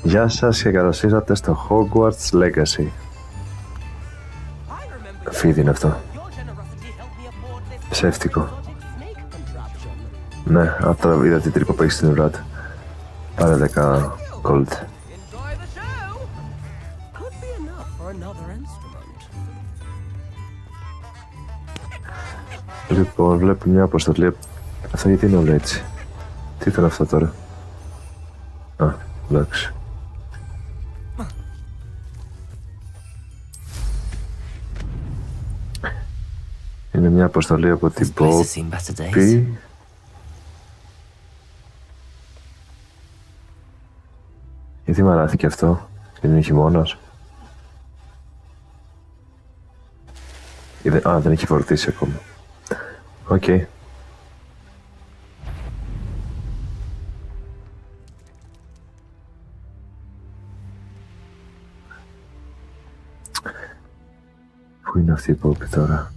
Γεια σας και καλώς ήρθατε στο Hogwarts Legacy. Φίδι είναι αυτό. Ψεύτικο. Ναι, αυτό είδα την τρύπα που έχει στην ουρά του. Πάρε 10 gold. Λοιπόν, βλέπω μια αποστολή. Αυτό γιατί είναι όλο έτσι? Τι ήταν αυτό τώρα? Α, εντάξει. Είναι μια αποστολή από την Poppy. Γιατί μαράθηκε αυτό? Γιατί είναι χειμώνας? Α, δεν έχει φορτίσει ακόμα. Οκ. Okay. Πού είναι αυτή η Poppy τώρα?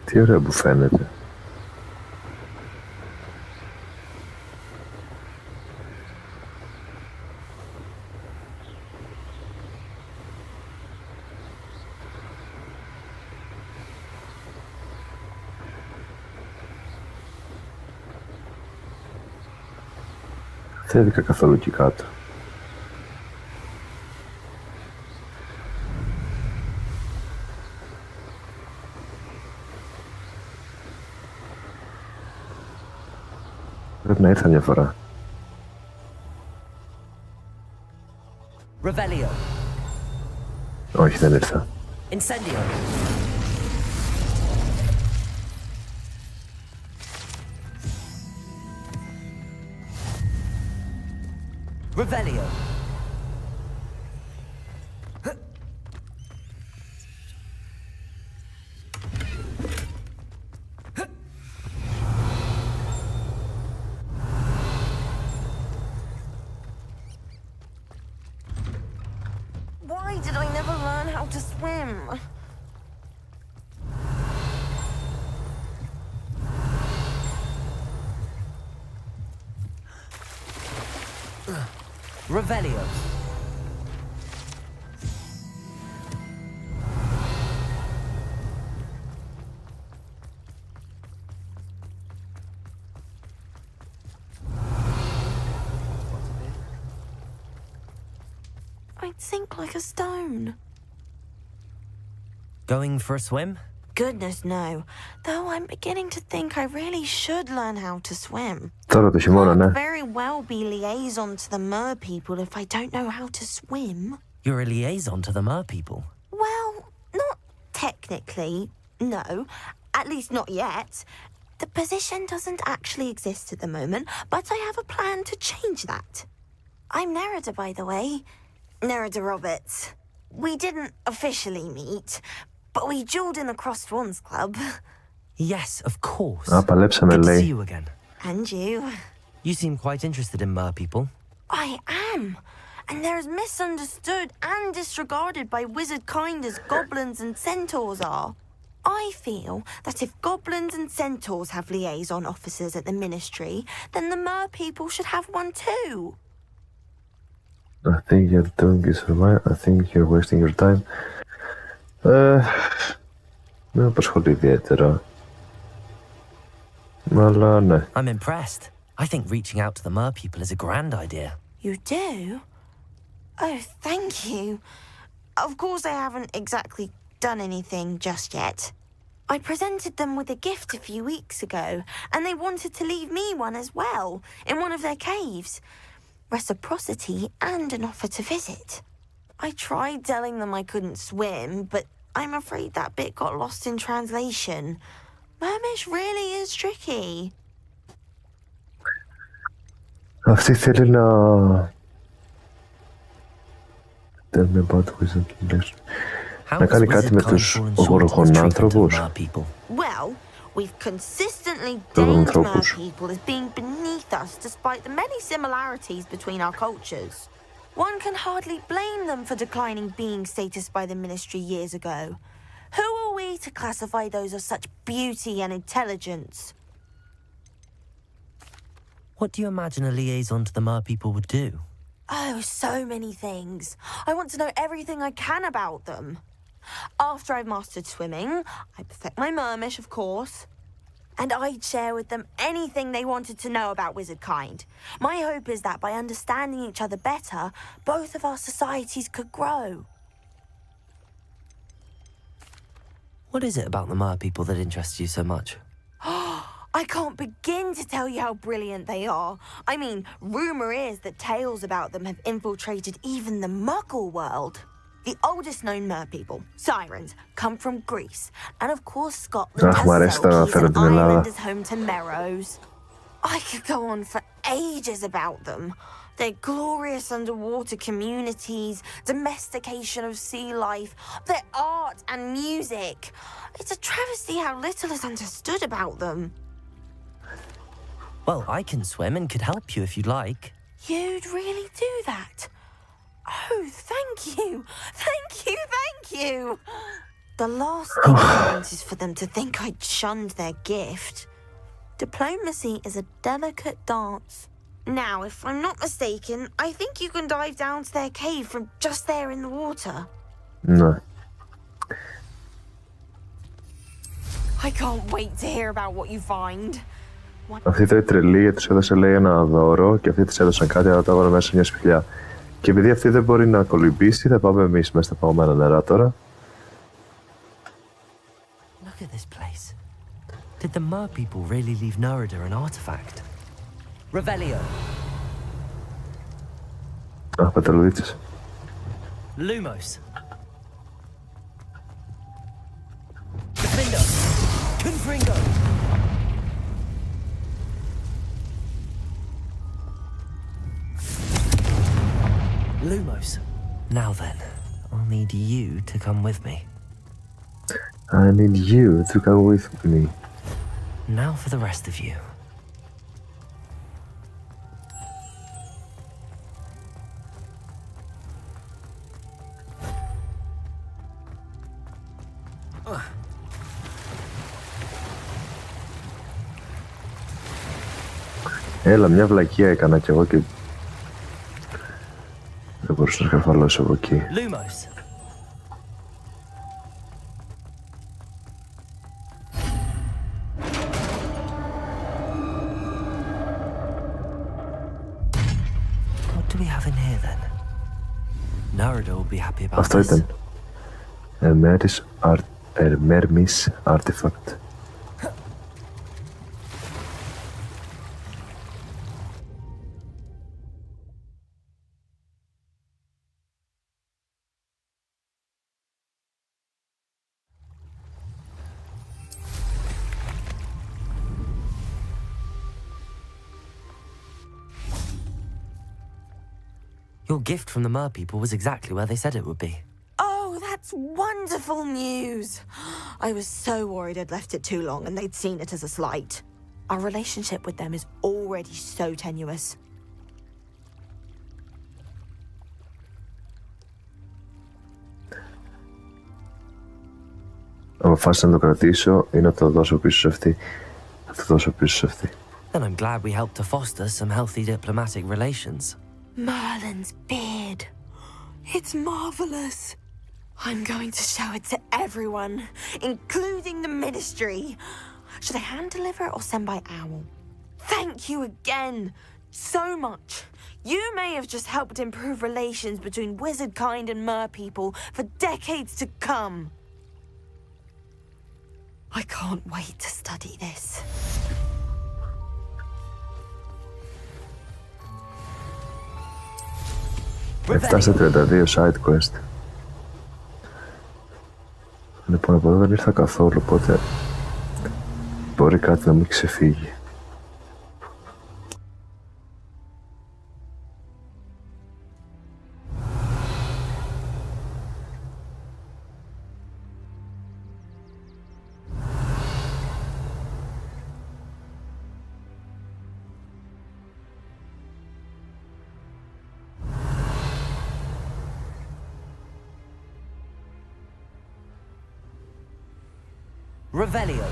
Τι ωραία που φαίνεται. Δεν έδικα καθόλου εκεί κάτω. Πρέπει να ήρθα μια φορά. Revelio. Όχι, δεν ήρθα. Incendio. Revelio. Why did I never learn how to swim? Revelio. I'd sink like a stone. Going for a swim? Goodness, no. Though I'm beginning to think I really should learn how to swim. Τώρα το χειμώνα, ναι. I'd very well be liaison to the mer people if I don't know how to swim. You're a liaison to the mer people. Well, not technically, no. At least not yet. The position doesn't actually exist at the moment, but I have a plan to change that. I'm Nerida, by the way. Nerida Roberts. We didn't officially meet, but we dueled in the Crossed Wands Club. Yes, of course. Α, παλέψαμε, Good to see λέει. you again. And you. You seem quite interested in mer people. I am. And they're as misunderstood and disregarded by wizard kind as goblins and centaurs are. I feel that if goblins and centaurs have liaison officers at the ministry, then the mer people should have one too. I think you're doing this right. I think you're wasting your time. Δεν με απασχολεί ιδιαίτερα. Αλλά ναι. I'm impressed. I think reaching out to the mer people is a grand idea. You do? Oh, thank you. Of course I haven't exactly done anything just yet. I presented them with a gift a few weeks ago, and they wanted to leave me one as well, in one of their caves. Reciprocity and an offer to visit. I tried telling them I couldn't swim, but I'm afraid that bit got lost in translation. Mermish really is tricky. Αυτή θέλει να... Tell me about wizard legend. How Να has κάνει κάτι με wizard kind τους fallen short in the treatment of ογοροχονάνθρωπους. mer people? Well, we've consistently Των deemed mer ανθρώπους. people as being beneath us despite the many similarities between our cultures. One can hardly blame them for declining being status by the Ministry years ago. Who are we to classify those of such beauty and intelligence? What do you imagine a liaison to the mer people would do? Oh, so many things. I want to know everything I can about them. After I've mastered swimming, I perfect my mermish, of course. And I'd share with them anything they wanted to know about wizard kind. My hope is that by understanding each other better, both of our societies could grow. What is it about the mer people that interests you so much? I can't begin to tell you how brilliant they are. I mean, rumour is that tales about them have infiltrated even the Muggle world. The oldest known mer people, sirens, come from Greece. And of course Scotland Αχ, μ' αρέσει has να Selkies αναφέρω and την Ελλάδα. Ireland is home to Merrows. I could go on for ages about them. Their glorious underwater communities, domestication of sea life, their art and music. It's a travesty how little is understood about them. Well, I can swim and could help you if you'd like. You'd really do that? Oh, thank you! Thank you, thank you! The last thing I want is for them to think I'd shunned their gift. Diplomacy is a delicate dance. Now, if I'm not mistaken, I think you can dive down to their cave from just there in the water. Ναι. I can't wait to hear about what you find. Αυτή ήταν τρελή γιατί τους έδωσε λέει ένα δώρο και αυτοί της έδωσαν κάτι αλλά το έβαλαν μέσα σε μια σπηλιά. Και επειδή αυτή δεν μπορεί να κολυμπήσει θα πάμε εμείς μέσα στα παγωμένα νερά τώρα. Look at this place. Did the mer people really leave Nerida an artifact? Revelio. Α, πεταλουδίτσες. Lumos. Defendo. Confringo. Lumos. Now then, I'll need you to come with me. I need you to come with me. Now for the rest of you. Έλα, μια βλακεία έκανα κι εγώ και δεν μπορούσα να σκαρφαλώσω από εκεί. Lumos. What do we have in here then? Nerida will be happy about Αυτό this. ήταν. Mermis Artifact. Your gift from the mer people was exactly where they said it would be. Oh, that's wonderful news! I was so worried I'd left it too long and they'd seen it as a slight. Our relationship with them is already so tenuous. Αποφάσισα να το κρατήσω ή να το δώσω πίσω σε αυτή. Θα το δώσω πίσω σε αυτή. Then I'm glad we helped to foster some healthy diplomatic relations. Merlin's beard. It's marvelous. I'm going to show it to everyone, including the Ministry. Should I hand deliver or send by owl? Thank you again so much. You may have just helped improve relations between wizard kind and mer people for decades to come. I can't wait to study this. Έφτασε 32 side quest. Λοιπόν, από εδώ δεν ήρθα καθόλου, οπότε μπορεί κάτι να μην ξεφύγει. Revelio.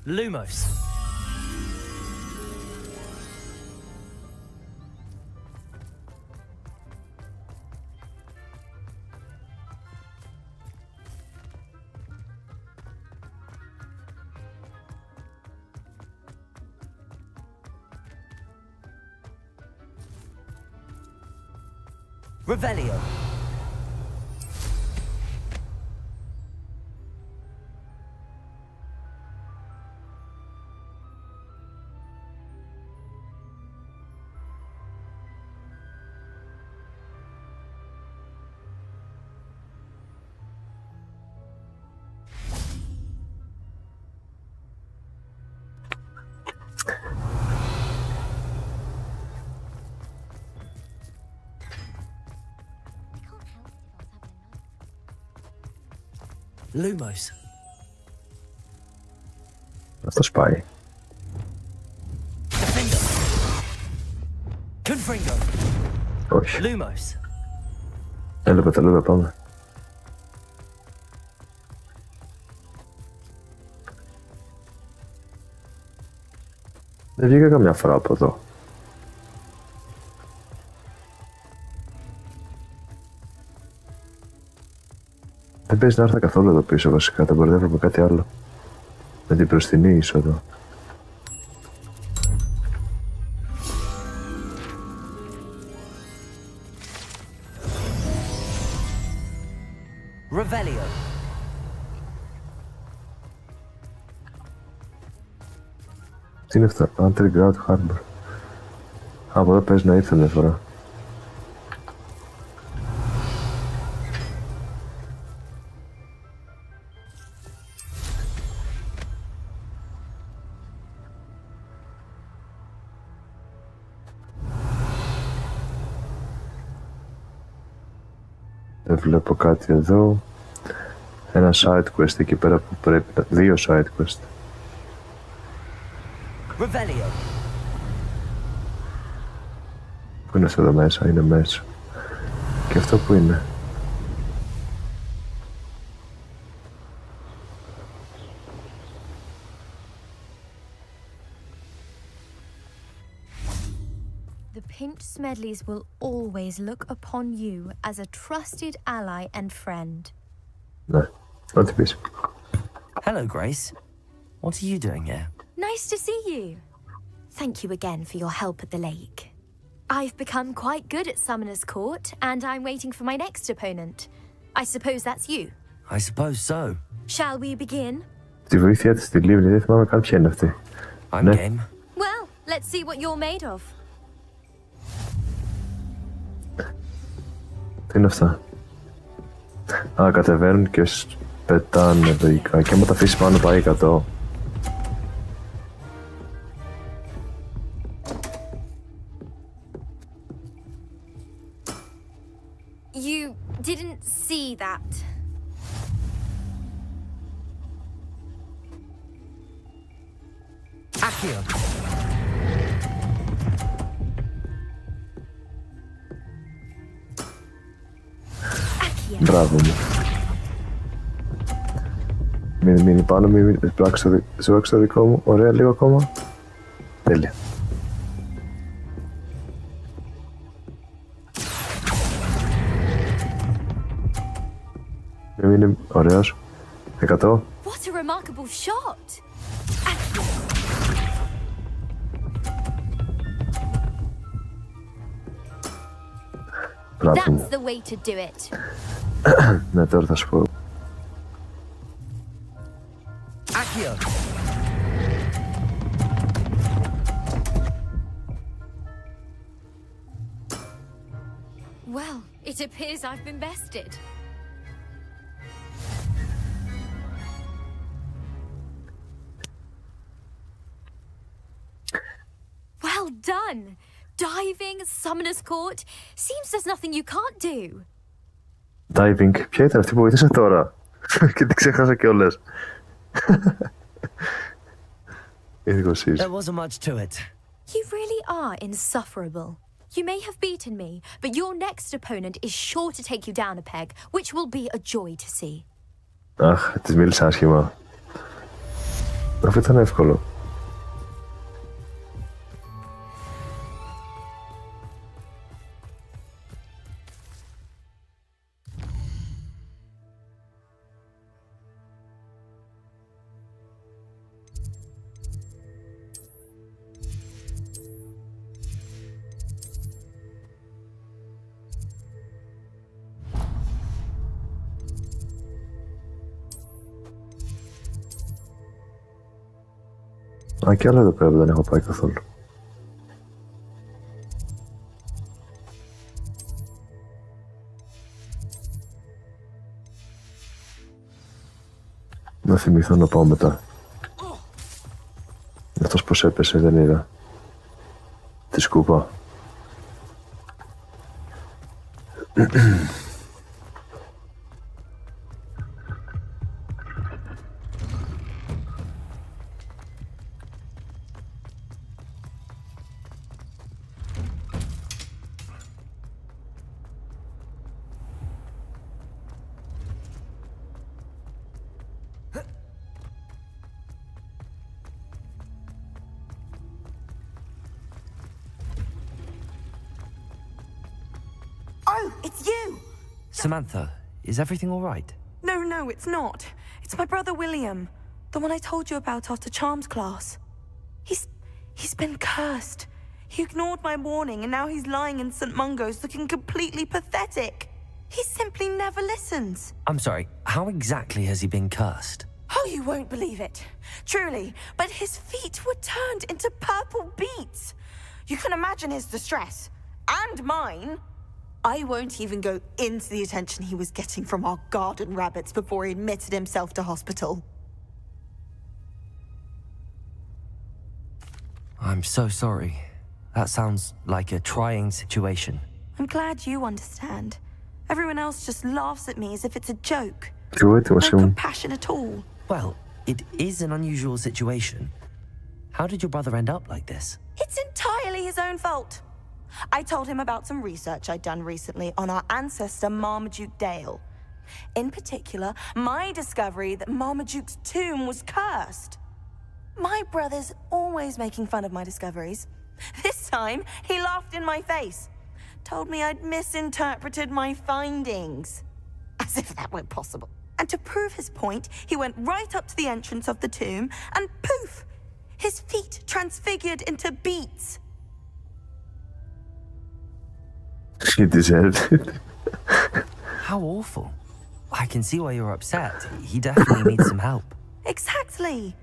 Lumos. Revelio. Lumos. Αυτός πάει. Defendo. Confringo. Όχι. Lumos. Έλα, πάμε. Δεν βγήκα καμιά φορά από εδώ. Δεν παίζει να έρθω καθόλου εδώ πίσω βασικά, τα μπερδεύω με κάτι άλλο. Με την μπροστινή είσοδο. Revelio. Τι είναι αυτά, Underground Harbor. Από εδώ παίζει να ήρθε μια φορά. Δεν βλέπω κάτι εδώ. Ένα side quest εκεί πέρα που πρέπει να... Δύο side quest. Revelio. Πού είναι αυτό εδώ μέσα, είναι μέσα. Και αυτό που είναι. The Pinch Smedleys will always look upon you as a trusted ally and friend. Ναι, ό,τι πεις. Hello, Grace. What are you doing here? Nice to see you. Thank you again for your help at the lake. I've become quite good at Summoner's Court, and I'm waiting for my next opponent. I suppose that's you. I suppose so. Shall we begin? Τη βοήθεια της στη Λίμνη, δεν θυμάμαι καν ποια είναι αυτή. I'm Ναι. game. Well, let's see what you're made of. Τι είναι αυτά. Α, κατεβαίνουν και πετάνε λογικά. Και άμα τα αφήσει πάνω πάει 100. You didn't see that. Accio. Accio. Μπράβο μου. Μην μείνει πάνω, μην σβάξει το δικό μου. Ωραία, λίγο ακόμα. Τέλεια. Μην μείνει ωραίος. 100. What a remarkable shot! Πλάτη That's μου. the way to do it. Ναι, τώρα θα σου πω. Accio! Well, it appears I've been bested. Well done! Diving, Summoner's Court. Seems there's nothing you can't do. Diving. Ποια ήταν αυτή που βοήθησε τώρα? Και την ξέχασα κιόλας. Ειδικοσύς. There wasn't much to it. You really are insufferable. You may have beaten me, but your next opponent is sure to take you down a peg, which will be a joy to see. Αχ, της μίλησα άσχημα. Αυτό ήταν εύκολο. Α, κι άλλο εδώ πέρα δεν έχω πάει καθόλου. Να θυμηθώ να πάω μετά. Αυτός πως έπεσε δεν είδα. Τη σκούπα. Oh, it's you! Samantha, is everything all right? No, it's not. It's my brother William. The one I told you about after Charms class. He's been cursed. He ignored my warning and now he's lying in St. Mungo's looking completely pathetic. He simply never listens. I'm sorry, how exactly has he been cursed? Oh, you won't believe it. Truly, but his feet were turned into purple beets. You can imagine his distress. And mine. I won't even go into the attention he was getting from our garden rabbits before he admitted himself to hospital. I'm so sorry. That sounds like a trying situation. I'm glad you understand. Everyone else just laughs at me as if it's a joke. Τι έτοιμος No ήμουν. compassion at all. Well, it is an unusual situation. How did your brother end up like this? It's entirely his own fault. I told him about some research I'd done recently on our ancestor Marmaduke Dale. In particular, my discovery that Marmaduke's tomb was cursed. My brother's always making fun of my discoveries. This time, he laughed in my face. Told me I'd misinterpreted my findings. As if that were possible. And to prove his point, he went right up to the entrance of the tomb and poof! His feet transfigured into beets. She deserved it. How awful. I can see why you're upset. He definitely needs some help. Exactly.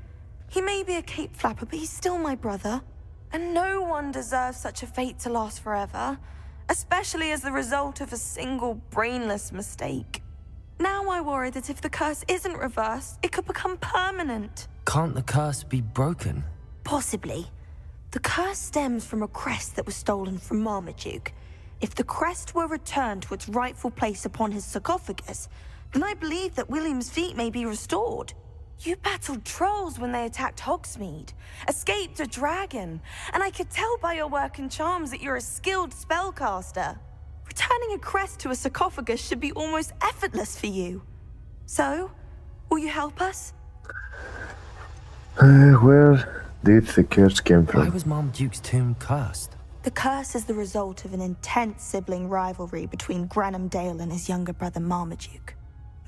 He may be a cape flapper, but he's still my brother. And no one deserves such a fate to last forever, especially as the result of a single brainless mistake. Now I worry that if the curse isn't reversed, it could become permanent. Can't the curse be broken? Possibly. The curse stems from a crest that was stolen from Marmaduke. If the crest were returned to its rightful place upon his sarcophagus, then I believe that William's feet may be restored. You battled trolls when they attacked Hogsmeade, escaped a dragon, and I could tell by your work and charms that you're a skilled spellcaster. Returning a crest to a sarcophagus should be almost effortless for you. So, will you help us? Where did the curse came Why from? was Marmaduke's tomb cursed? The curse is the result of an intense sibling rivalry between Granham Dale and his younger brother Marmaduke.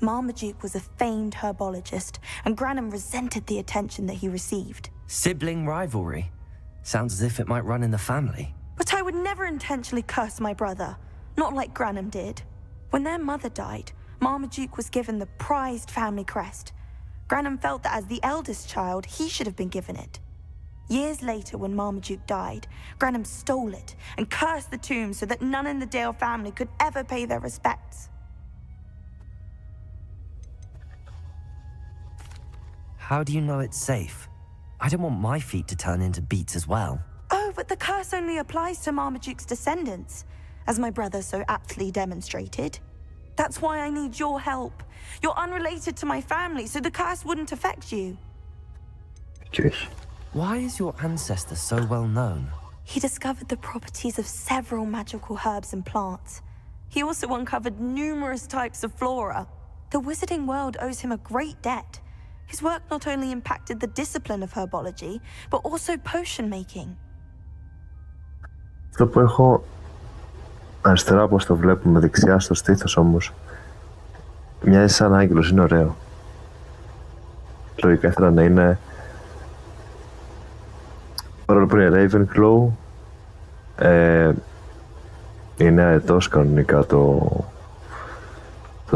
Marmaduke was a famed herbologist, and Granham resented the attention that he received. Sibling rivalry? Sounds as if it might run in the family. But I would never intentionally curse my brother, not like Granham did. When their mother died, Marmaduke was given the prized family crest. Granham felt that as the eldest child, he should have been given it. Years later, when Marmaduke died, Granham stole it and cursed the tomb so that none in the Dale family could ever pay their respects. How do you know it's safe? I don't want my feet to turn into beets as well. Oh, but the curse only applies to Marmaduke's descendants, as my brother so aptly demonstrated. That's why I need your help. You're unrelated to my family, so the curse wouldn't affect you. Okay. Why is your ancestor so well known? He discovered the properties of several magical herbs and plants. He also uncovered numerous types of flora. The wizarding world owes him a great debt. His work not only impacted the discipline of herbology, but also potion making. Αυτό που έχω αριστερά, όπως το βλέπουμε, δεξιά στο στήθος όμως, μοιάζει σαν άγγελος, είναι ωραίο. Λογικά ήθελα να είναι, παρόλο που είναι Ravenclaw, είναι αετός κανονικά το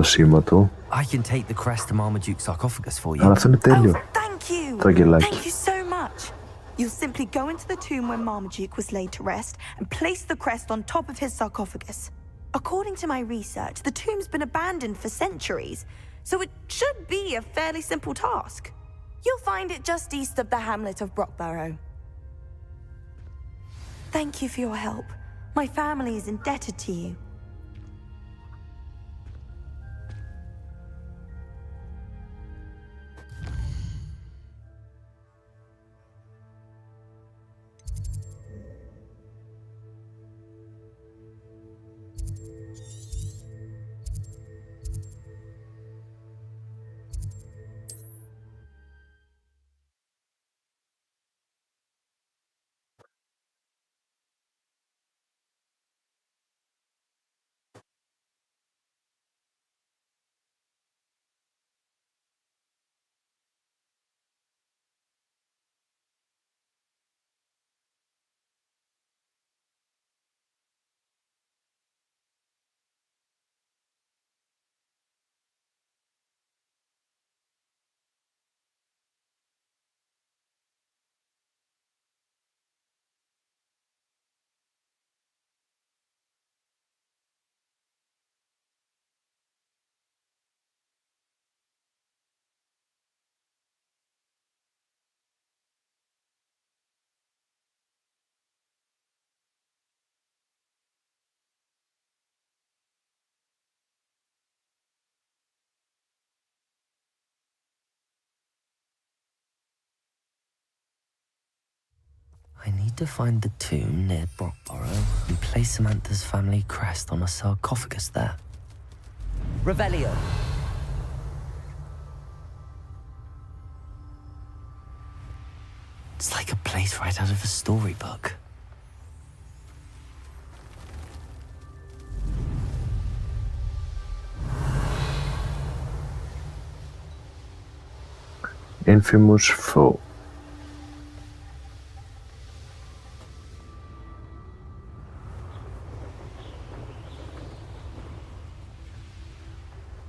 σήμα του. I can take the crest to Marmaduke's sarcophagus for Αλλά you. αυτό είναι τέλειο. Oh, thank you! Το αγγελάκι. Thank you so much! You'll simply go into the tomb where Marmaduke was laid to rest and place the crest on top of his sarcophagus. According to my research, the tomb's been abandoned for centuries, so it should be a fairly simple task. You'll find it just east of the hamlet of Brockborough. Thank you for your help. My family is indebted to you. I need to find the tomb near Brockborough and place Samantha's family crest on a sarcophagus there. Revelio. It's like a place right out of a storybook. Infamous foe.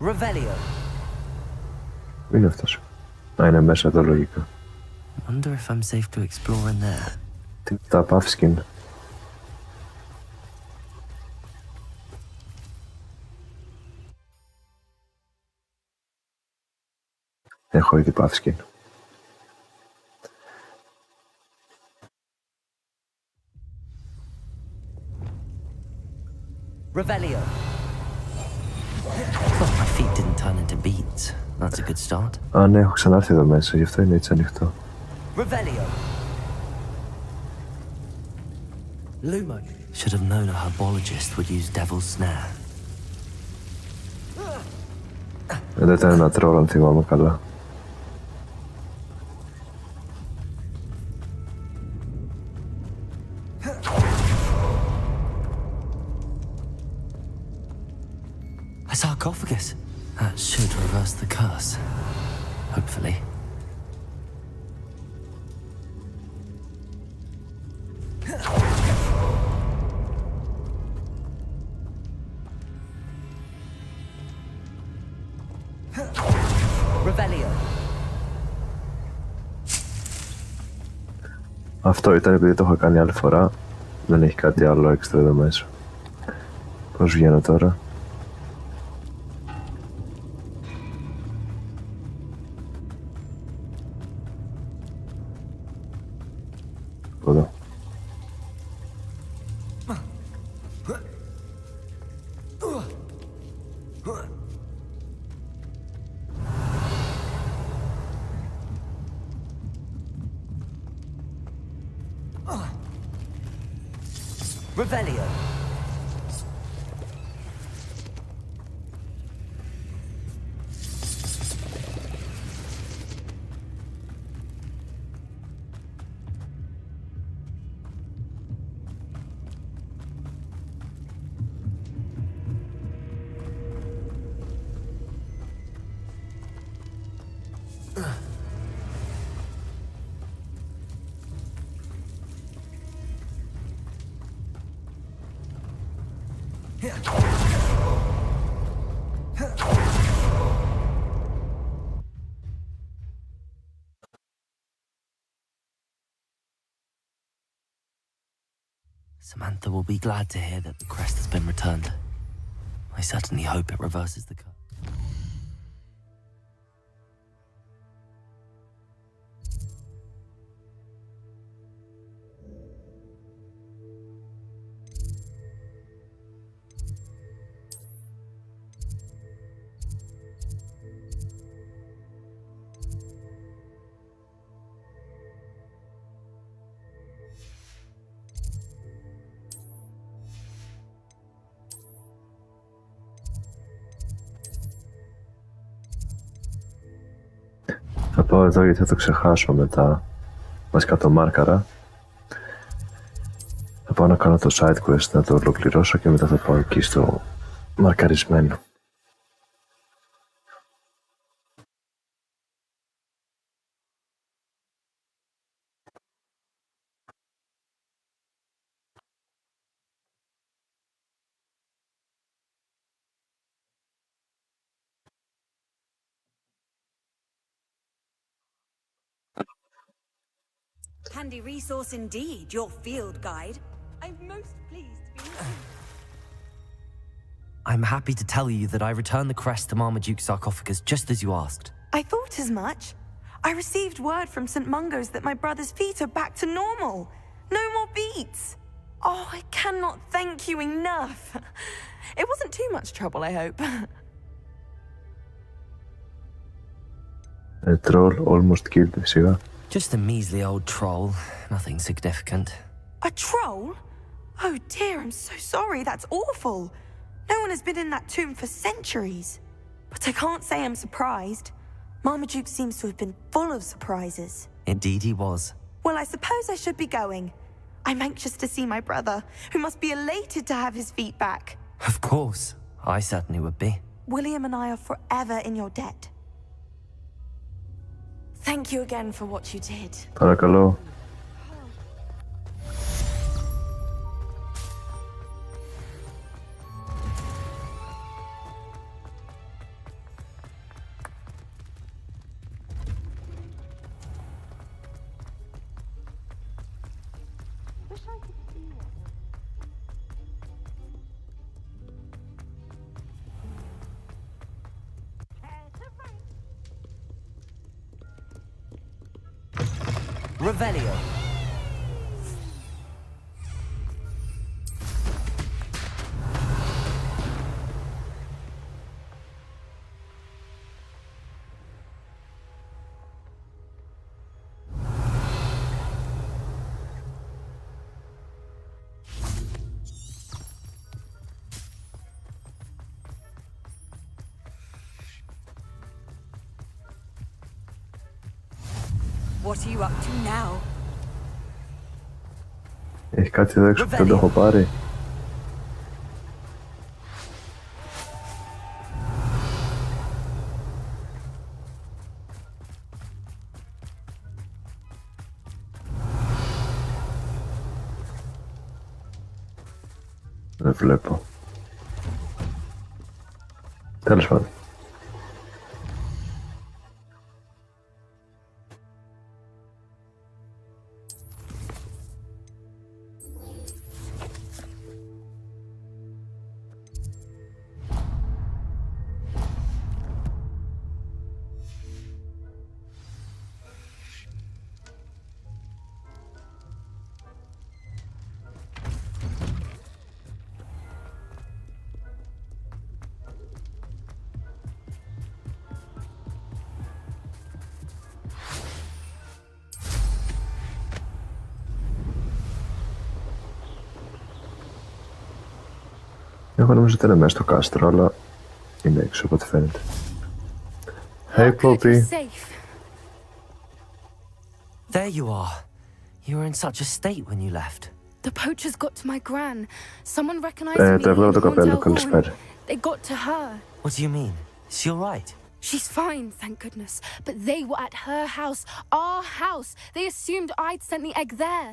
Revelio. Είναι αυτός. Α, είναι μέσα εδώ λογικά. Wonder if I'm safe to explore in there. Τα puffskin. Έχω ήδη puffskin. Revelio. Well, my feet didn't turn into beets. That's a good start. Α, ναι, έχω ξανάρθει εδώ μέσα, γι' αυτό είναι έτσι ανοιχτό. Revelio. Lumo. Should have known a herbologist would use devil's snare. Δεν ήταν ένα τρόλ, αν θυμάμαι καλά. sarcophagus. That should reverse the curse. Hopefully. Revelio. Αυτό ήταν επειδή το είχα κάνει άλλη φορά. Δεν έχει κάτι άλλο έξτρα εδώ μέσα. Πώς βγαίνω τώρα? Εδώ. Revelio. Samantha will be glad to hear that the crest has been returned. I certainly hope it reverses the curse. Θα πάω εδώ γιατί θα το ξεχάσω μετά. Βασικά το μάρκαρα. Θα πάω να κάνω το side quest, να το ολοκληρώσω και μετά θα πάω εκεί στο μαρκαρισμένο. Handy resource indeed, your field guide. I'm most pleased to be with you. I'm happy to tell you that I returned the crest to Marmaduke's sarcophagus just as you asked. I thought as much. I received word from St. Mungo's that my brother's feet are back to normal. No more beats. Oh, I cannot thank you enough. It wasn't too much trouble, I hope. A troll almost killed me, σιγά. Just a measly old troll, nothing significant. A troll? Oh dear, I'm so sorry. That's awful. No one has been in that tomb for centuries. But I can't say I'm surprised. Marmaduke seems to have been full of surprises. Indeed he was. Well, I suppose I should be going. I'm anxious to see my brother, who must be elated to have his feet back. Of course, I certainly would be. William and I are forever in your debt. Thank you again for what you did. Παρακαλώ. Revelio. What are you up to now? Έχει κάτι εδώ έξω που δεν το έχω πάρει. Δεν βλέπω. Τέλος πάντων. Εγώ νομίζω ότι είναι μέσα στο κάστρο, αλλά είναι έξω από ό,τι φαίνεται. Hey, Good, you're Poppy. safe. There you are. You were in such a state when you left. The poachers got to my gran. Someone recognized me Το έβγαλα το in καπέλο, Montel Horn. καλησπέρα. They got to her. What do you mean? Is she alright? She's fine, thank goodness. But they were at her house, our house. They assumed I'd sent the egg there.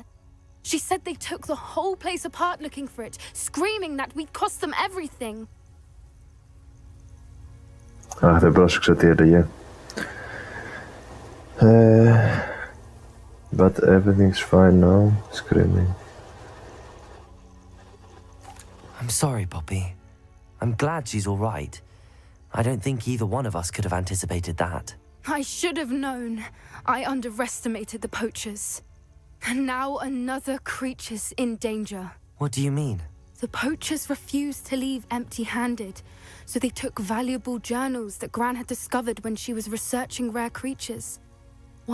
She said they took the whole place apart looking for it, screaming that we'd cost them everything. Αχ, δεν πρόσεξα τι έλεγε. But everything's fine now, screaming. I'm sorry, Poppy. I'm glad she's alright. I don't think either one of us could have anticipated that. I should have known. I underestimated the poachers. And now another creature's in danger. What do you mean? The poachers refused to leave empty-handed, so they took valuable journals that Gran had discovered when she was researching rare creatures.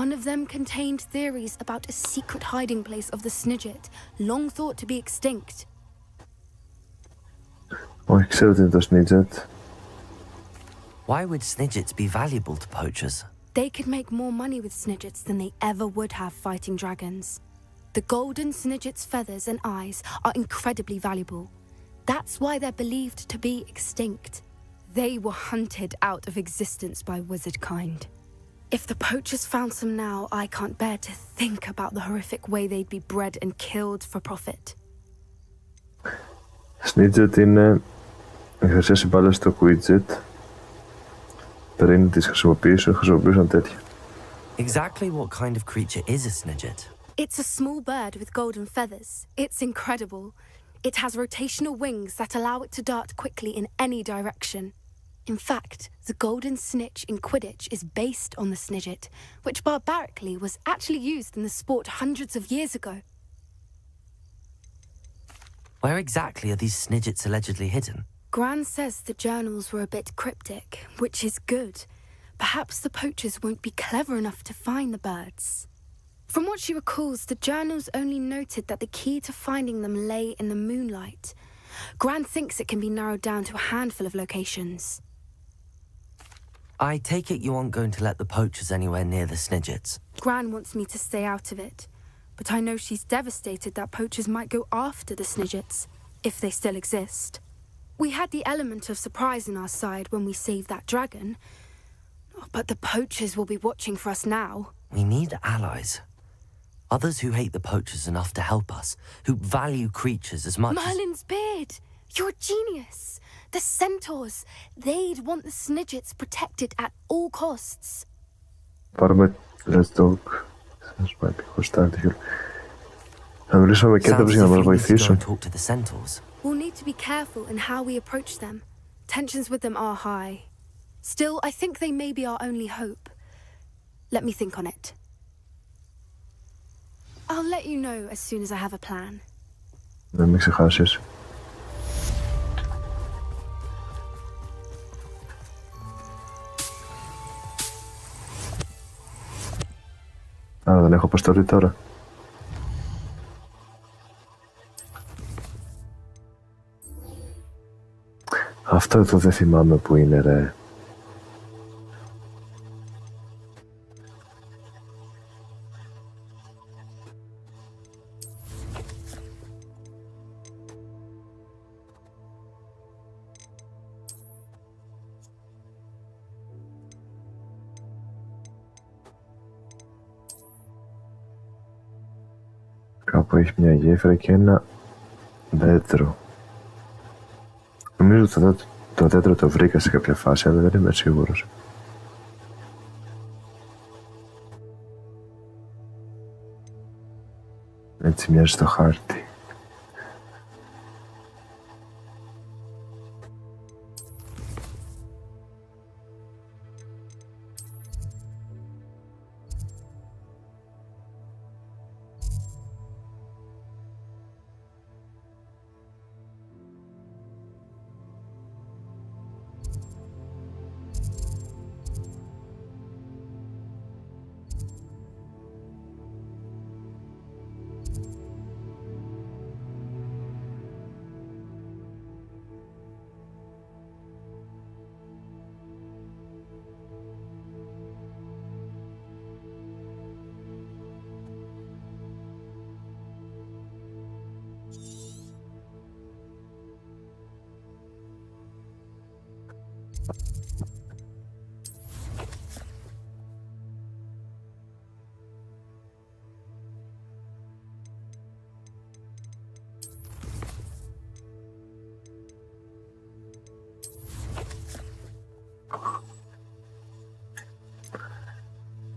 One of them contained theories about a secret hiding place of the Snidget, long thought to be extinct. Όχι, ξέρω ότι είναι το Snidget. Why would Snidgets be valuable to poachers? They could make more money with Snidgets than they ever would have fighting dragons. The golden Snidget's feathers and eyes are incredibly valuable. That's why they're believed to be extinct. They were hunted out of existence by wizard kind. If the poachers found some now, I can't bear to think about the horrific way they'd be bred and killed for profit. Snidget είναι οι χρυσές μπάλες στο Quidget. Πριν τις χρησιμοποιούσαν τέτοια. Exactly what kind of creature is a Snidget? It's a small bird with golden feathers. It's incredible. It has rotational wings that allow it to dart quickly in any direction. In fact, the golden snitch in Quidditch is based on the Snidget, which barbarically was actually used in the sport hundreds of years ago. Where exactly are these Snidgets allegedly hidden? Gran says the journals were a bit cryptic, which is good. Perhaps the poachers won't be clever enough to find the birds. From what she recalls, the journals only noted that the key to finding them lay in the moonlight. Gran thinks it can be narrowed down to a handful of locations. I take it you aren't going to let the poachers anywhere near the Snidgets. Gran wants me to stay out of it, but I know she's devastated that poachers might go after the Snidgets, if they still exist. We had the element of surprise on our side when we saved that dragon, but the poachers will be watching for us now. We need allies. Others who hate the poachers enough to help us, who value creatures as much as... Merlin's beard! You're a genius! The centaurs! They'd want the Snidgets protected at all costs. Πάρουμε Let's Talk. Σας πάει χωστά τυχαίο. Θα μιλήσουμε με Sounds κένταυροι as για να if μας we need to go βοηθήσουν. and talk to the centaurs. We'll need to be careful in how we approach them. Tensions with them are high. Still, I think they may be our only hope. Let me think on it. I'll let you know as soon as I have a plan. Δεν με ξεχάσεις. Α, δεν έχω αποστολή τώρα. Αυτό εδώ δεν θυμάμαι που είναι, ρε. Κάπου έχει μια γέφυρα και ένα δέντρο. Νομίζω ότι το δέντρο το βρήκα σε κάποια φάση, αλλά δεν είμαι σίγουρος. Έτσι μοιάζει το χάρτη.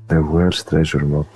The world's treasure map.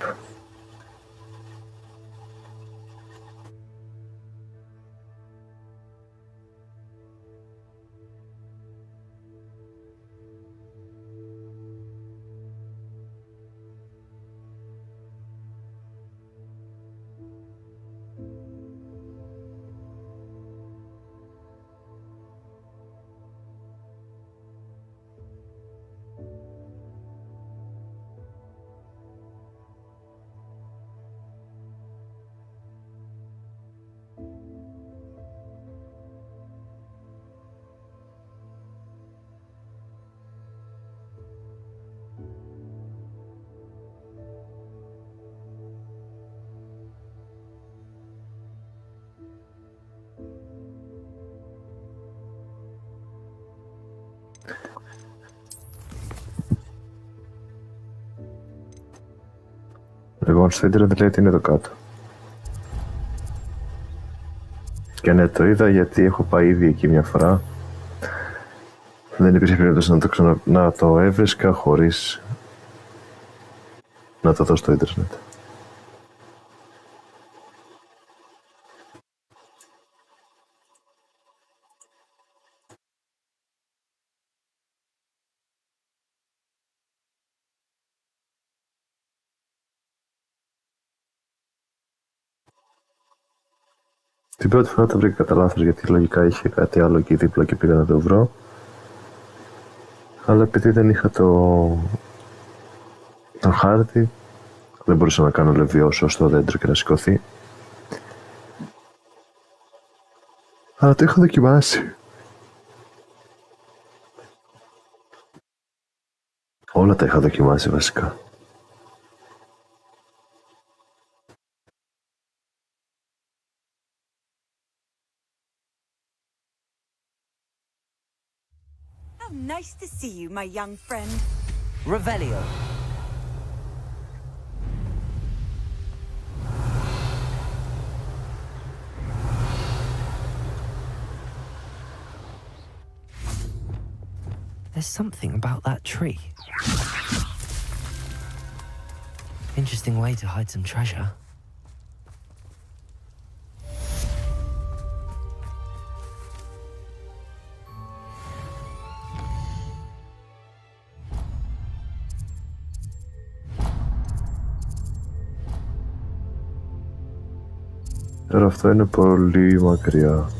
Λοιπόν, στο ίντερνετ λέει ότι είναι εδώ κάτω. Και ναι, το είδα γιατί έχω πάει ήδη εκεί μια φορά. Δεν υπήρχε περίπτωση να το έβρισκα χωρίς να το δω στο ίντερνετ. Την πρώτη φορά το βρήκα κατά λάθος, γιατί λογικά είχε κάτι άλλο εκεί δίπλα και πήγα να το βρω. Αλλά επειδή δεν είχα το χάρτη, δεν μπορούσα να κάνω λεβιώσω στο δέντρο και να σηκωθεί. Αλλά το είχα δοκιμάσει. Όλα τα είχα δοκιμάσει βασικά. Nice to see you, my young friend. Revelio. There's something about that tree. Interesting way to hide some treasure. Τώρα αυτό είναι πολύ μακριά.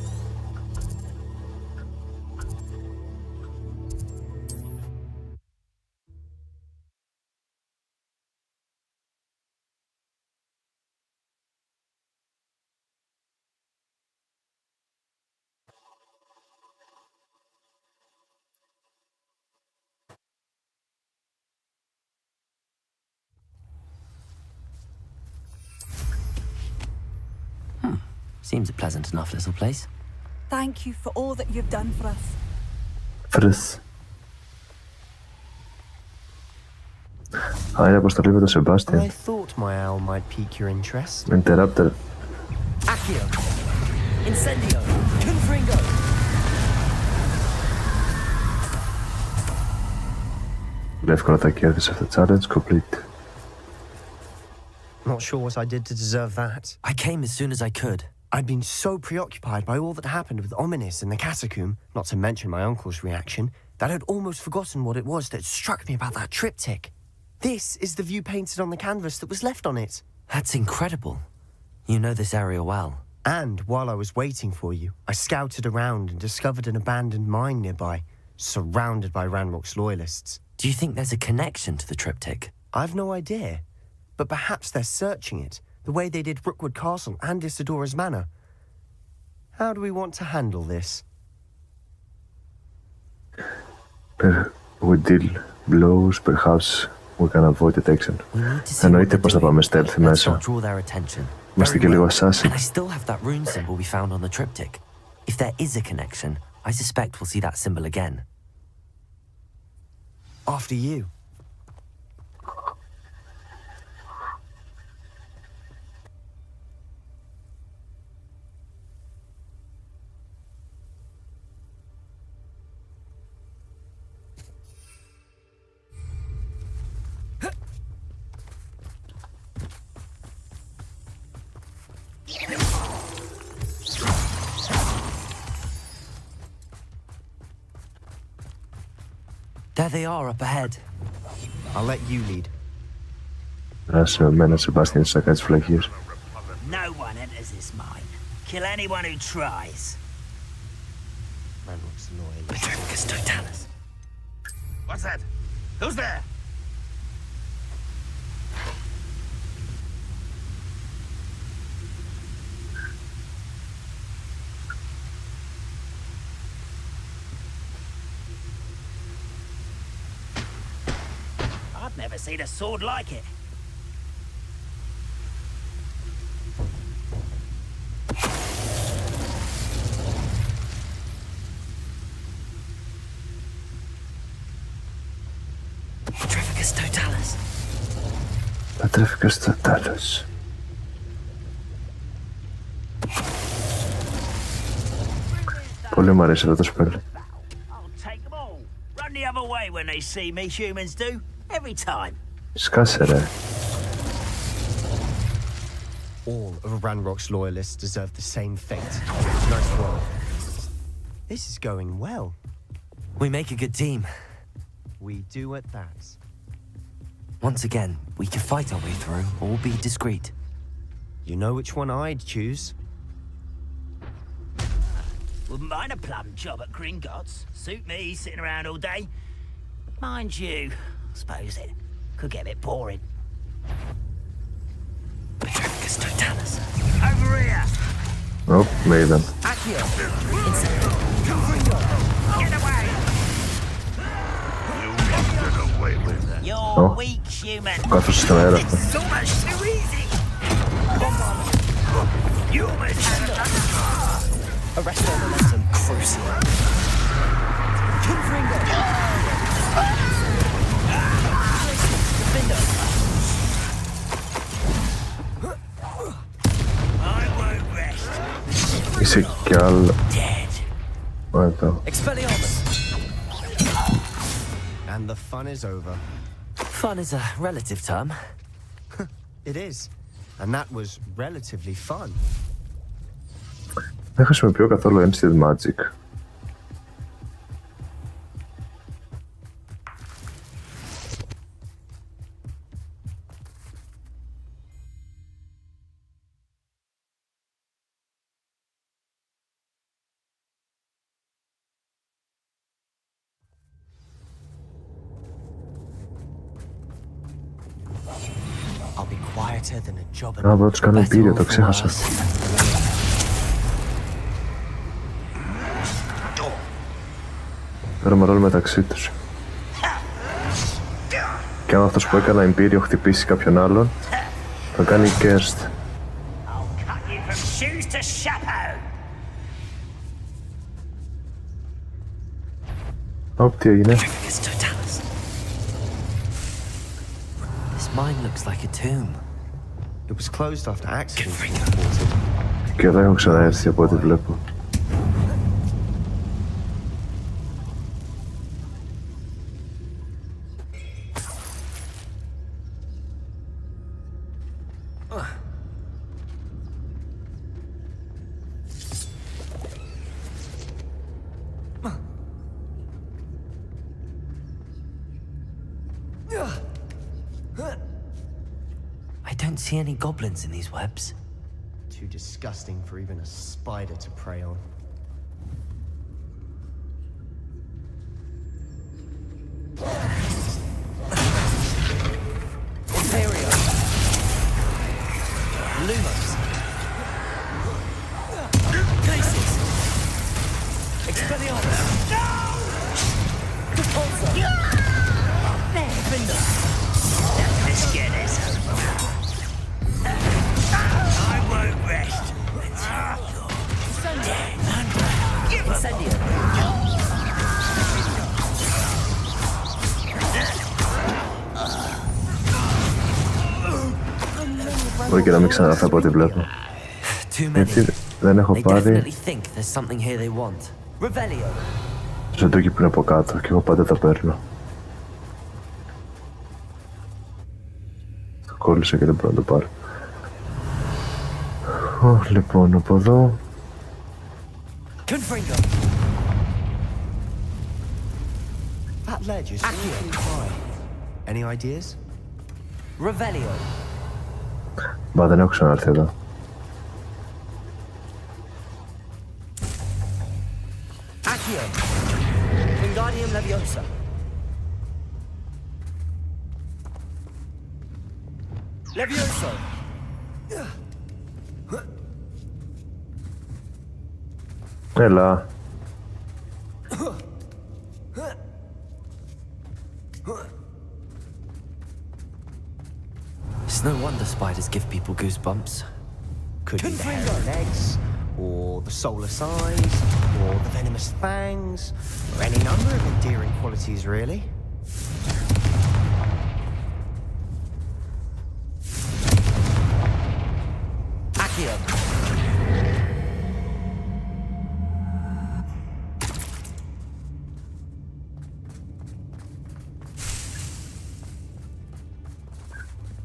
Seems a pleasant enough little place. Thank you for all that you've done for us. Φρες. Α, είναι αποστολή με τον Σεμπάστιαν. I thought my owl might pique your interest. Interrupter. Accio. Incendio. Confringo. Εύκολα τα κέρδισε αυτό το challenge, complete. Not sure what I did to deserve that. I came as soon as I could. I'd been so preoccupied by all that happened with Ominis and the catacomb, not to mention my uncle's reaction, that I'd almost forgotten what it was that struck me about that triptych. This is the view painted on the canvas that was left on it. That's incredible. You know this area well. And while I was waiting for you, I scouted around and discovered an abandoned mine nearby, surrounded by Ranrock's loyalists. Do you think there's a connection to the triptych? I've no idea, but perhaps they're searching it, the way they did Rookwood Castle and Isidora's Manor. How do we want to handle this? We deal blows, perhaps we can avoid detection. Εννοείται πως θα πάμε stealth μέσα. Είμαστε και λίγο assassin. And I still have that rune symbol we found on the triptych. If there is a connection, I suspect we'll see that symbol again. After you. There they are up ahead. I'll let you lead. Άσε με μένα, Σεμπάστιαν, στις ακά της φυλακής. No one enters this mine. Kill anyone who tries. Ranrock's loyal. Petricus Totalis. What's that? Who's there? I've never seen a sword like it. Petricus Totalis. Petricus Totalis. Πολύ μου αρέσει αυτό το spell. I'll take them all. Run the other way when they see me, humans do. Every time. Σκάσε ρε. All of Ranrock's loyalists deserve the same fate. Nice work. This is going well. We make a good team. We do at that. Once again, we can fight our way through or be discreet. You know which one I'd choose? Wouldn't mind a plum job at Gringotts. Suit me sitting around all day. Mind you, I suppose it could get a bit boring. Petricus Totalis. Over here! Oh, Maiden. Accio! Get away! You're Oh. weak, human. Κάθος στον αέρα. It's so much too easy! You almost had enough! Arrest their momentum. Crucial. I won't rest. Είσαι κι άλλο. Dead. Εδώ. Expelliarmus. And the fun is over. Fun is a relative term. It is. And that was relatively fun. Δεν χρησιμοποιώ καθόλου Instant Magic. I'll be quieter than a job Α, μπορώ να τους κάνω εμπείριο, το ξέχασα. Παίρνουμε ρόλο μεταξύ τους. Και αν αυτός που έκανα εμπείριο χτυπήσει κάποιον άλλον, θα κάνει Kerst. I'll cut you from shoes to chapeau. Ωπ, τι έγινε. Petricus Totalis. This mine looks like a tomb. It was closed after accidents were reported. Και δεν έχω ξαναέρθει από ό,τι βλέπω. I don't see any goblins in these webs. Too disgusting for even a spider to prey on. Imperio. Lumos. Glacis. Expelliarmus. No! Repulsor. There, Finder. Let's get this over. I won't rest until you're dead and buried. Incendio. Μπορεί και να μην ξαναρθώ από ό,τι βλέπω. Too many. Γιατί δεν έχω They πάρει definitely think there's something here they want. Revelio. το ζεντούκι που είναι από κάτω και εγώ πάντα τα παίρνω. Το κόλλησα και δεν μπορώ να το πάρω. Λοιπόν, από εδώ. Confringo. That ledge is really high. Any ideas? Revelio. Μπα, δεν έχω ξανάρθει εδώ. Accio. Wingardium Leviosa. Levioso. Έλα. It's no wonder spiders give people goosebumps. Could be the hairy legs, or the soulless eyes, or the venomous fangs, or any number of endearing qualities, really. Accio.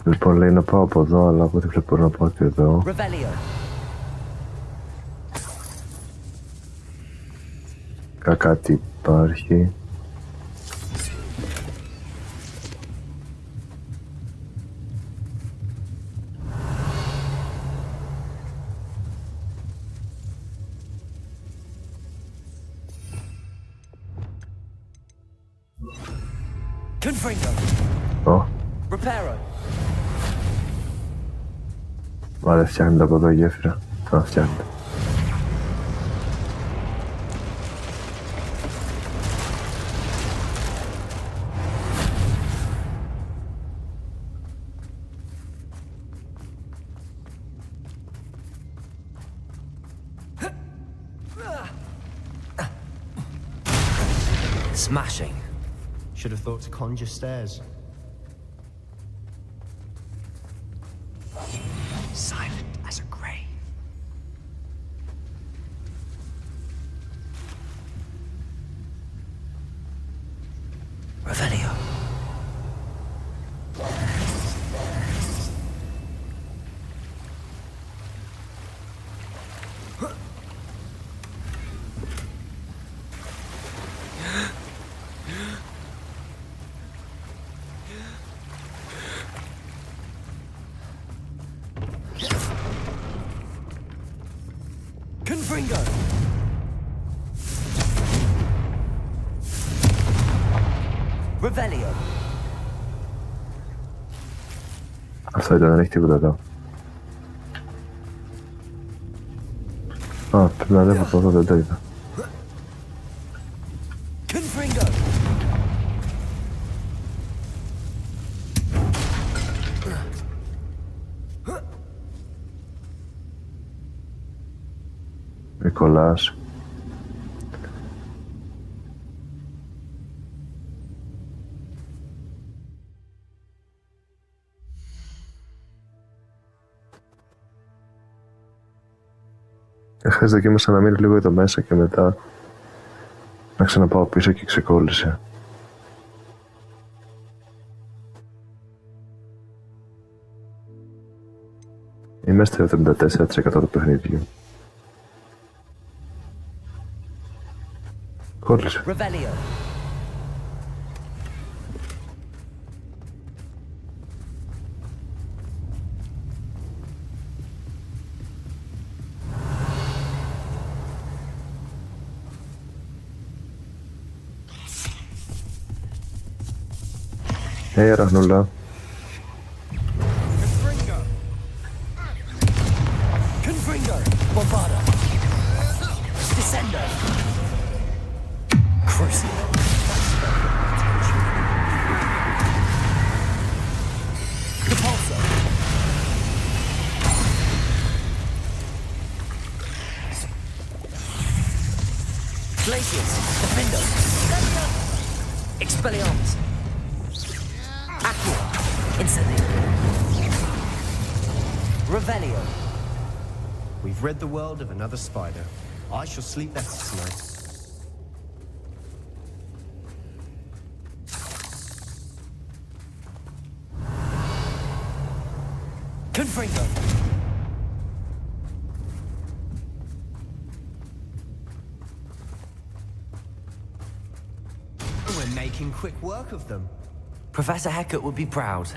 Λοιπόν, λέει να πάω από εδώ, αλλά από ό,τι βλέπω να πάω και εδώ. Revelio. Κάτι υπάρχει. Confringo. Ω, Reparo. μα δεν φτιάχνεται από εδώ η γέφυρα. Α, φτιάχνεται. Smashing. Should have thought to conjure stairs. Silent as a grave. Revelio. Confringo. Revelio. Αυτό ήταν, δεν έχει τίποτα εδώ. Α, πρέπει να ανέβω από εδώ, δεν το είδα. Confringo. Νικολάς. Εχθές δοκίμασα να μείνω λίγο εδώ μέσα και μετά να ξαναπάω πίσω και ξεκόλλησε. Είμαι στο 74% του παιχνιδιού. Κόλλησε. Revelio. Ραγνούλα. Confringo. Bombarda. Descendo. Crucible. Repulsor. Glacius. Defendo. Expelliarmus. Acqua. Incendio. Revelio. We've rid the world of another spider. I shall sleep better tonight. Confringo. We're making quick work of them. Professor Hecat would be proud.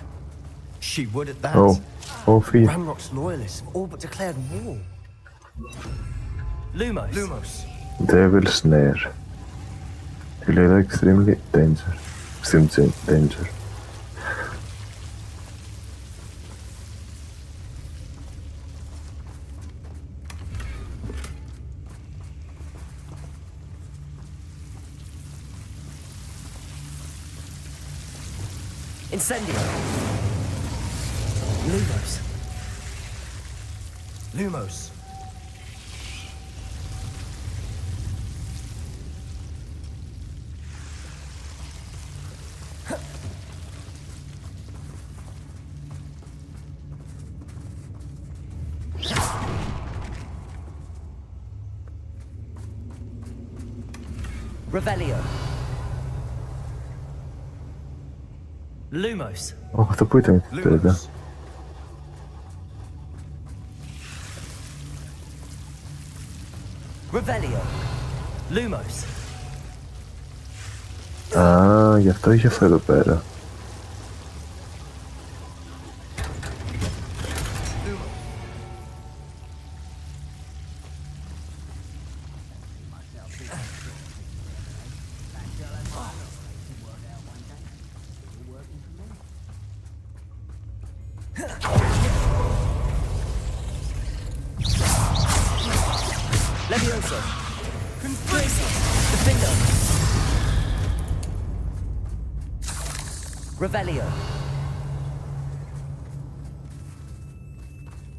She would at that. Φύγε. Ramrock's loyalists have all but declared war. Lumos. Lumos. Devil Snare. Τη λέγεται extremely danger. Extreme danger. Incendio. Lumos. Lumos. Revelio. Lumos. Αυτό που ήταν τελικά. Lumos. Revelio. Lumos. Α, γι' αυτό είχε αυτό εδώ πέρα. Levioso. Confringo. Defendo. Revelio.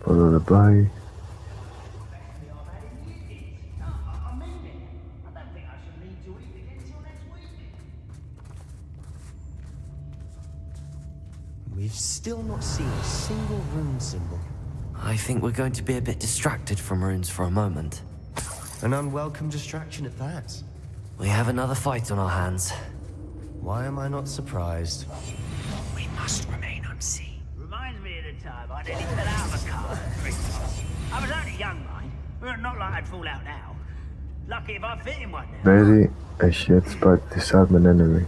Εδώ δεν πάει. We've still not seen a single rune symbol. I think we're going to be a bit distracted from runes for a moment. An unwelcome distraction at that. We have another fight on our hands. Why am I not surprised? We must remain unseen. Reminds me of the time I nearly fell out of a car at Christmas. I was only young, mind. Not like I'd fall out now. Lucky if I fit in one now. Very a hit by disarm an enemy.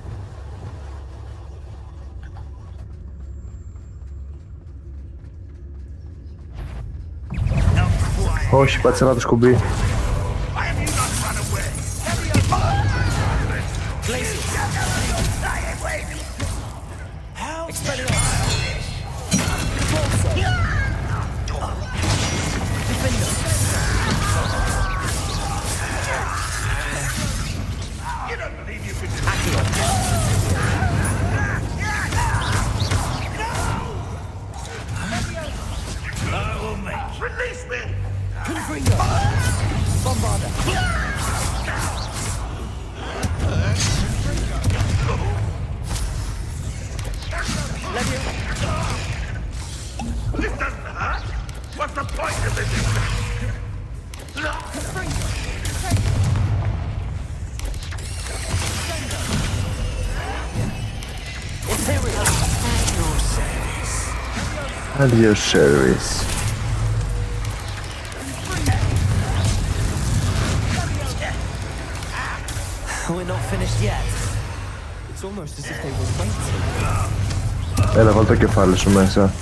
Not quiet. Όχι, πάτησε ένα το σκουμπί. Why have you not run away? Glacius. How? Expelliarmus. Repulsor. Defendo. You don't believe you could do I will make you. Release me! Confringo. Bombarda. Levio. This doesn't hurt. What's the point of this? Confringo. Imperial. And your service. yet. It's almost as if they were waiting. Έλα, βάλ' το κεφάλι σου μέσα.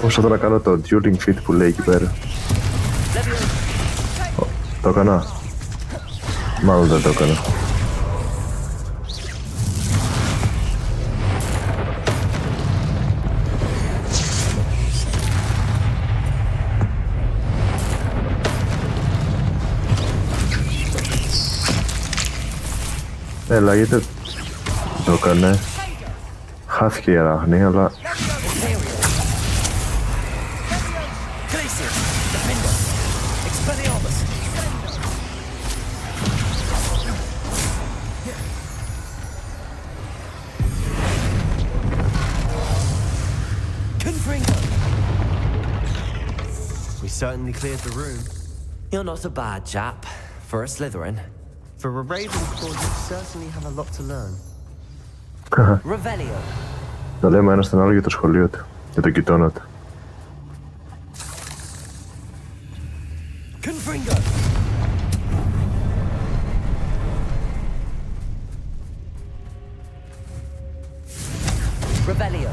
Όσο τώρα κάνω το dueling fit που λέει εκεί πέρα. Το έκανα. Μάλλον δεν το έκανα. Έλα, γιατί το έκανε. Χάθηκε η αράχνη, αλλά... We certainly cleared the room. You're not a bad chap for a Slytherin. For a Ravenclaw, you certainly have a lot to learn. Revelio. Το λέμε ένα στον άλλο για το σχολείο του, για τον γειτόνα του. Confringo. Revelio.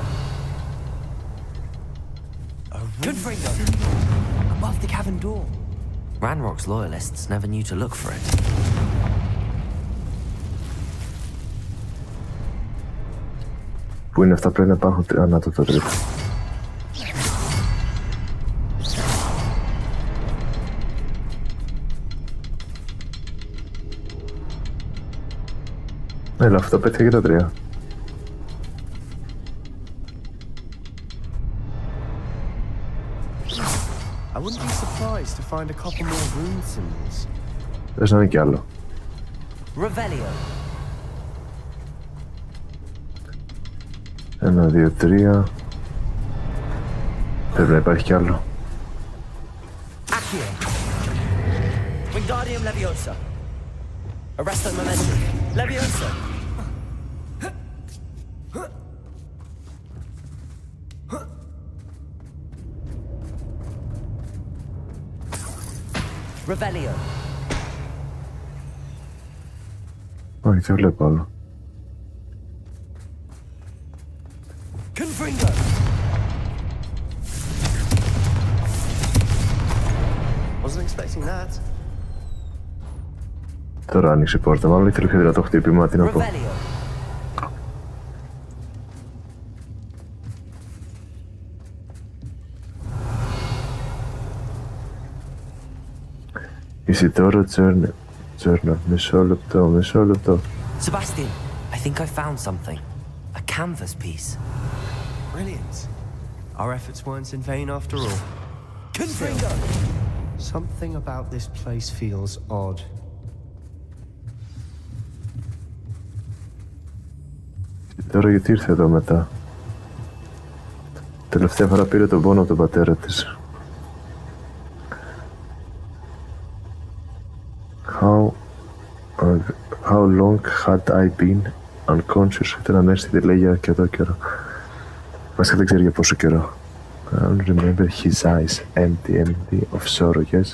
Confringo. Above the cavern door. Ranrock's loyalists never knew to look for it. Πού είναι αυτά, πρέπει να υπάρχουν ανάτο το τρίτο. Έλα, αυτό πέτυχε και τα τρία. I wouldn't be surprised to find a couple more rune symbols. Πες να είναι κι άλλο. Revelio. 1, 2, 3. Πρέπει να υπάρχει κι άλλο. Accio. Wingardium Leviosa. Arresto Momentum. Leviosa. Revelio. Όχι, δεν βλέπω άλλο. Confringo. Wasn't expecting that. Τώρα άνοιξε η πόρτα, μάλλον ήθελε πιο δυνατό χτύπημα, τι να πω. Revelio. Ισιτόρο Τζέρνερ, μισό λεπτό. Sebastian, I think I found something. A canvas piece. Brilliant. Our efforts weren't in vain after all. Confringo. Something about this place feels odd. Τώρα γιατί ήρθε εδώ μετά. Τελευταία φορά πήρε τον πόνο από τον πατέρα της. How long had I been unconscious? Ήταν ανέστητη, λέει, για και εδώ καιρό. Βασικά δεν ξέρει για πόσο καιρό. I don't remember his eyes, empty of sorrow, yes.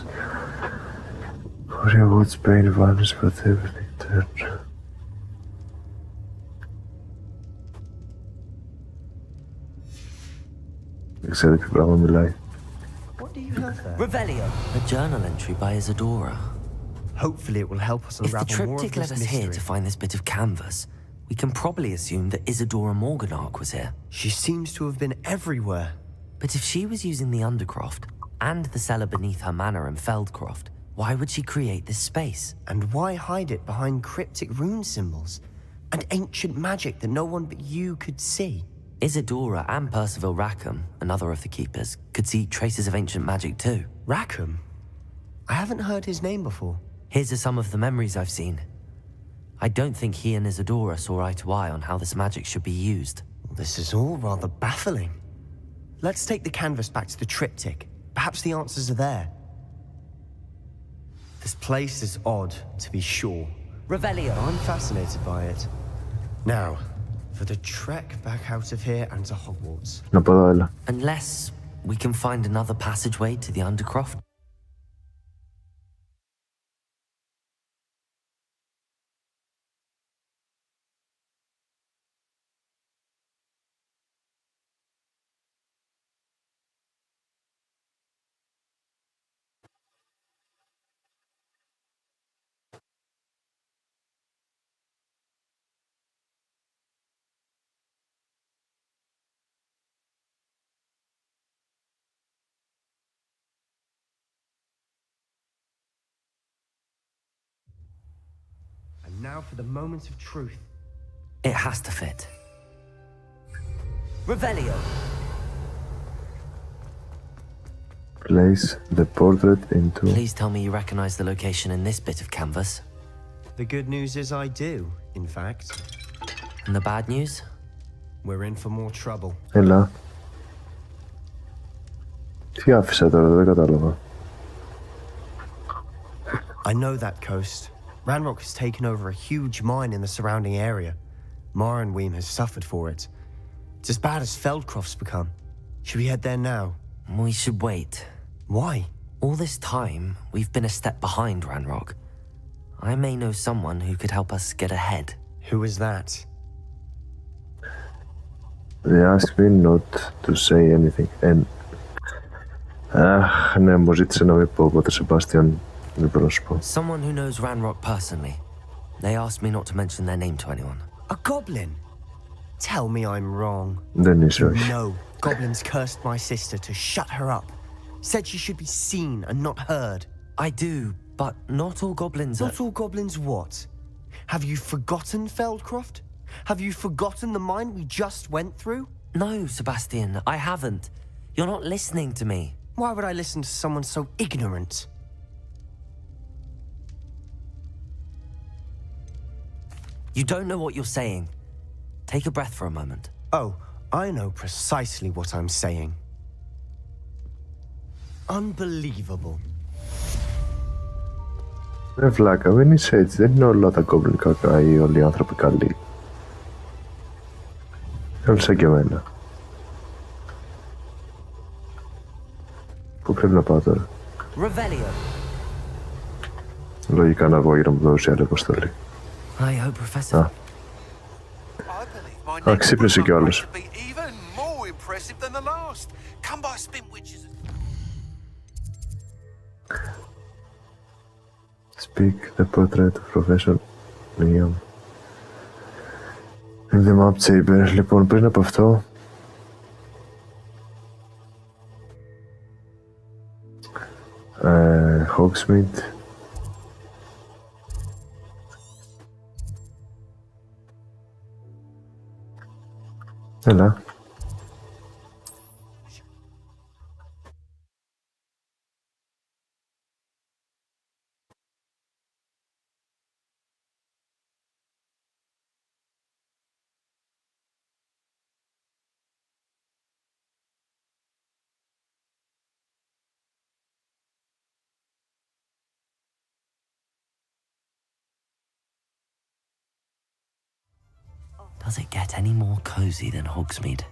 For your words pain vanished, but everything turned. Δεν ξέρω ποιο πράγμα μιλάει. What do you have there? Revelio. A journal entry by Isadora. Hopefully it will help us If the unravel more of triptych this led us here mystery. to find this bit of canvas, we can probably assume that Isadora Morganark was here. She seems to have been everywhere. But if she was using the Undercroft and the cellar beneath her manor in Feldcroft, why would she create this space? And why hide it behind cryptic rune symbols and ancient magic that no one but you could see? Isadora and Percival Rackham, another of the keepers, could see traces of ancient magic too. Rackham? I haven't heard his name before. His are some of the memories I've seen. I don't think he and Isadora saw eye to eye on how this magic should be used. This is all rather baffling. Let's take the canvas back to the triptych. Perhaps the answers are there. This place is odd, to be sure. Revelio. I'm fascinated by it. Now, for the trek back out of here and to Hogwarts. Από εδώ, έλα. Unless we can find another passageway to the Undercroft. And now for the moment of truth. It has to fit. Revelio. Place the portrait into... Please tell me you recognize the location in this bit of canvas. The good news is I do, in fact. And the bad news? We're in for more trouble. Έλα. Τι άφησα τώρα, δεν κατάλαβα. I know that coast. Ranrock has taken over a huge mine in the surrounding area. Mornweem has suffered for it. It's as bad as Feldcroft's become. Should we head there now? We should wait. Why? All this time, we've been a step behind Ranrock. I may know someone who could help us get ahead. Who is that? They asked me not to say anything. And... Αχ, ναι, μου ζήτησε να μην πω, οπότε Σεμπάστιαν, δεν μπορώ να σου πω. Someone who knows Ranrock personally. They asked me not to mention their name to anyone. A goblin? Tell me I'm wrong. Δεν είσαι, όχι. No, goblins cursed my sister to shut her up. Said she should be seen and not heard. I do, but not all goblins are... Not all goblins what? Have you forgotten Feldcroft? Have you forgotten the mine we just went through? No, Sebastian, I haven't. You're not listening to me. Why would I listen to someone so ignorant? You don't know what you're saying. Take a breath for a moment. Oh, I know precisely what I'm saying. Unbelievable. Βλάκα, δεν είσαι έτσι. Δεν είναι όλα τα goblin κακά ή όλοι οι άνθρωποι καλοί. Όλοι σαν και εμένα. Πού πρέπει να πάω τώρα? Revelio. Λογικά να βγω γύρω μου δώσει άλλη αποστολή. I hope, Professor. Α, ξύπνησε κιόλας. Speak the portrait of Professor Liam. In the map chamber. Λοιπόν, πριν από αυτό... Hogsmeade. Έλα. Does it get any more cozy than Hogsmeade?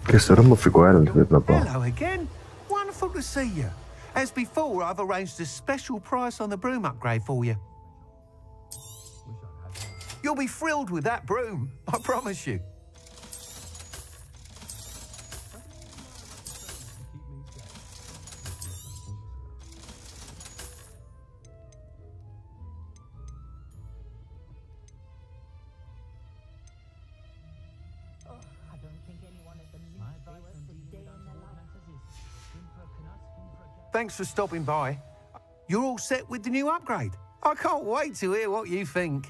Και στο Ρόμοφικό Island πρέπει να πάω. Hello again. Wonderful to see you. As before, I've arranged a special price on the broom upgrade for you. You'll be thrilled with that broom, I promise you. Thanks for stopping by. You're all set with the new upgrade. I can't wait to hear what you think.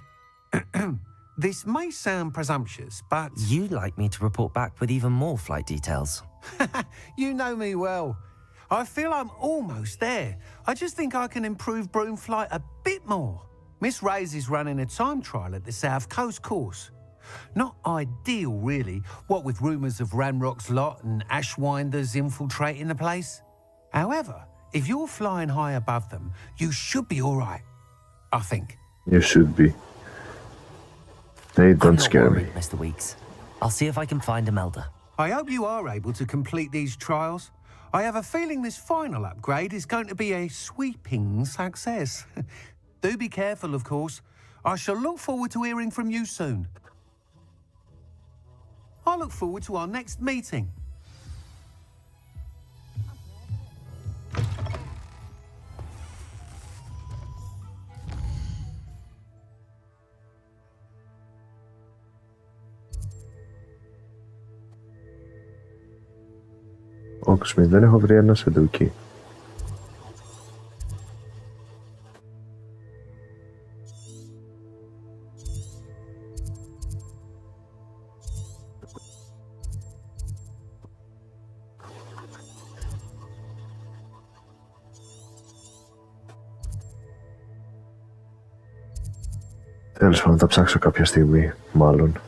This may sound presumptuous, but... You'd like me to report back with even more flight details. You know me well. I feel I'm almost there. I just think I can improve broom flight a bit more. Miss Reyes is running a time trial at the South Coast course. Not ideal, really, what with rumours of Ranrock's lot and Ashwinders infiltrating the place. However, if you're flying high above them, you should be all right, I think. You should be. They don't scare me. Mr. Weeks. I'll see if I can find Imelda. I hope you are able to complete these trials. I have a feeling this final upgrade is going to be a sweeping success. Do be careful, of course. I shall look forward to hearing from you soon. I look forward to our next meeting. Όξμι, δεν έχω βρει ένα σεντούκι. Τέλος πάντων, θα ψάξω κάποια στιγμή, μάλλον.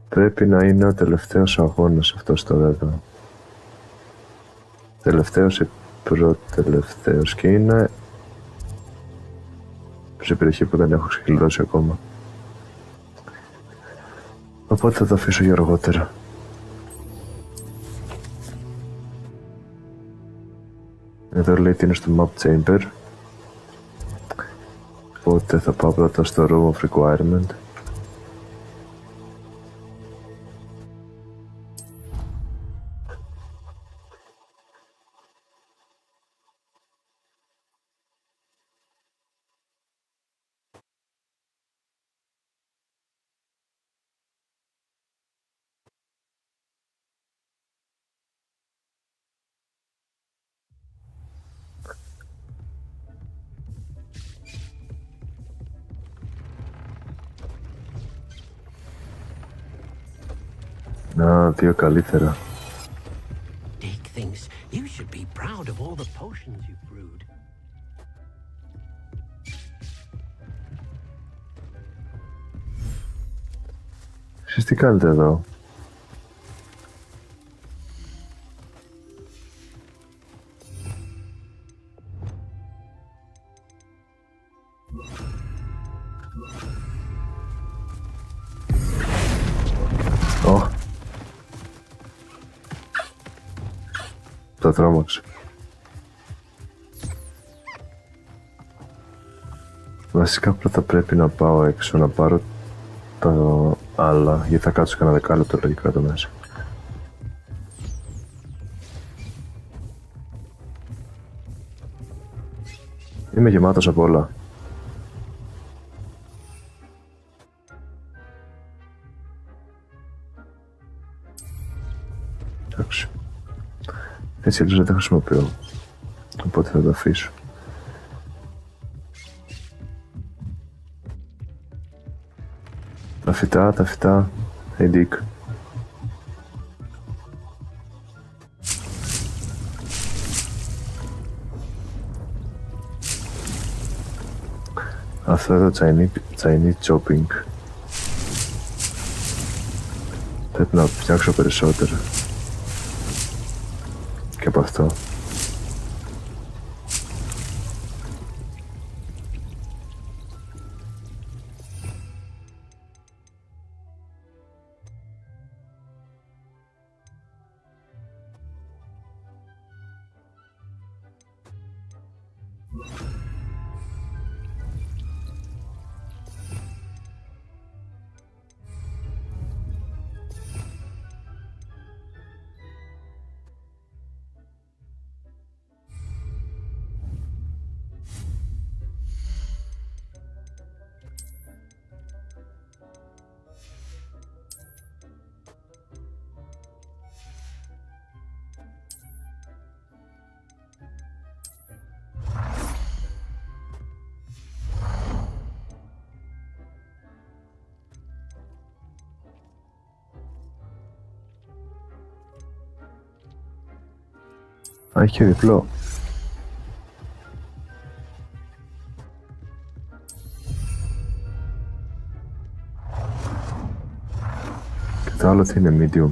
Πρέπει να είναι ο τελευταίος αγώνας αυτός το βέβαιο. Τελευταίος ή προτελευταίος και είναι σε περιοχή που δεν έχω ξεκλειδώσει ακόμα. Οπότε θα το αφήσω για αργότερα. Εδώ λέει ότι είναι στο Map Chamber. Οπότε θα πάω πρώτα στο Room of Requirement. Να, δύο καλύτερα. Dick thinks you should be proud of all the potions you've brewed. Εσείς τι κάνετε εδώ? Τα τρόμαξε. Βασικά πρώτα πρέπει να πάω έξω να πάρω τα άλλα, γιατί θα κάτσω κανένα δεκάλεπτο λογικά εδώ μέσα. Είμαι γεμάτος από όλα. Εντάξει. Έτσι αλλιώς δεν τα χρησιμοποιώ. Οπότε θα το αφήσω. Τα φυτά. Hey Dick. Αυτό εδώ Chinese chopping. Πρέπει να φτιάξω περισσότερο. Και από αυτό. Α, έχει και διπλό. Και το άλλο τι είναι, medium.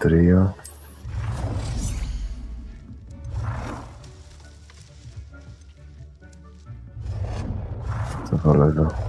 3. Θα βάλω εδώ.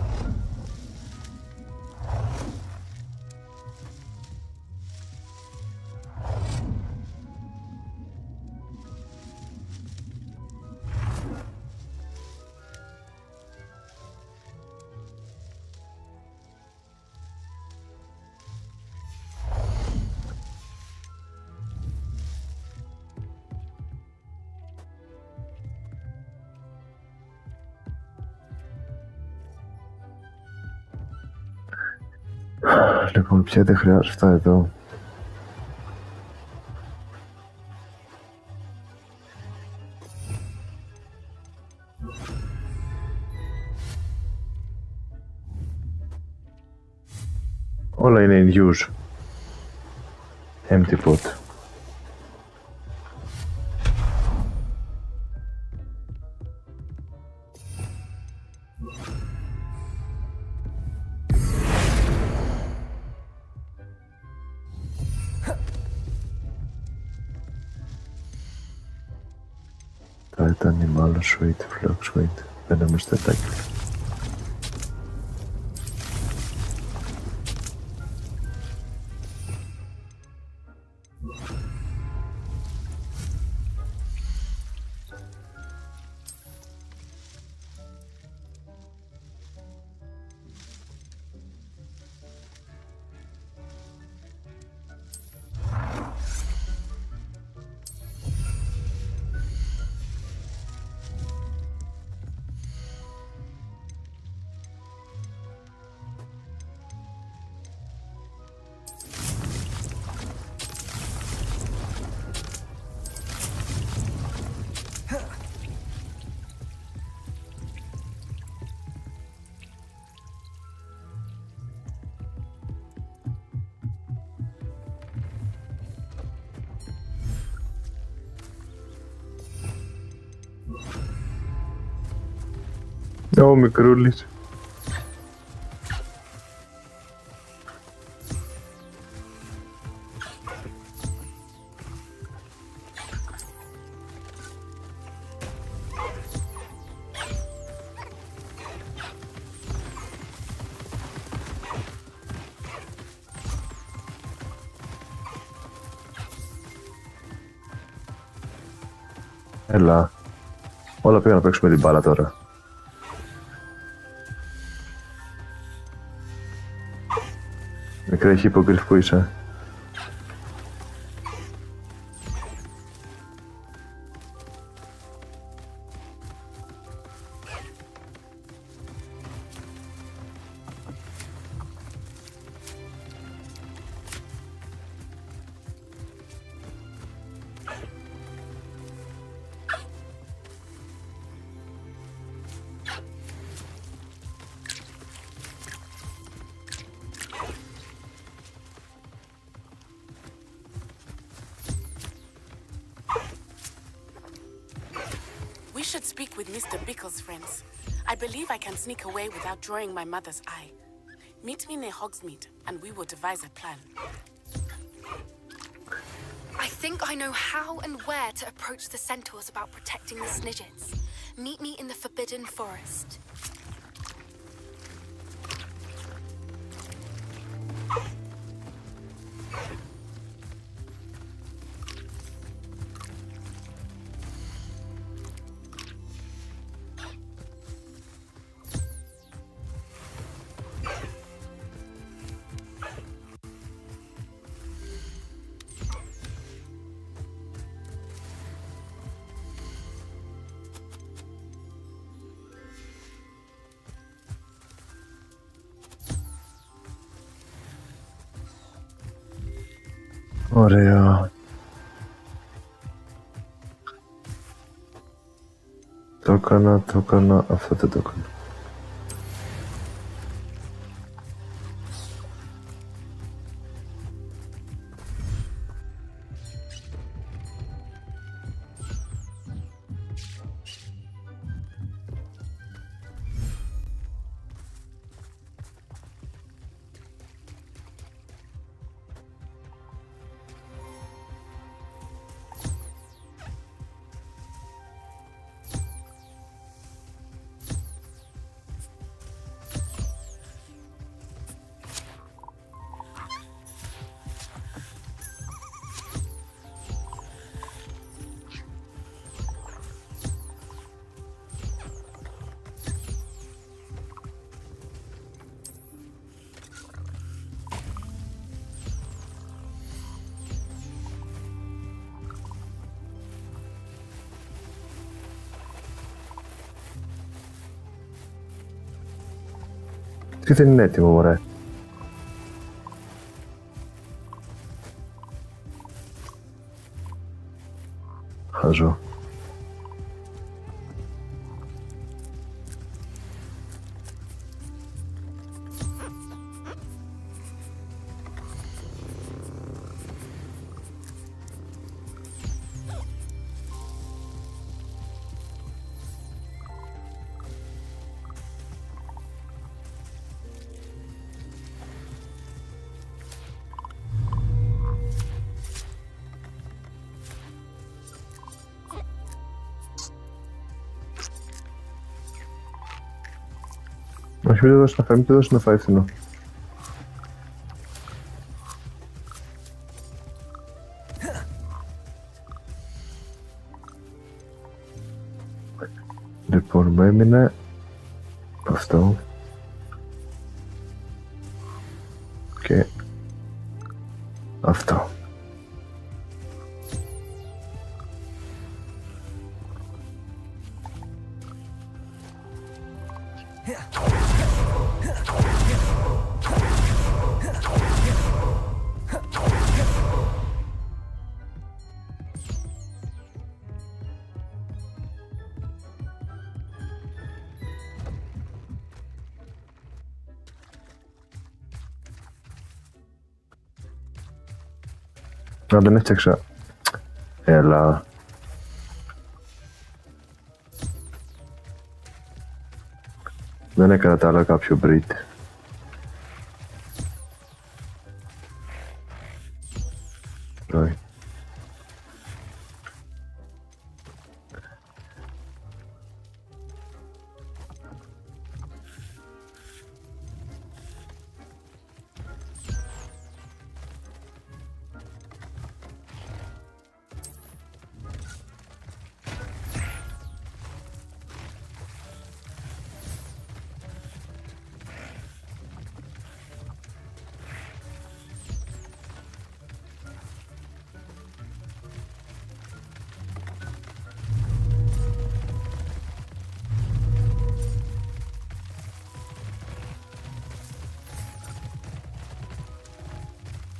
Λοιπόν, πια δεν χρειάζεται αυτά εδώ. Όλα είναι in use. Empty pot. Ήταν η μάλλον sweet flock sweet. Μπαίναμε στο τετάκια. Ω, μικρούλης. Έλα. Όλα πήγαν να παίξουμε την μπάλα τώρα. Μικρέ χιποκρυφ που είσαι. We should speak with Mr. Bickle's friends. I believe I can sneak away without drawing my mother's eye. Meet me near Hogsmeade, and we will devise a plan. I think I know how and where to approach the centaurs about protecting the Snidgets. Meet me in the Forbidden Forest. Ωραία. Το έκανα, αυτό δεν το έκανα. Τι δεν είναι έτοιμο, μωρέ. Χαζό. Όχι, μην το δώσει να φάει, μην το δώσει να φάει φθηνό. Λοιπόν, μου έμεινε αυτό και αυτό. Να δεν έφτιαξα. Έλα. Δεν έκανα τα άλλα κάποιο breed. Όχι.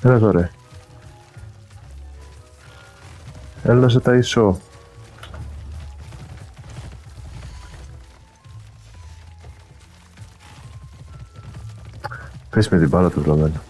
Έλα τώρα. Έλα να σε ταΐσω. Πες με την μπάλα του βλαμμένου.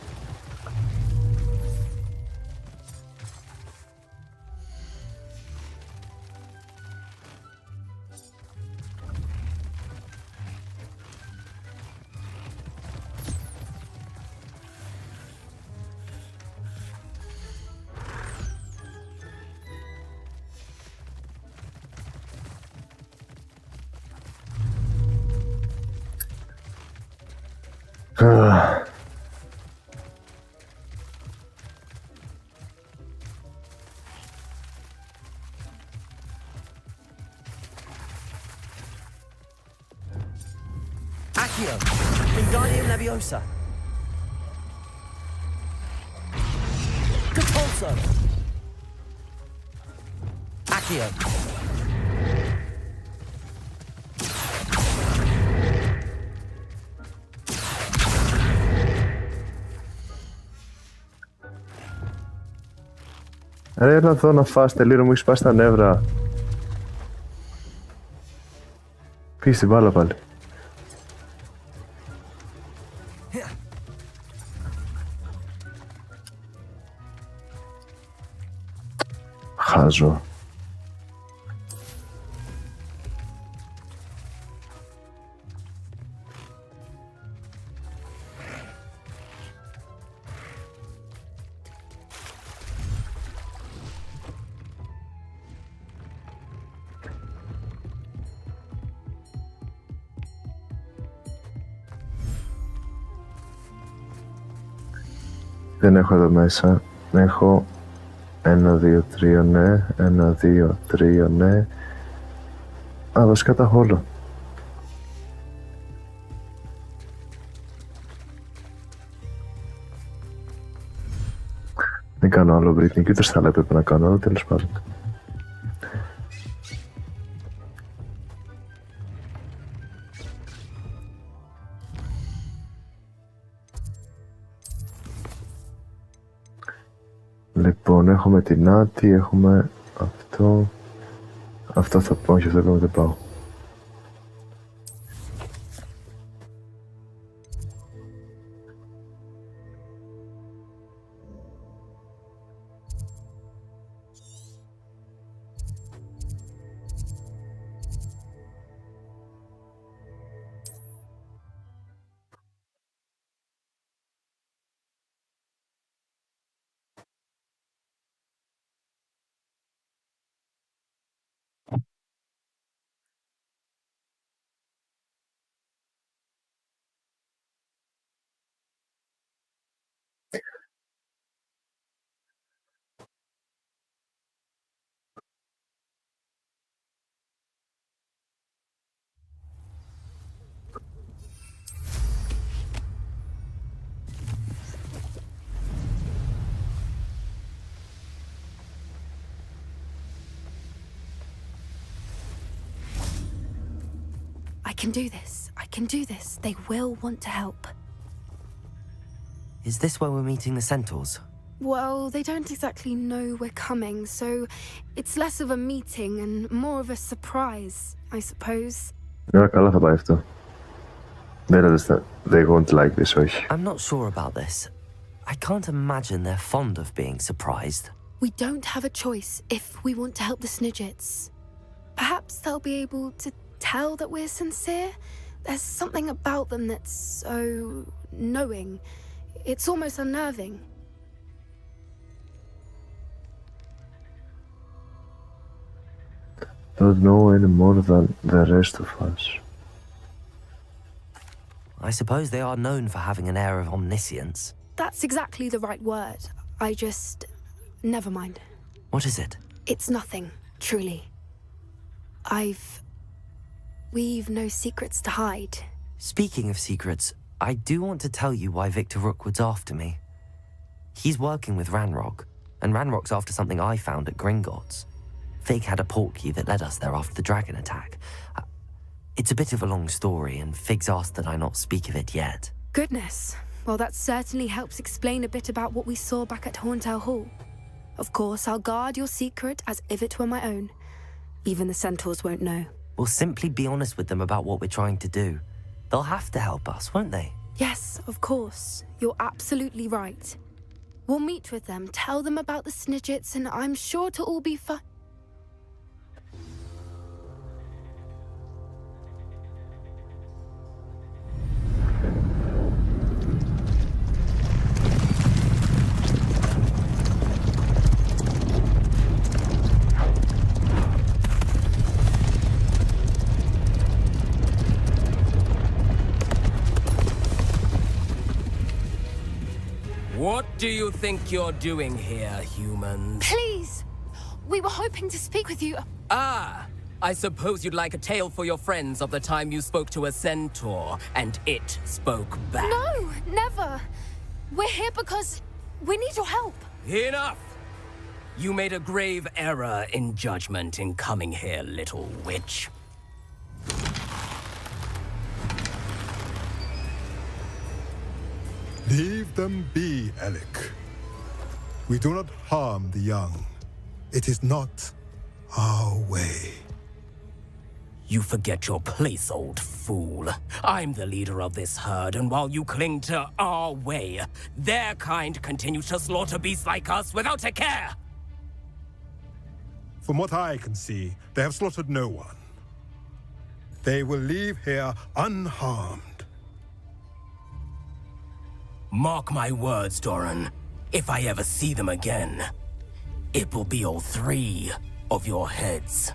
Accio, Wingardium Leviosa. Capulso. Accio. Ρε, έλα εδώ να φας, τελείω, μου έχεις σπάσει τα νεύρα. Πήγες την μπάλα πάλι. Χάζω. Δεν έχω εδώ μέσα. Έχω 1, 2, 3, ναι. 1, 2, 3, ναι. Α, βασικά τα έχω όλα. Δεν κάνω άλλο breathing, ούτε στα άλλα έπρεπε να κάνω, αλλά τέλος πάντων. Λοιπόν, έχουμε την Άτη, έχουμε αυτό. Αυτό θα πω, όχι αυτό δεν πάω. I can do this. I can do this. They will want to help. Is this where we're meeting the centaurs? Well, they don't exactly know we're coming, so it's less of a meeting and more of a surprise, I suppose. Ναι, καλά θα πάει αυτό. They won't like this, όχι. I'm not sure about this. I can't imagine they're fond of being surprised. We don't have a choice if we want to help the Snidgets. Perhaps they'll be able to tell that we're sincere. There's something about them that's so knowing. It's almost unnerving. Don't know any more than the rest of us. I suppose they are known for having an air of omniscience. That's exactly the right word. I just... Never mind. What is it? It's nothing, truly. We've no secrets to hide. Speaking of secrets, I do want to tell you why Victor Rookwood's after me. He's working with Ranrock, and Ranrock's after something I found at Gringotts. Fig had a portkey that led us there after the dragon attack. It's a bit of a long story, and Fig's asked that I not speak of it yet. Goodness. Well, that certainly helps explain a bit about what we saw back at Horntail Hall. Of course, I'll guard your secret as if it were my own. Even the centaurs won't know. We'll simply be honest with them about what we're trying to do. They'll have to help us, won't they? Yes, of course. You're absolutely right. We'll meet with them, tell them about the Snidgets, and I'm sure it'll all be fine. What do you think you're doing here, humans? Please! We were hoping to speak with you. Ah! I suppose you'd like a tale for your friends of the time you spoke to a centaur, and it spoke back. No, never. We're here because we need your help. Enough! You made a grave error in judgment in coming here, little witch. Leave them be, Alec. We do not harm the young. It is not our way. You forget your place, old fool. I'm the leader of this herd, and while you cling to our way, their kind continues to slaughter beasts like us without a care! From what I can see, they have slaughtered no one. They will leave here unharmed. Mark my words, Doran. If I ever see them again, it will be all 3 of your heads.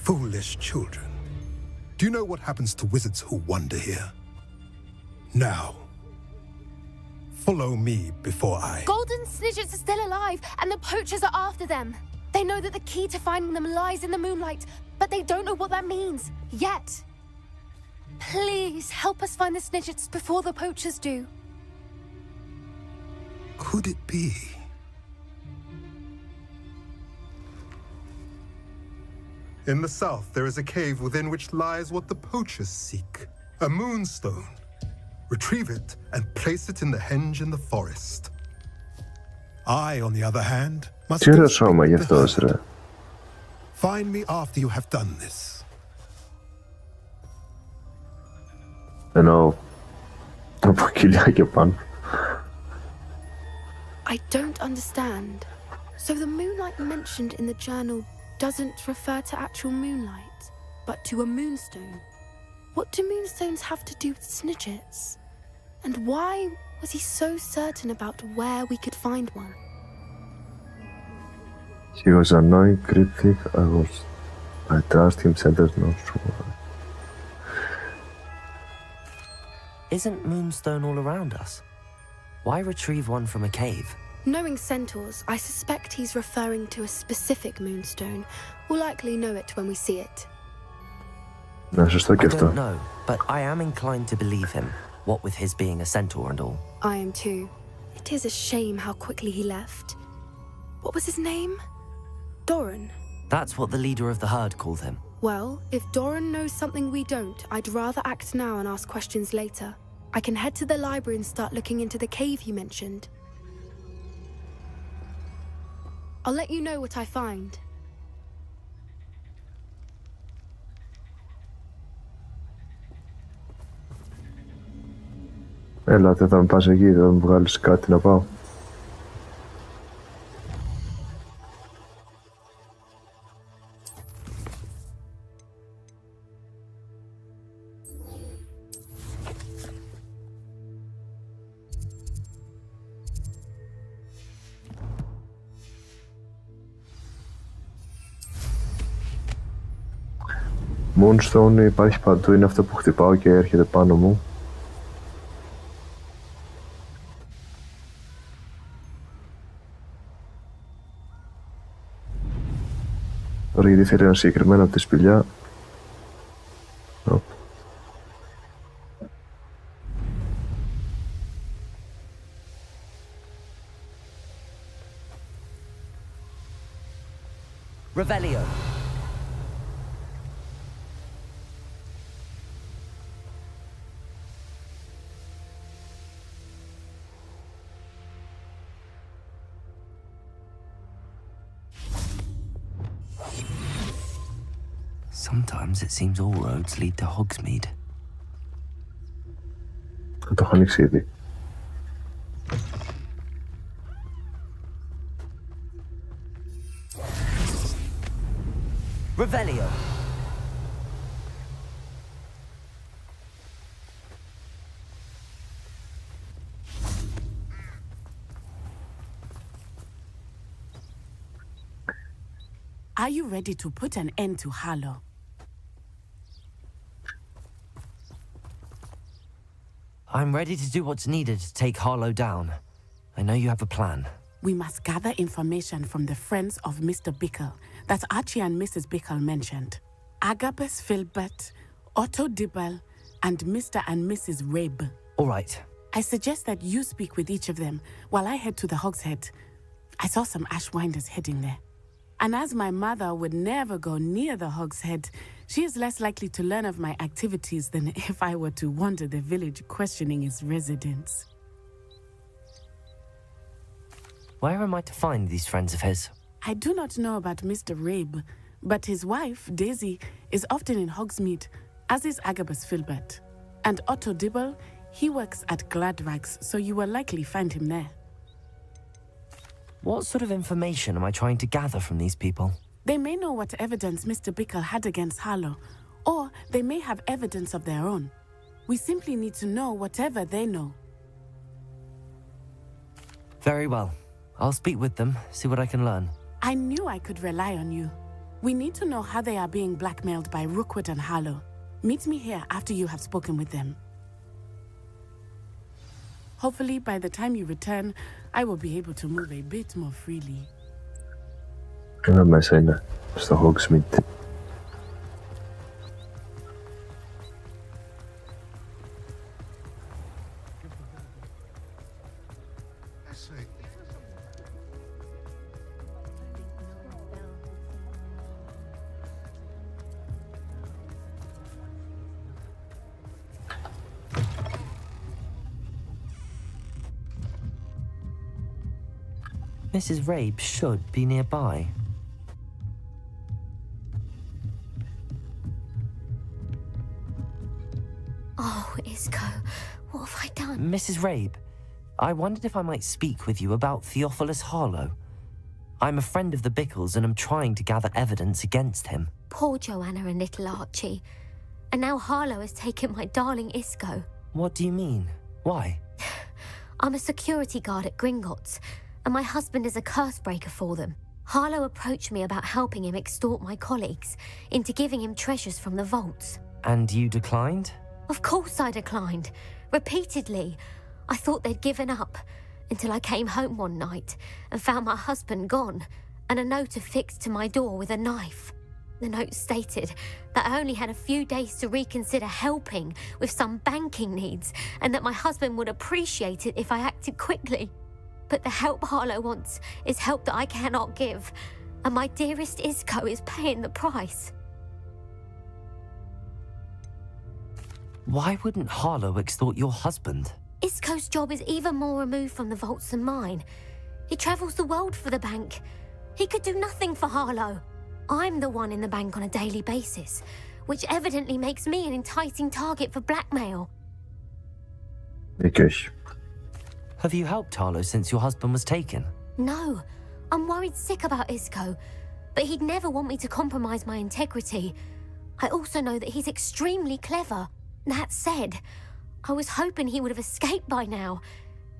Foolish children. Do you know what happens to wizards who wander here? Now, follow me before I... Golden Snidgets are still alive, and the poachers are after them. They know that the key to finding them lies in the moonlight, but they don't know what that means, yet. Please, help us find the Snidgets before the poachers do. Could it be? In the south, there is a cave within which lies what the poachers seek. A moonstone. Retrieve it and place it in the henge in the forest. I, on the other hand, must go speak with the herd. Find me after you have done this. Ενώ από κοιλιά και πάνω. I don't understand. So the moonlight mentioned in the journal doesn't refer to actual moonlight, but to a moonstone. What do moonstones have to do with Snidgets? And why was he so certain about where we could find one? He was annoying, cryptic. I trust him, centered not true. Isn't Moonstone all around us? Why retrieve one from a cave? Knowing centaurs, I suspect he's referring to a specific moonstone. We'll likely know it when we see it. Να σωστό και I αυτό. don't know, but I am inclined to believe him, what with his being a centaur and all. I am too. It is a shame how quickly he left. What was his name? Doran. That's what the leader of the herd called him. Well, if Doran knows something we don't, I'd rather act now and ask questions later. I can head to the library and start looking into the cave you mentioned. I'll let you know what I find. Έλα, δεν θα με πας εκεί, δεν θα μου βγάλεις κάτι να πάω. Moonstone υπάρχει παντού, είναι αυτό που χτυπάω και έρχεται πάνω μου. Τώρα γιατί θέλει ένα συγκεκριμένο από τη σπηλιά. Revelio. Sometimes it seems all roads lead to Hogsmeade. Θα το έχω ανοίξει ήδη. Revelio. Are you ready to put an end to Harlow? I'm ready to do what's needed to take Harlow down. I know you have a plan. We must gather information from the friends of Mr. Bickle that Archie and Mrs. Bickle mentioned. Agabus Filbert, Otto Dibble, and Mr. and Mrs. Rabe. All right. I suggest that you speak with each of them while I head to the Hogshead. I saw some Ashwinders heading there. And as my mother would never go near the Hogshead, she is less likely to learn of my activities than if I were to wander the village questioning its residents. Where am I to find these friends of his? I do not know about Mr. Rabe, but his wife, Daisy, is often in Hogsmeade, as is Agabus Filbert. And Otto Dibble, he works at Gladrags, so you will likely find him there. What sort of information am I trying to gather from these people? They may know what evidence Mr. Bickle had against Harlow, or they may have evidence of their own. We simply need to know whatever they know. Very well. I'll speak with them, see what I can learn. I knew I could rely on you. We need to know how they are being blackmailed by Rookwood and Harlow. Meet me here after you have spoken with them. Hopefully, by the time you return, I will be able to move a bit more freely. Ένα μέσα είναι, στο Hogsmeade. Mrs. Rabe should be nearby. Oh, Isco, what have I done? Mrs. Rabe, I wondered if I might speak with you about Theophilus Harlow. I'm a friend of the Bickles and I'm trying to gather evidence against him. Poor Joanna and little Archie. And now Harlow has taken my darling Isco. What do you mean? Why? I'm a security guard at Gringotts, and my husband is a curse breaker for them. Harlow approached me about helping him extort my colleagues into giving him treasures from the vaults. And you declined? Of course I declined. Repeatedly. I thought they'd given up, until I came home one night and found my husband gone, and a note affixed to my door with a knife. The note stated that I only had a few days to reconsider helping with some banking needs, and that my husband would appreciate it if I acted quickly. But the help Harlow wants is help that I cannot give, and my dearest Isco is paying the price. Why wouldn't Harlow extort your husband? Isco's job is even more removed from the vaults than mine. He travels the world for the bank. He could do nothing for Harlow. I'm the one in the bank on a daily basis, which evidently makes me an enticing target for blackmail. Δίκιο. Have you helped Harlow since your husband was taken? No, I'm worried sick about Isco, but he'd never want me to compromise my integrity. I also know that he's extremely clever. That said, I was hoping he would have escaped by now.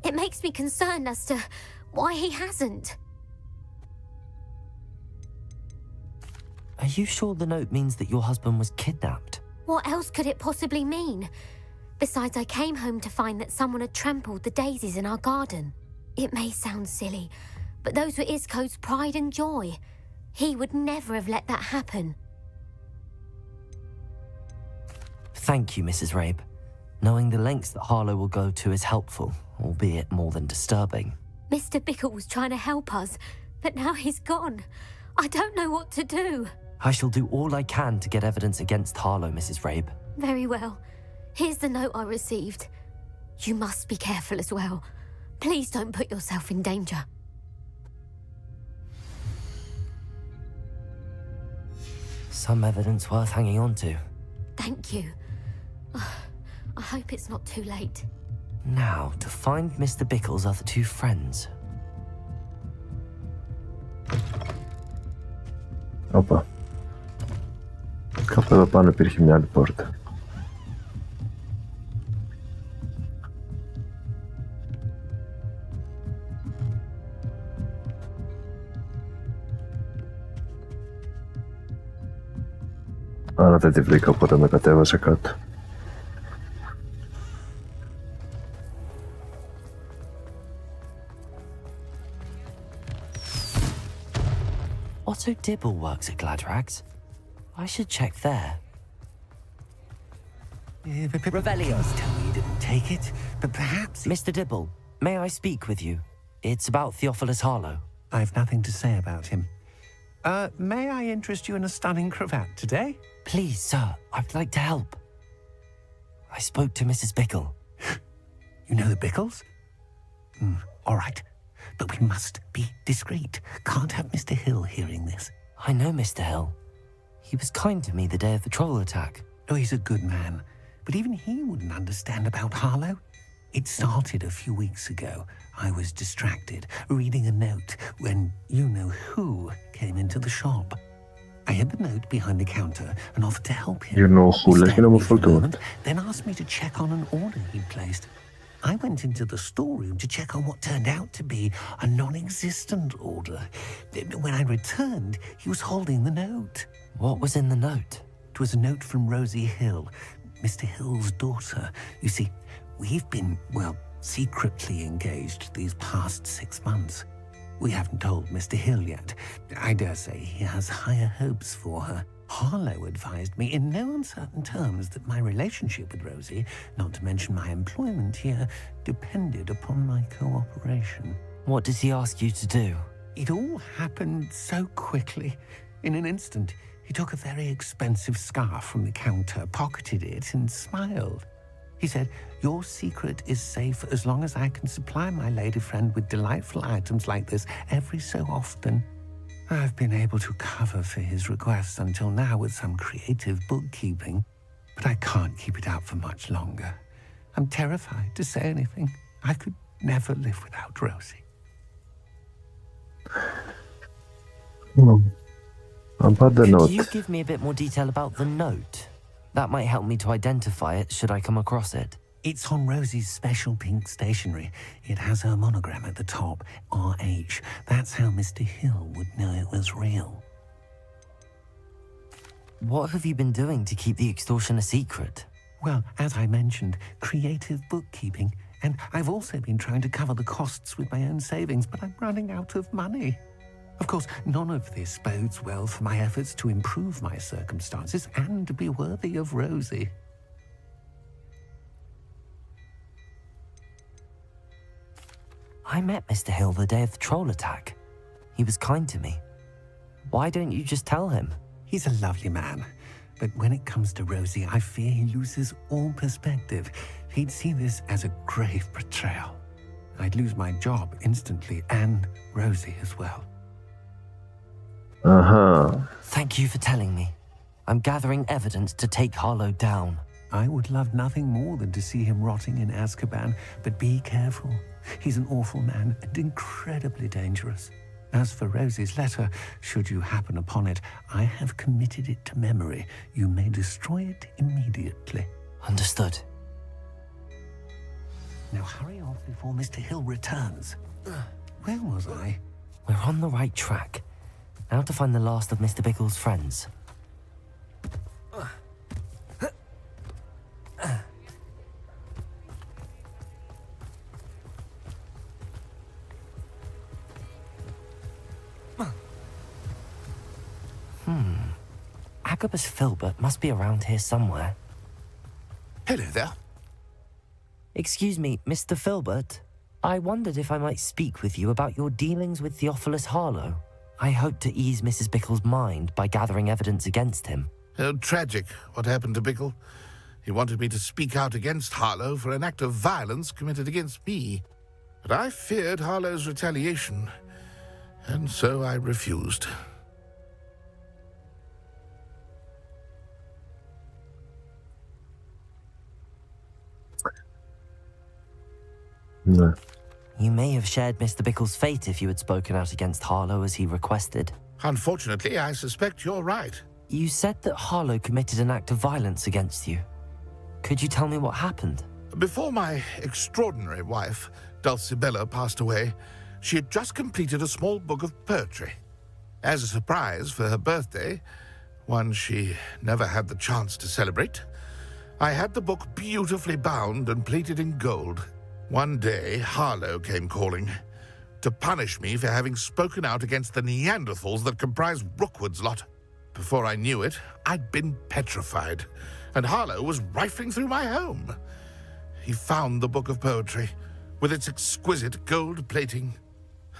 It makes me concerned as to why he hasn't. Are you sure the note means that your husband was kidnapped? What else could it possibly mean? Besides, I came home to find that someone had trampled the daisies in our garden. It may sound silly, but those were Isco's pride and joy. He would never have let that happen. Thank you, Mrs. Rabe. Knowing the lengths that Harlow will go to is helpful, albeit more than disturbing. Mr. Bickle was trying to help us, but now he's gone. I don't know what to do. I shall do all I can to get evidence against Harlow, Mrs. Rabe. Very well. Here's the note I received. You must be careful as well. Please don't put yourself in danger. Some evidence worth hanging on to. Thank you. I hope it's not too late. Now, to find Mr. Bickle's other two friends. Όπα. Κάπου εδώ πάνω υπήρχε μια άλλη πόρτα. Άρα δεν τη βρήκα, οπότε με κατέβασα κάτω. Otto Dibble works at Gladrags. I should check there. Revelio's tell me you didn't take it, but perhaps... Mr. Dibble, may I speak with you? It's about Theophilus Harlow. I've nothing to say about him. May I interest you in a stunning cravat today? Please, sir, I'd like to help. I spoke to Mrs. Bickle. You know the Bickles? All right. But we must be discreet. Can't have Mr. Hill hearing this. I know Mr. Hill. He was kind to me the day of the troll attack. Oh, he's a good man. But even he wouldn't understand about Harlow. It started a few weeks ago. I was distracted, reading a note, when you-know-who came into the shop. I hid the note behind the counter and offered to help him. You know who, He like, stared at me for a you know, moment, then asked me to check on an order he'd placed. I went into the storeroom to check on what turned out to be a non-existent order. When I returned, he was holding the note. What was in the note? It was a note from Rosie Hill, Mr. Hill's daughter. You see, we've been, well, secretly engaged these past 6 months. We haven't told Mr. Hill yet. I dare say he has higher hopes for her. Harlow advised me in no uncertain terms that my relationship with Rosie, not to mention my employment here, depended upon my cooperation. What does he ask you to do? It all happened so quickly. In an instant, he took a very expensive scarf from the counter, pocketed it, and smiled. He said, your secret is safe as long as I can supply my lady friend with delightful items like this every so often. I've been able to cover for his requests until now with some creative bookkeeping, but I can't keep it out for much longer. I'm terrified to say anything. I could never live without Rosie. About the Could note. you give me a bit more detail about the note? That might help me to identify it should I come across it. It's on Rosie's special pink stationery. It has her monogram at the top, RH. That's how Mr. Hill would know it was real. What have you been doing to keep the extortion a secret? Well, as I mentioned, creative bookkeeping. And I've also been trying to cover the costs with my own savings, but I'm running out of money. Of course, none of this bodes well for my efforts to improve my circumstances and to be worthy of Rosie. I met Mr. Hill the day of the troll attack. He was kind to me. Why don't you just tell him? He's a lovely man, but when it comes to Rosie, I fear he loses all perspective. He'd see this as a grave betrayal. I'd lose my job instantly, and Rosie as well. Thank you for telling me. I'm gathering evidence to take Harlow down. I would love nothing more than to see him rotting in Azkaban, but be careful. He's an awful man and incredibly dangerous. As for Rosie's letter, should you happen upon it, I have committed it to memory. You may destroy it immediately. Understood. Now hurry off before Mr. Hill returns. Where was I? We're on the right track. Now to find the last of Mr. Bickle's friends. Agabus Filbert must be around here somewhere. Hello there. Excuse me, Mr. Filbert. I wondered if I might speak with you about your dealings with Theophilus Harlow. I hope to ease Mrs. Bickle's mind by gathering evidence against him. Oh, tragic what happened to Bickle. He wanted me to speak out against Harlow for an act of violence committed against me. But I feared Harlow's retaliation, and so I refused. No. You may have shared Mr. Bickle's fate if you had spoken out against Harlow as he requested. Unfortunately, I suspect you're right. You said that Harlow committed an act of violence against you. Could you tell me what happened? Before my extraordinary wife, Dulcibella, passed away, she had just completed a small book of poetry. As a surprise for her birthday, one she never had the chance to celebrate, I had the book beautifully bound and plated in gold. One day, Harlow came calling to punish me for having spoken out against the Neanderthals that comprise Rookwood's lot. Before I knew it, I'd been petrified, and Harlow was rifling through my home. He found the book of poetry, with its exquisite gold plating.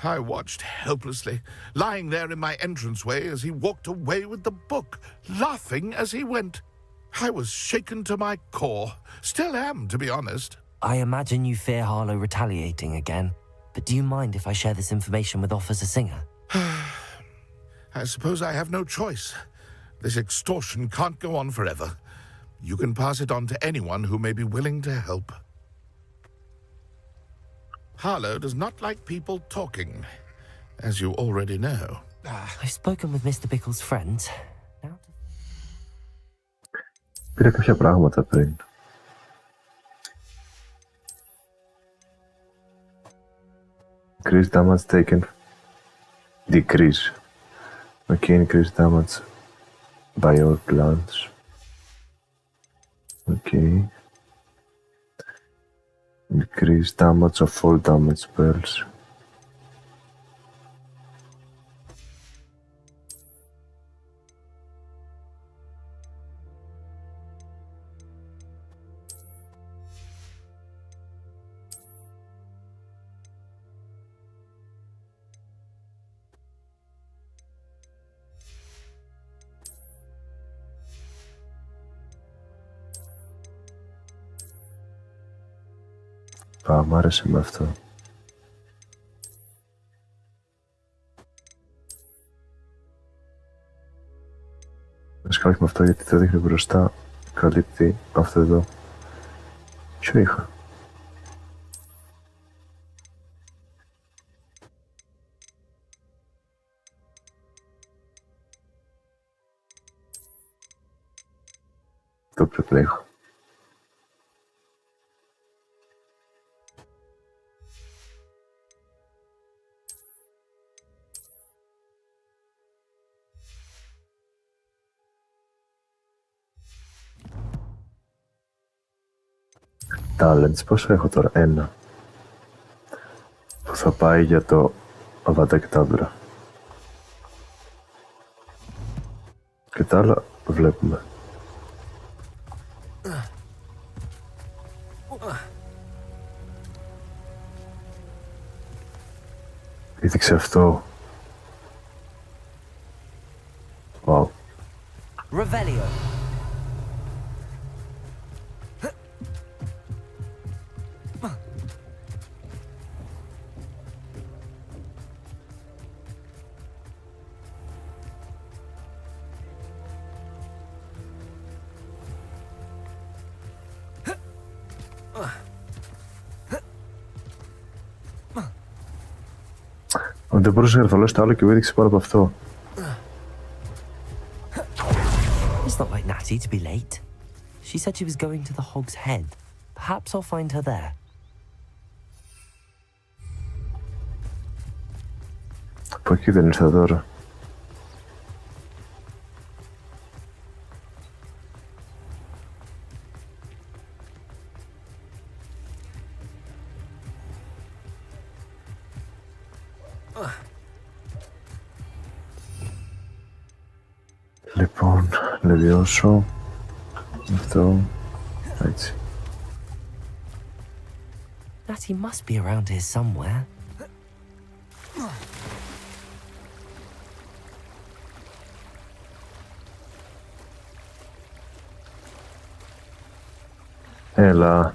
I watched helplessly, lying there in my entranceway as he walked away with the book, laughing as he went. I was shaken to my core. Still am, to be honest. I imagine you fear Harlow retaliating again, but do you mind if I share this information with Officer Singer? I suppose I have no choice. This extortion can't go on forever. You can pass it on to anyone who may be willing to help. Harlow does not like people talking, as you already know. I've spoken with Mr. Bickle's friends. Πήρα κάποια πράγματα πριν. Increase damage taken. Decrease. Okay, increase damage by all plants. Okay. Increase damage of all damage spells. Μ' άρεσε με αυτό. Βασικά όχι με αυτό, γιατί το δείχνει μπροστά. Καλύπτει αυτό εδώ. Ποιο είχα? Το πρέπει να είχα. Talents, πόσο έχω τώρα? 1 που θα πάει για το Avada Kedavra. Και τα άλλα βλέπουμε. Έδειξε αυτό. Wow. Revelio. Δεν μπορούσε να ερθολώσει το άλλο και μου έδειξε πάνω από αυτό. It's not like Natty to be late. She said she was going to the Hog's Head. Perhaps I'll find her there. Από εκεί δεν ήρθα τώρα. Λοιπόν, λεβιώσω αυτό, έτσι. Natty must be around here somewhere. Έλα.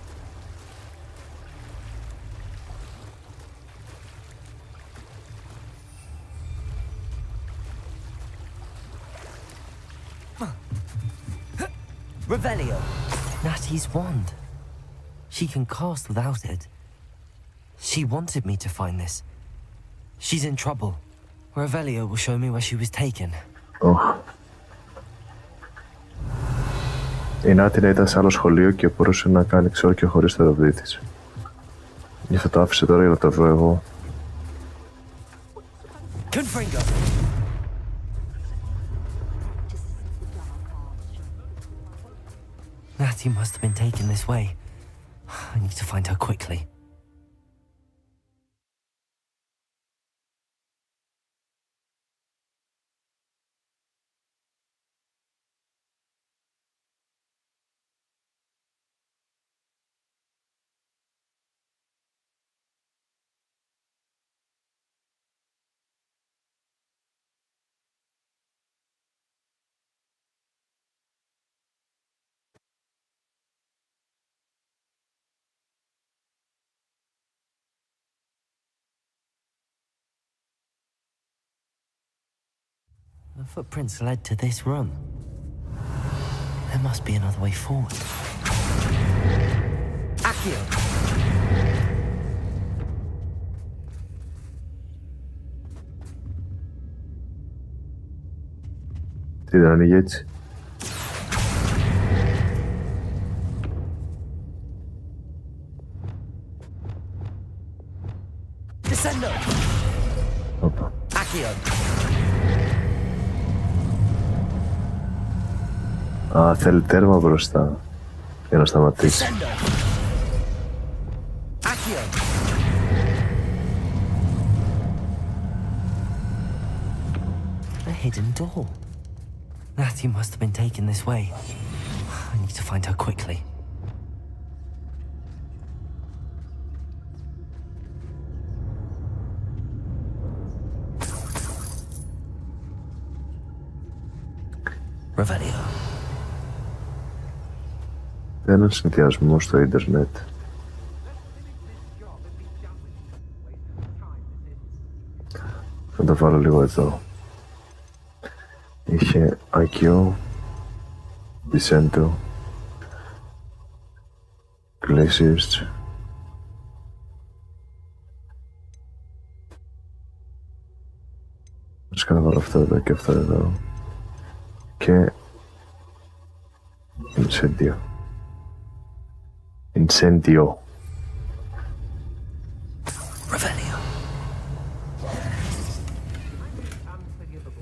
Revelio. Natty's wand. She can cast without it. She wanted me to find this. She's in trouble. Revelio will show me where she was taken. Η Νάτι ήταν σε άλλο σχολείο και μπορούσε να κάνει ξόρκιο χωρίς το ραβδί της. Γι' αυτό το άφησε τώρα για να το βρω εγώ. Natty must have been taken this way. I need to find her quickly. The footprints led to this room. There must be another way forward. Accio! Τι δεν ανοίγει έτσι? Descendo! Όπα. Accio! Α, θέλει τέρμα μπροστά για να σταματήσει. A hidden door. Natty must have been taken this way. I need to find her quickly. Revelio. Έναν συνδυασμό στο ίντερνετ το βάλω λίγο εδώ. Είχε IQ, Vicento, Glaciers. Ας να βάλω αυτό εδώ και αυτό εδώ. Και Incendio.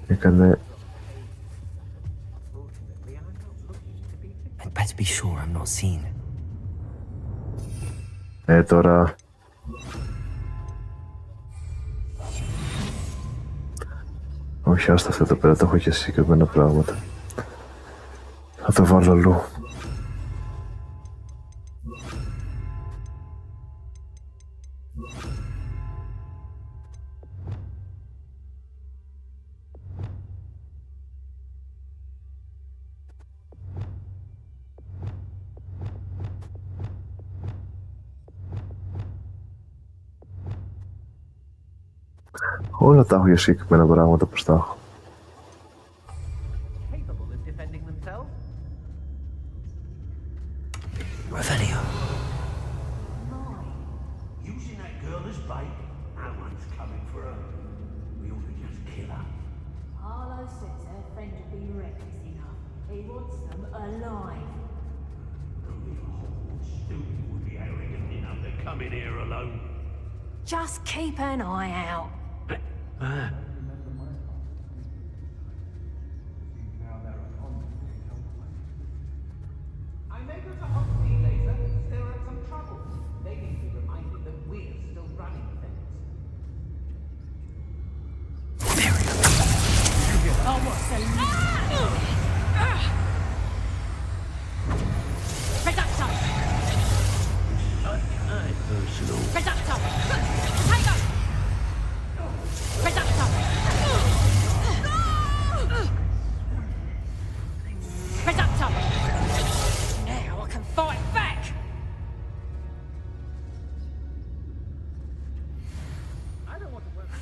Έκανε... I'd better be sure I'm not seen. Τώρα... Όχι, άστα αυτό εδώ πέρα, το έχω και συγκεκριμένα πράγματα. Θα το βάλω αλλού. Όλα τα έχω για συγκεκριμένα πράγματα πως τα έχω. Revelio. Using that girl as bait, no one's coming for her. We ought to just kill her. Harlow says her friend would be reckless enough. He wants them alive. Only a Hogwarts student would be arrogant enough to come in here alone. Just keep an eye out. I made us a hot tea laser. Still had some trouble. They need to be reminded that we're still running things. Oh, what's the... Reducto! Okay, personal. Reducto! Potato! Reducto! Reducto! Now I can fight back!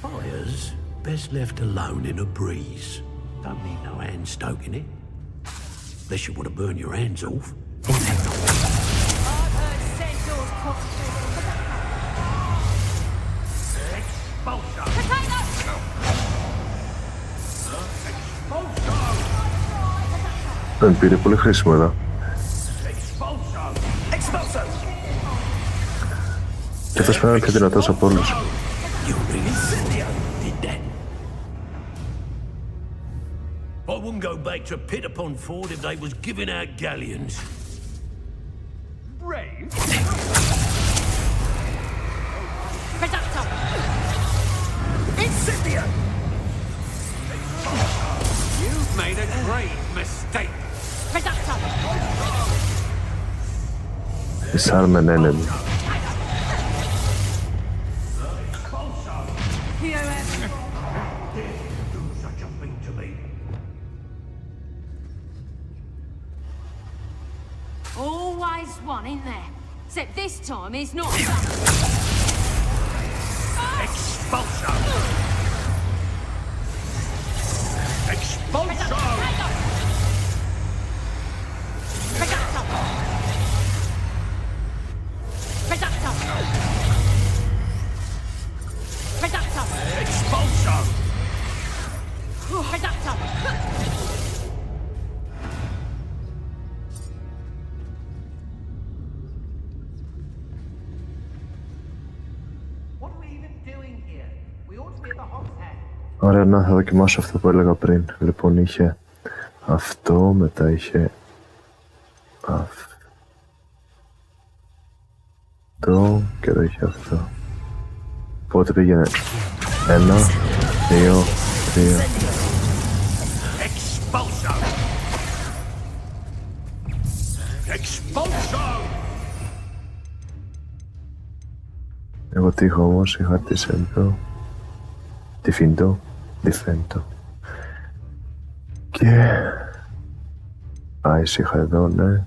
Fire's best left alone in a breeze. Don't need no hand stoking it. Unless you want to burn your hands off. I've heard centaurs put... Expulsion! Potato! Δεν πήρε πολύ χρήσιμο εδώ. Και αυτός πρέπει να είναι πιο δυνατός από όλους. I wouldn't go back to Pittapon Ford if they was giving out galleons. Brave? Reducto! Incendio! You've made a grave mistake. Reducto! Disarm an enemy. Here, Evan. Do such a thing to me. Always one in there. Except this time he's not. Expulsion! Expulsion! Reducto! Reducto! Reducto! Expulsion! Reducto! What are we even doing here? We ought to be at the Hog's Head. Ωραία, να θα δοκιμάσω αυτό που έλεγα πριν. Λοιπόν, είχε αυτό, μετά είχε αυτό και εδώ είχε αυτό. Οπότε πήγαινε 1, 2, 3. Expulsion! Expulsion! Εγώ τι είχα όμως, είχα τη σέντο, τη φίντο, τη φέντο. Και... Ice είχα εδώ, ναι.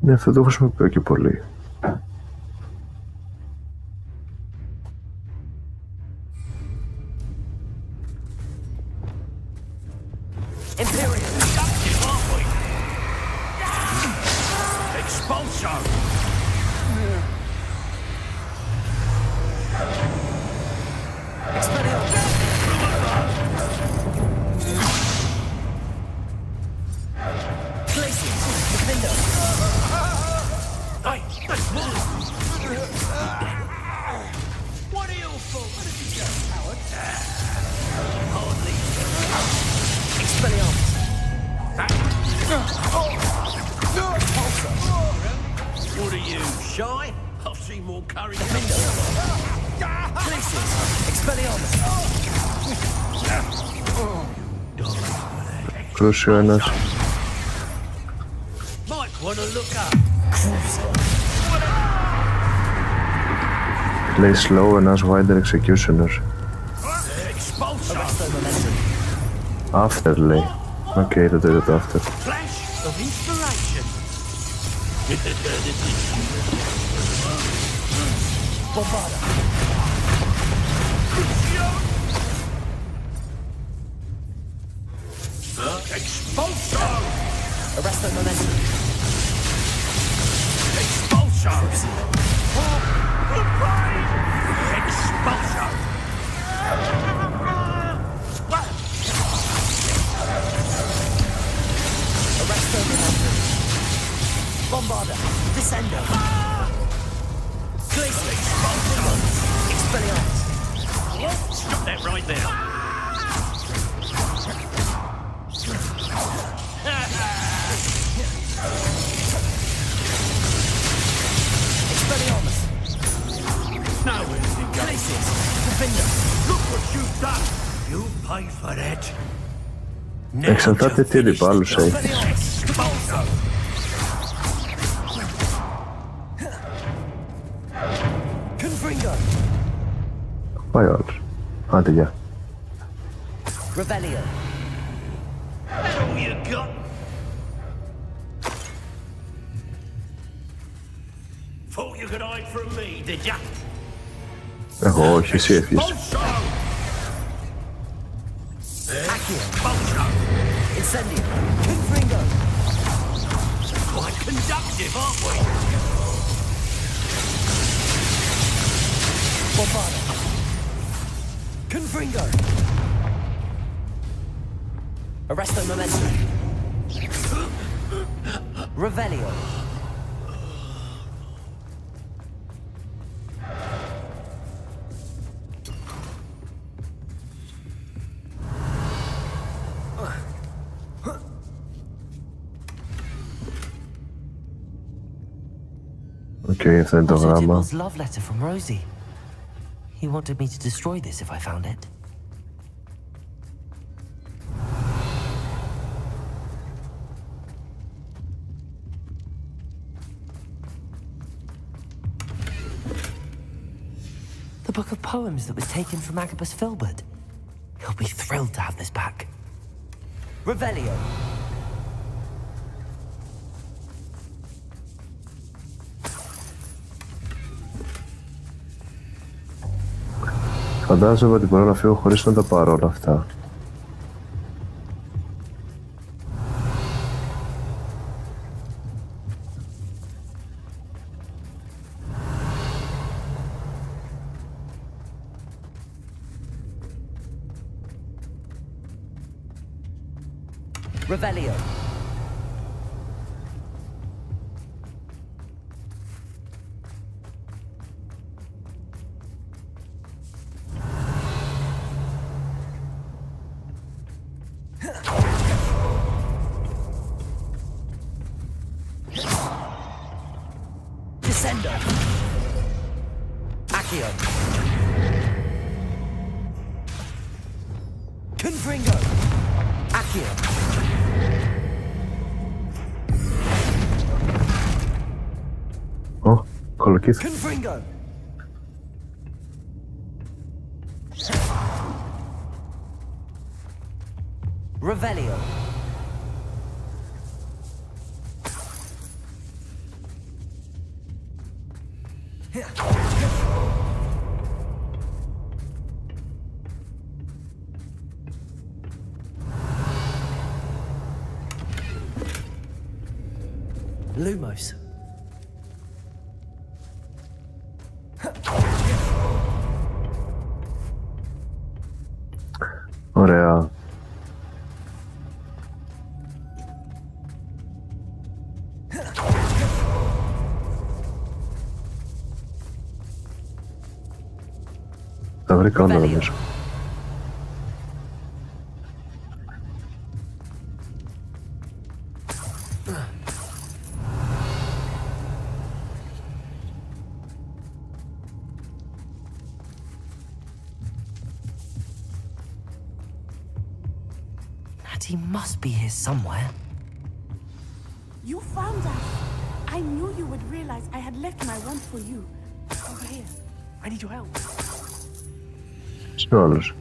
Ναι, αυτό το χρησιμοποιώ και πολύ. What are you, shy? I've seen more curry. Κρούσιο ένας. Might want to look up. Play slow ένας wider executioner. After λέει. Οκ, δεν το είδα το after. Flash of inspiration. Bombarda. Expulso! Arresto momentum. Expulso! Expulso! Arresto momentum. Bombarda. Descendo. Glacier. Expelliarmus. Stop that right there. Expelliarmus. Now where did it go? Places. Defender. Look what you've done. You pay for that. Εξαρτάται τι αντιπάλους έχει. Πάει όλους. Άντε, γεια. Rebellion. That's all you got. Thought you could hide from me, did ya? Εγώ όχι, εσύ έφυγες. Incendio. Confringo. Quite conductive, aren't we? Bombarda. Confringo. Arresto momentum. Revelio. Οκ, αυτό είναι το γράμμα. It was love letter from Rosie. He wanted me to destroy this if I found it. The book of poems that was taken from Agabus Filbert. He'll be thrilled to have this back. Revelio. Φαντάζομαι ότι μπορώ να φύγω χωρίς να τα πάρω όλα αυτά. Revelio. Descendo. Accio. Confringo. Accio. Ω, κολοκύθ. Confringo. Revelio. Lumos. Ωραία. Τα βρήκα όλα νομίζω. He must be here somewhere. You found us. I knew you would realize I had left my wand for you. Over here. I need your help. Είναι ο άλλος.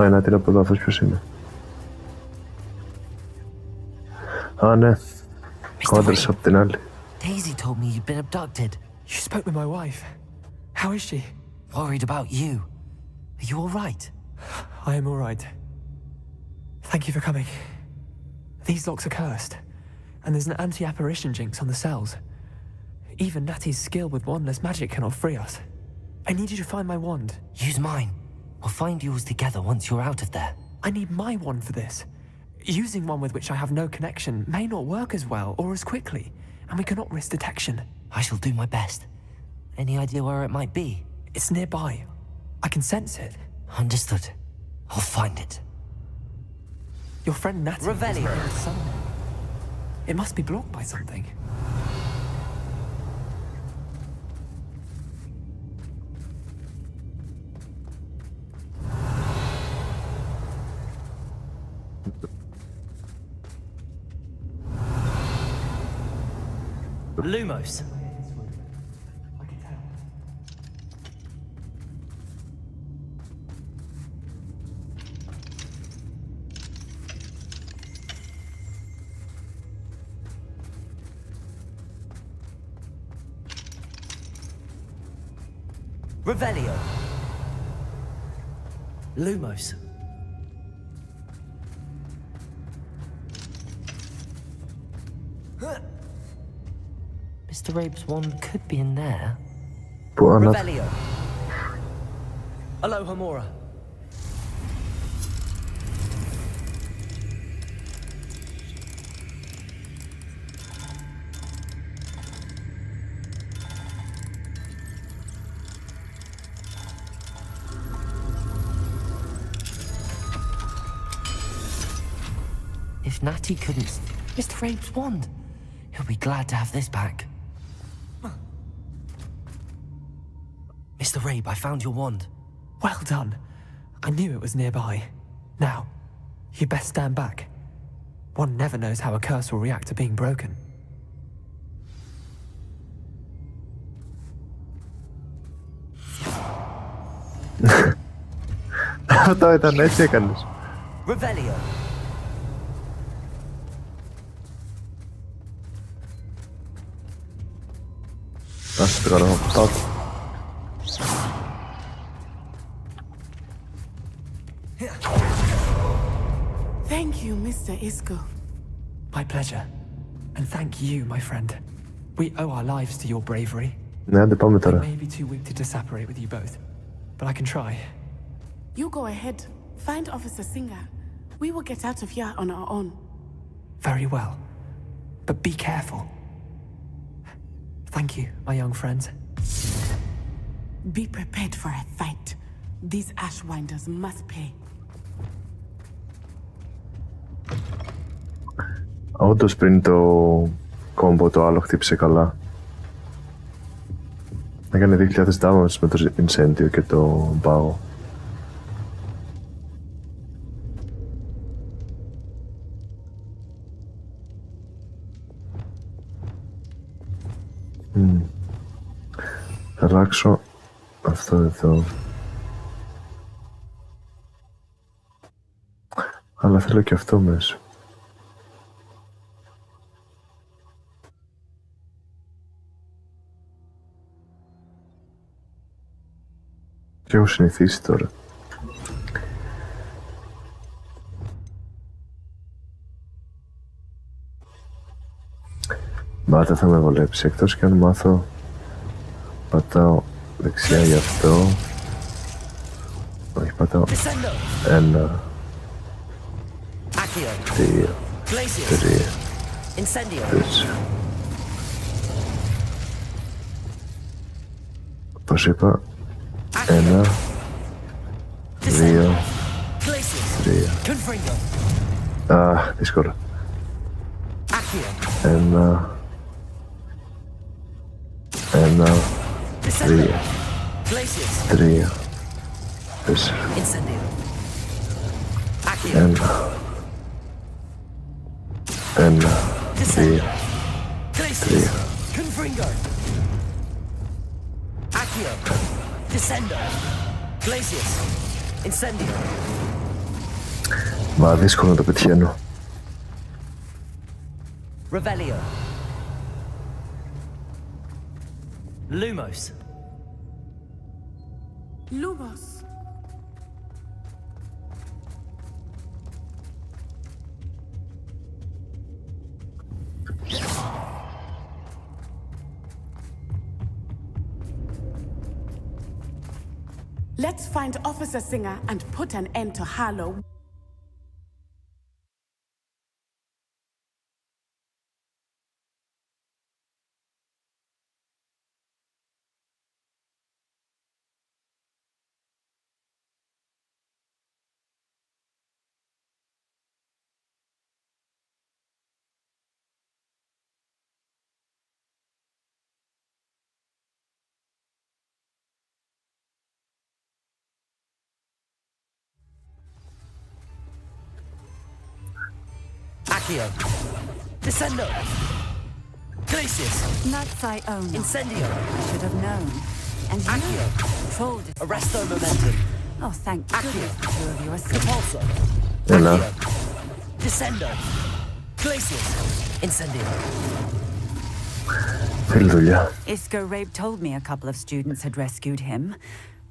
Α, είναι άτυρα από εδώ, αυτός ποιος είναι. Α, ναι. Ο άντρας απ' την άλλη. Daisy told me you'd been abducted. You spoke with my wife. How is she? Worried about you. Are you all right? I am all right. Thank you for coming. These locks are cursed, and there's an anti-apparition jinx on the cells. Even Natty's skill with wandless magic cannot free us. I need you to find my wand. Use mine. We'll find yours together once you're out of there. I need my wand for this. Using one with which I have no connection may not work as well or as quickly, and we cannot risk detection. I shall do my best. Any idea where it might be? It's nearby. I can sense it. Understood. I'll find it. Your friend Natty. Revelio. It must be blocked by something. Lumos. Revelio. Lumos. Mr. Rabe's wand could be in there. Revelio. Aloha Mora. If Natty couldn't... Mr. Rabe's wand! He'll be glad to have this back. Mr. Rabe, I found your wand. Well done. I knew it was nearby. Now, you best stand back. One never knows how a curse will react to being broken. Αυτό ήταν, έτσι έκανες. Revelio. Ας το κάνω αυτό. Thank you, Mr. Isco. My pleasure. And thank you, my friend. We owe our lives to your bravery. Ναι, άντε πάμε I τώρα. may be too weak to separate with you both, but I can try. You go ahead. Find Officer Singer. We will get out of here on our own. Very well. But be careful. Thank you, my young friends. Be prepared for a fight. These Ashwinders must pay. Όντως πριν το κόμπο το άλλο χτύπησε καλά. Έκανε 2.000 damage με το Incendio και το Bao. Θα αλλάξω αυτό εδώ. Αλλά θέλω και αυτό μέσα. Και έχω συνηθίσει τώρα. Μπάτα θα με βολέψει, εκτός και αν μάθω. Πατάω δεξιά για αυτό. Όχι, πατάω 1, 2, 3, 4. Πώς είπα, 1, 2, 3. Α, δύσκολο. 1, 2, 3, 4. 1, 2, 3. Μα δύσκολο να το πετυχαίνω. Revelio. Lumos. Lumos. Let's find Officer Singer and put an end to Harlow. Accio. Descendo. Glacius. That's I own. Incendio. I should have known. And you? Accio. Control dispatch. Arresto momentum. Oh, thank goodness two of you are safe. Repulsor. Έλα. Descendo. Glacius. Incendio. Θέλει δουλειά. Isco Rabe told me a couple of students had rescued him.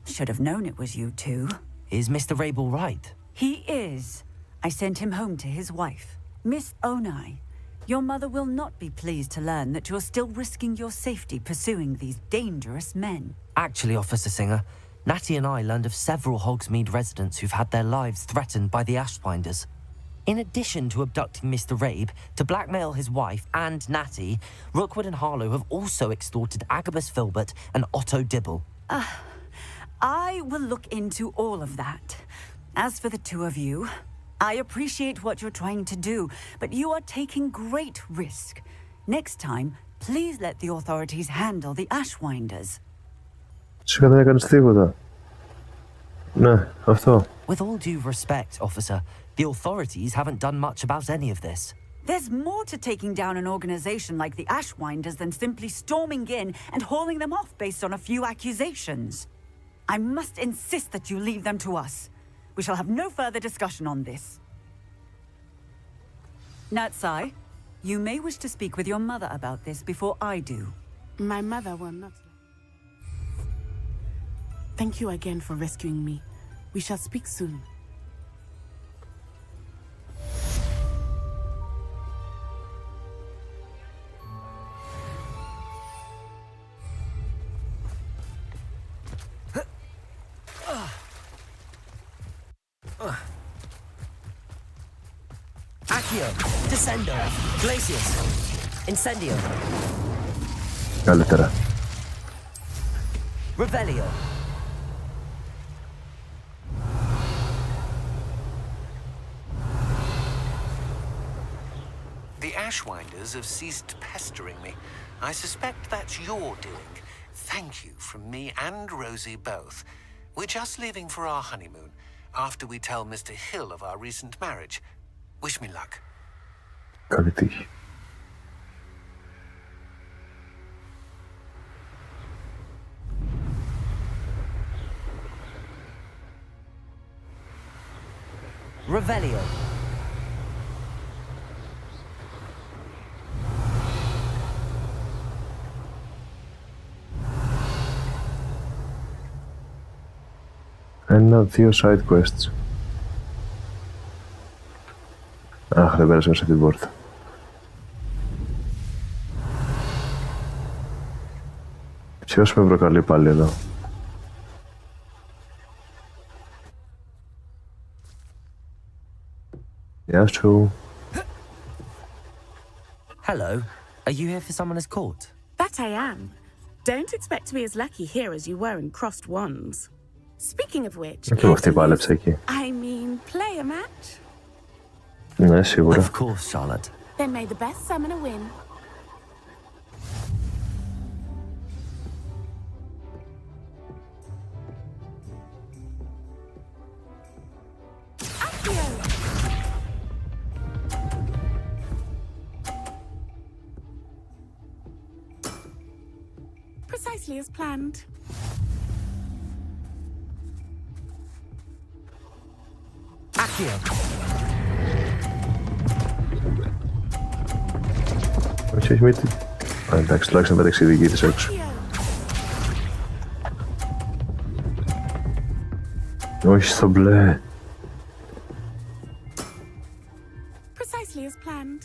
Should have known it was you two. Is Mr. Rabe all right? He is. I sent him home to his wife. Miss Onai, your mother will not be pleased to learn that you're still risking your safety pursuing these dangerous men. Actually, Officer Singer, Natty and I learned of several Hogsmeade residents who've had their lives threatened by the Ashwinders. In addition to abducting Mr. Rabe, to blackmail his wife and Natty, Rookwood and Harlow have also extorted Agabus Filbert and Otto Dibble. I will look into all of that. As for the two of you, I appreciate what you're trying to do, but you are taking great risk. Next time, please let the authorities handle the Ashwinders. Σιγά δεν έκανες τίποτα. Ναι, αυτό. With all due respect, officer, the authorities haven't done much about any of this. There's more to taking down an organization like the Ashwinders than simply storming in and hauling them off based on a few accusations. I must insist that you leave them to us. We shall have no further discussion on this. Natsai, you may wish to speak with your mother about this before I do. My mother will not. Thank you again for rescuing me. We shall speak soon. Accio. Descendo. Glacius. Incendio. Καλύτερα. Revelio. The Ashwinders have ceased pestering me. I suspect that's your doing. thank you from me and Rosie both. We're just leaving for our honeymoon after we tell Mr. Hill of our recent marriage. Wish me luck. Καλή τύχη. Revelio. Δύο side quests. Αχ, δεν πέρασε μέσα την πόρτα. Ποιος με προκαλεί πάλι εδώ? Γεια σου. Hello. Are you here for someone as court? That I am. Don't expect to be as lucky here as you were in Crossed Wands. Speaking of which, Και αυτή πάλεψε εκεί. I mean, play a match? Ναι, σίγουρα. Of course, Charlotte. Then may the best summoner win. Precisely as planned. Accio. Όχι, όχι, μύτη. Εντάξει, τουλάχιστον πέταξε η δική της έξω. Όχι στο μπλε. Precisely as planned.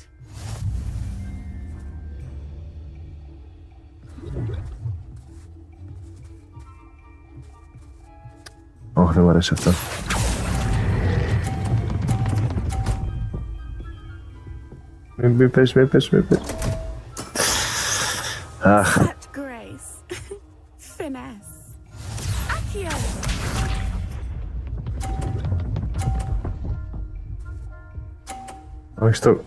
Όχι, δεν μου αρέσει αυτό. Μην πες. Αχ. Such grace. Finesse. Accio. Όχι στο...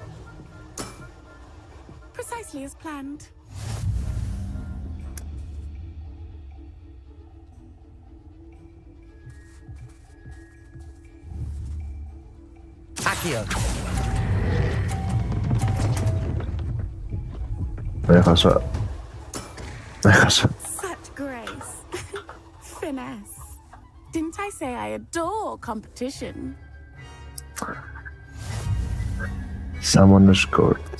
Precisely as planned. Accio. Έχασα. Such grace. Finesse. Didn't I say I adore competition? Summoner's Court.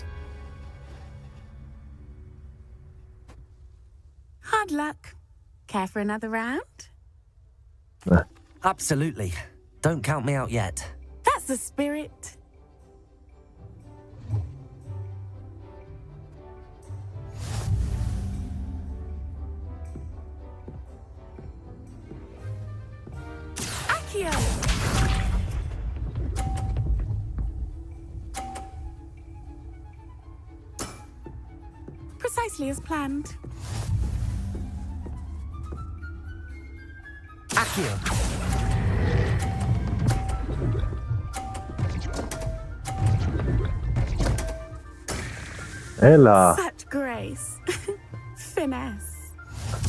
Hard luck. Care for another round? Absolutely. Don't count me out yet. That's the spirit. Accio. Precisely as planned. Accio. Έλα. Such grace. Finesse.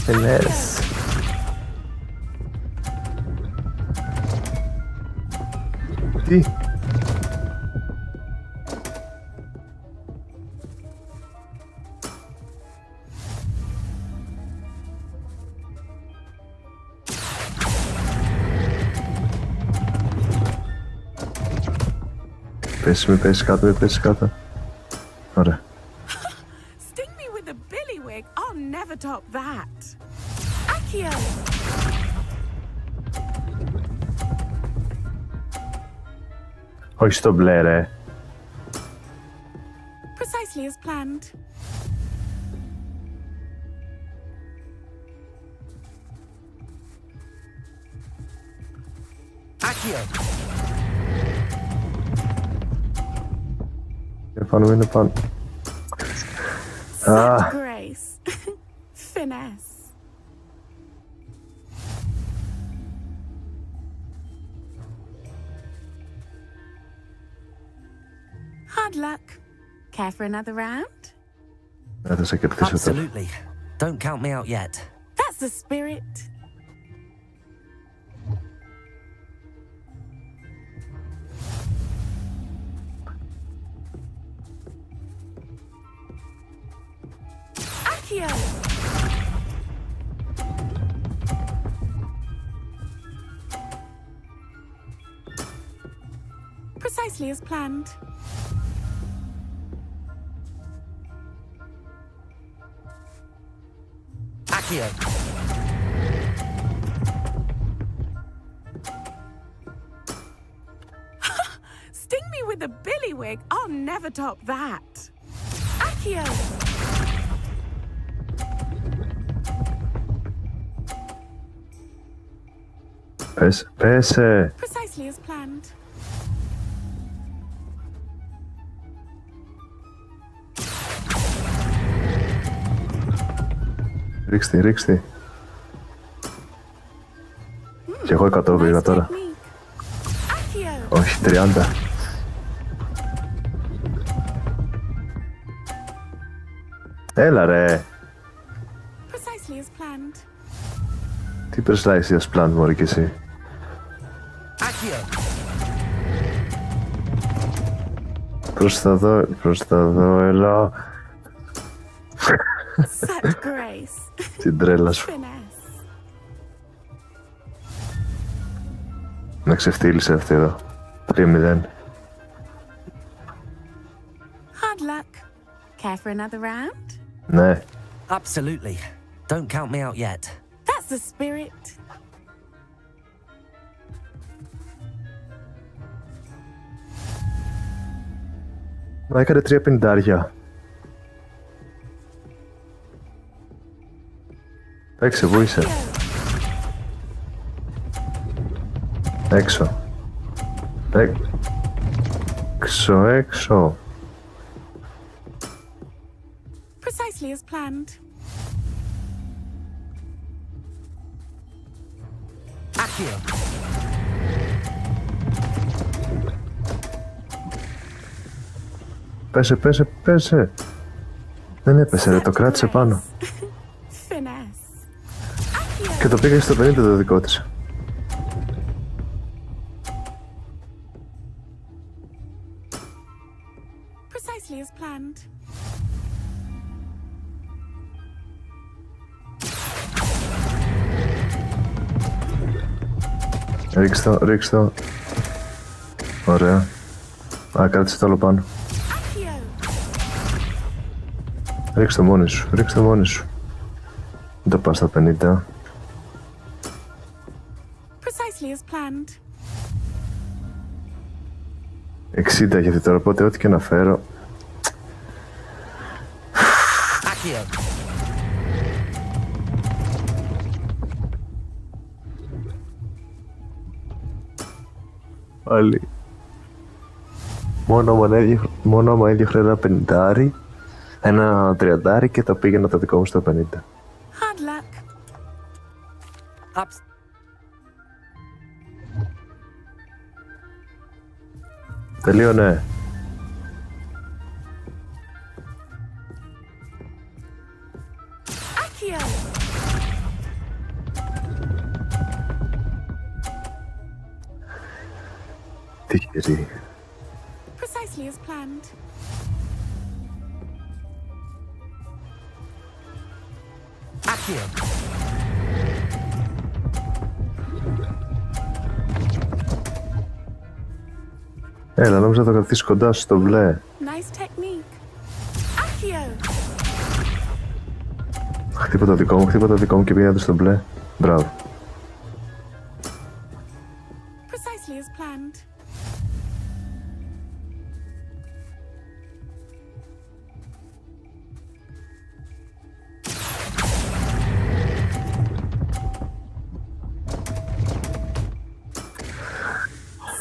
Finesse. Τι? Μην πέσει κάτω. Ωραία. Sting me with a billywig. I'll never top that. Accio. Όχι στο μπλε, ρε. Precisely as planned. Accio. Είναι πάνω. Such grace. Finesse. Hard luck. Care for another round? Θα σε κερδίσω τώρα. Absolutely. Don't count me out yet. That's the spirit. Accio! Precisely as planned. Accio! Sting me with a billywig. I'll never top that. Accio! Πέσε. Precisely as planned. Ρίξτε, ρίξτε. Και εγώ 100 πήγα τώρα. Όχι, 30. Έλα ρε. Precisely as planned. Τι precisely as planned, μωρή κι εσύ. Προς τα δω, έλα. Such grace. Την τρέλα σου. Finesse. Να ξεφτύλισε αυτή εδώ. 3-0. Hard luck. Care for another round? Ναι. Absolutely. Don't count me out yet. That's the spirit. Μα έκανε 3-50. Παίξε, βούησε. Έξω. Έξω. Precisely as planned. Accio! Πέσε. Δεν έπεσε, ρε, το κράτησε πάνω. Finesse. Και το πήγε στο 50 το δικό της. Precisely as planned. Ρίξτε το. Ωραία. Α, κράτησε το όλο πάνω. Ρίξτε το μόνοι σου. Δεν το πας στα 50. Precisely as planned. 60 γιατί τώρα, οπότε ό,τι και να φέρω. Accio! Πάλι. Μόνο άμα έδιωχνε ένα 50, ένα 30 και το πήγαινα το δικό μου στο 50. Hard luck. Τελείωνε. Accio! Τυχερή. Precisely as planned. Accio! Έλα, νόμιζα να το κρατήσεις κοντά σου στο μπλε. Nice technique. Accio! Χτύπω το δικό μου και πήγαινε στο μπλε. Μπράβο. Precisely as planned.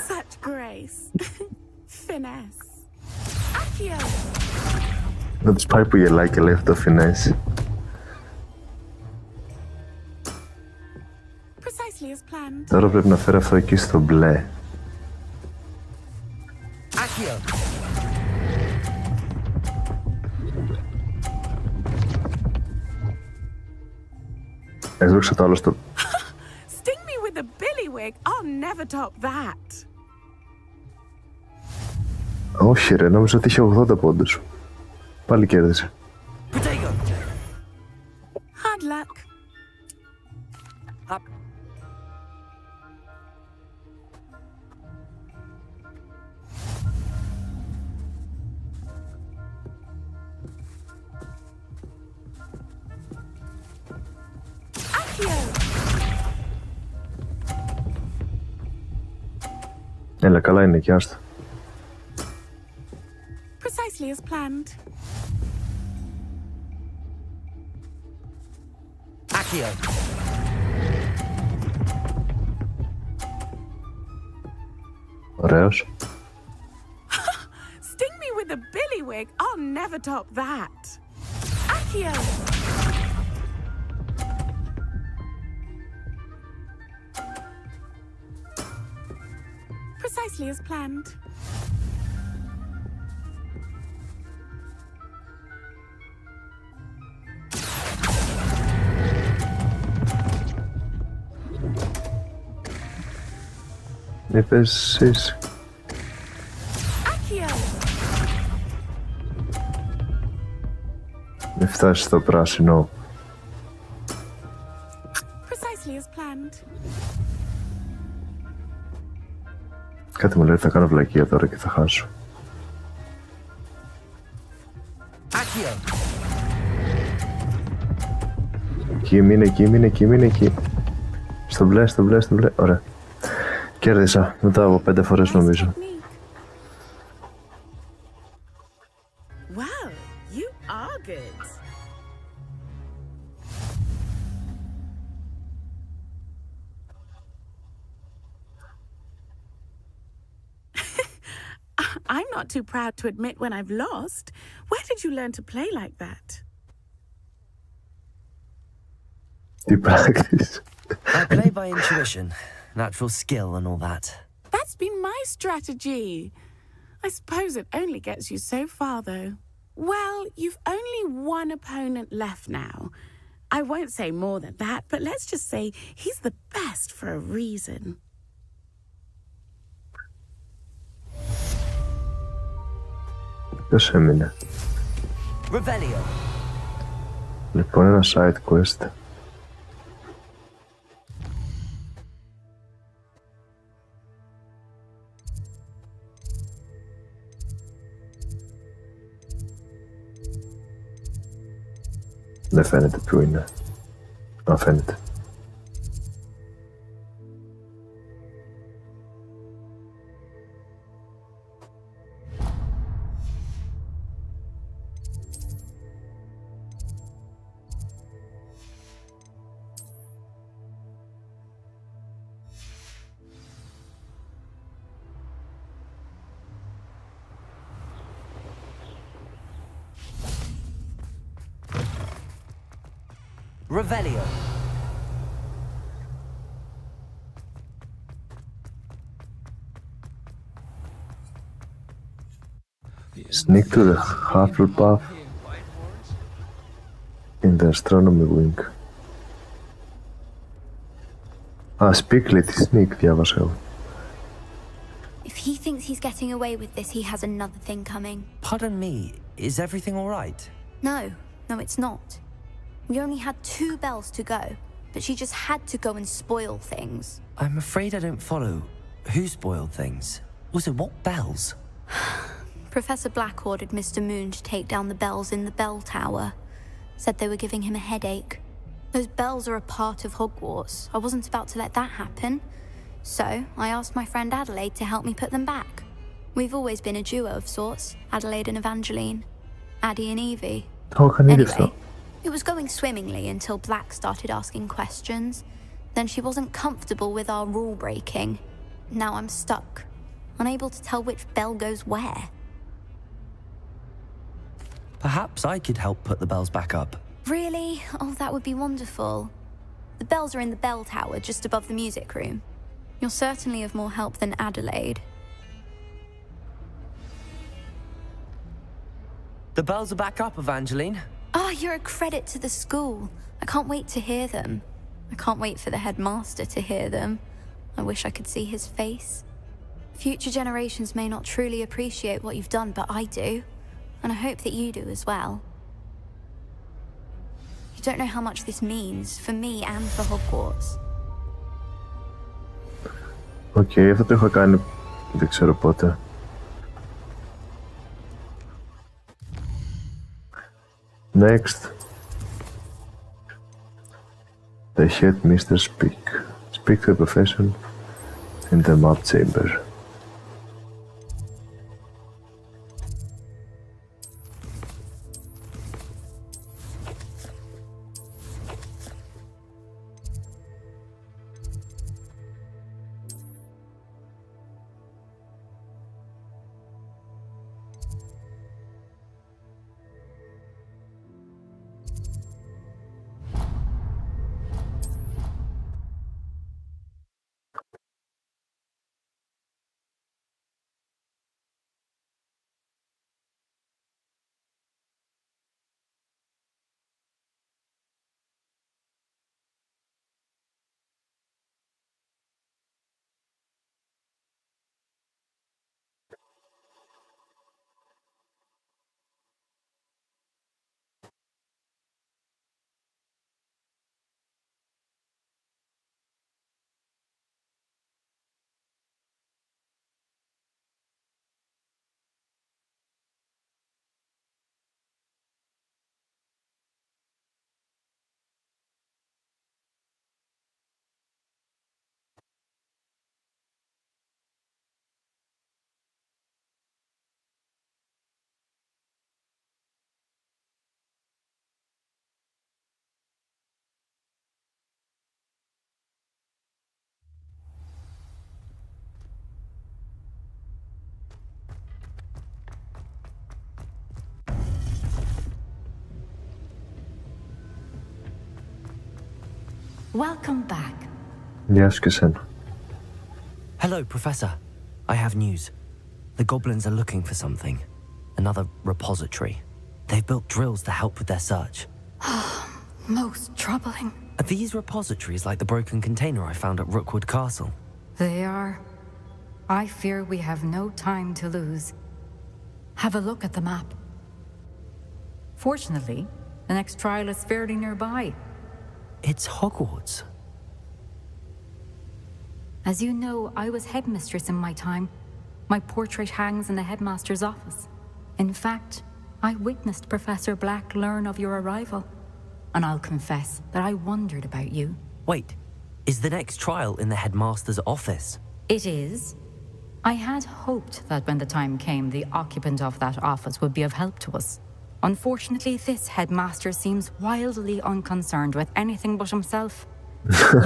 Such grace. Finesse. Accio! Να τους πάει που γελάει και λέει αυτό το finesse. Precisely as planned. Τώρα πρέπει να φέρω αυτό εκεί στο μπλε. Accio! Έσβηξε το άλλο στο... Sting me with a billywig. I'll never top that. Όχι ρε, νόμιζα ότι είχε 80 πόντους. Πάλι κέρδισε. Hard luck. Έλα, καλά είναι και άστο. Precisely as planned. Accio. Ωραίος. Sting me with a billywig. I'll never top that. Accio. Precisely as planned. Είπες εσείς. Μην φτάσεις στο πράσινο. Precisely as planned. Κάτι μου λέει ότι θα κάνω βλακεία τώρα και θα χάσω. Εκεί, μείνε εκεί, μείνε εκεί, μείνε εκεί. Στο μπλε, στο μπλε, στο μπλε. Ωραία. Κέρδισα μετά από 5 φορές νομίζω. Well, you are good. I'm not too proud to admit when I've lost. Where did you learn to play like that? Τι practice? I play by intuition, natural skill and all that. That's been my strategy. I suppose it only gets you so far, though. Well, you've only one opponent left now. I won't say more than that, but let's just say he's the best for a reason. Ποιος έμεινε? Revelio. Λοιπόν, ένα side quest. Δεν φαίνεται που είναι. Α, φαίνεται. Revelio. Sneak to the Hufflepuff in the astronomy wing. Α, speak, λέει, sneak, διάβασα εγώ. If he thinks he's getting away with this, he has another thing coming. Pardon me, is everything all right? No, it's not. We only had 2 bells to go, but she just had to go and spoil things. I'm afraid I don't follow. Who spoiled things? Also, what bells? Professor Black ordered Mr. Moon to take down the bells in the bell tower. Said they were giving him a headache. Those bells are a part of Hogwarts. I wasn't about to let that happen. So, I asked my friend Adelaide to help me put them back. We've always been a duo of sorts, Adelaide and Evangeline. Addie and Evie. Anyway, it was going swimmingly until Black started asking questions. Then she wasn't comfortable with our rule breaking. Now I'm stuck, unable to tell which bell goes where. Perhaps I could help put the bells back up. Really? Oh, that would be wonderful. The bells are in the bell tower just above the music room. You're certainly of more help than Adelaide. The bells are back up, Evangeline. Oh, you're a credit to the school. I can't wait to hear them. I can't wait for the headmaster to hear them. I wish I could see his face. Future generations may not truly appreciate what you've done, but I do. And I hope that you do as well. You don't know how much this means for me and for Hogwarts. Οκ, αυτό το έχω κάνει, δεν ξέρω πότε. Next. The headmistress speak. Speak to the profession in the map chamber. Welcome back. Γεια σου και σένα. Hello, Professor. I have news. The goblins are looking for something. Another repository. They've built drills to help with their search. Most troubling. Are these repositories like the broken container I found at Rookwood Castle? They are. I fear we have no time to lose. Have a look at the map. Fortunately, the next trial is fairly nearby. It's Hogwarts. As you know, I was headmistress in my time. My portrait hangs in the headmaster's office. In fact, I witnessed Professor Black learn of your arrival. And I'll confess that I wondered about you. Wait, is the next trial in the headmaster's office? It is. I had hoped that when the time came, the occupant of that office would be of help to us. Unfortunately, this headmaster seems wildly unconcerned with anything but himself.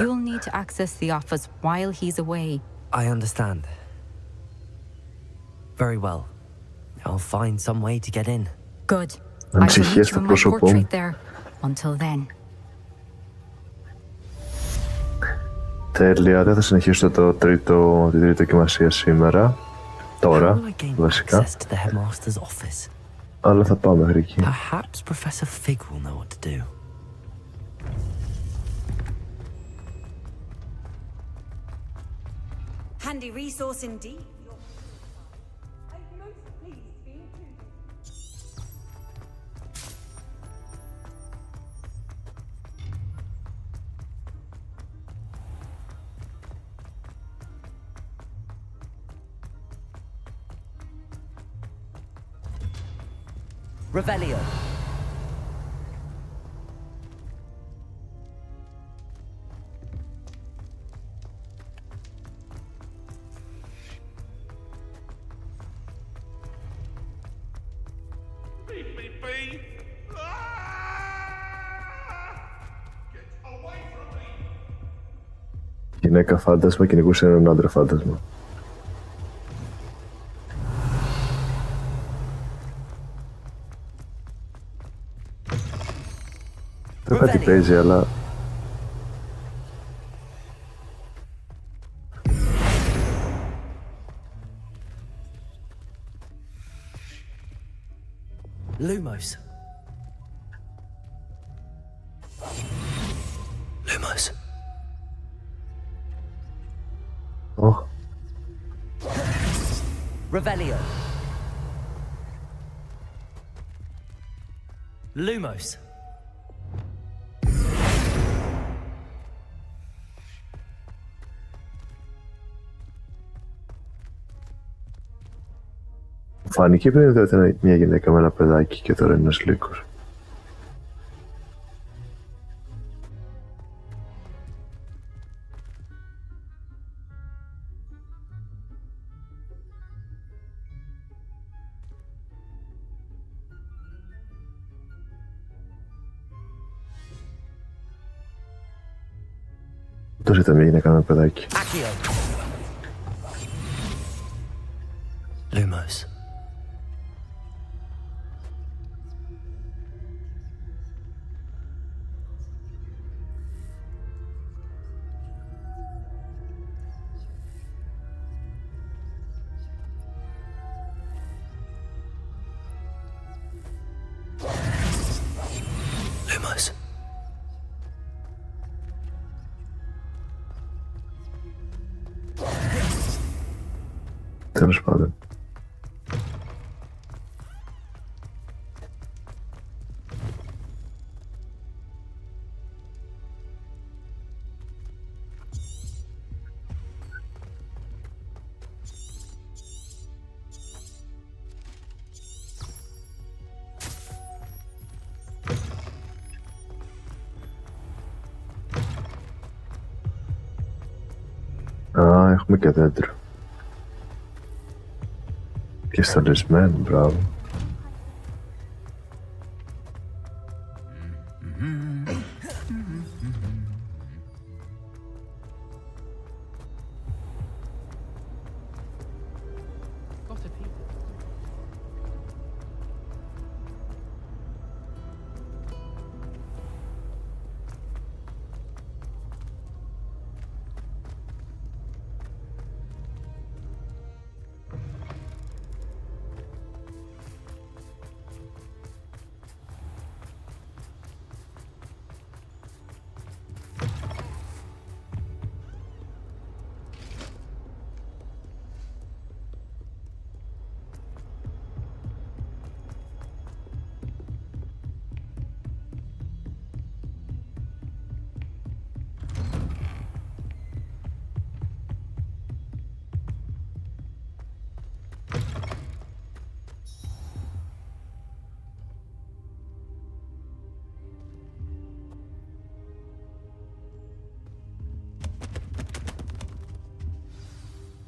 You'll need to access the office while he's away. I understand. Very well. I'll find some way to get in. Good. I shall meet you in my portrait there. Until then. Τέλεια, δεν θα συνεχίσω την τρίτη δοκιμασία σήμερα. Τώρα, βασικά. Αλλά θα πάω μέχρι εκεί. Perhaps Professor Fig will know what to do. Handy resource indeed. Revelio. Γυναίκα φάντασμα κυνηγούσε έναν άντρα φάντασμα. Δεν θα τι παίζει, αλλά... Lumos. Lumos. Ω. Revelio. Lumos. Φάνηκε πριν εδώ ήταν μια γυναίκα με ένα παιδάκι και τώρα είναι ένας λύκος. Τόσο ήταν μια γυναίκα με ένα παιδάκι. Lumos. Lumos. Τέλος πάντων. Α, έχουμε και δέντρο. Και στολισμένο, μπράβο.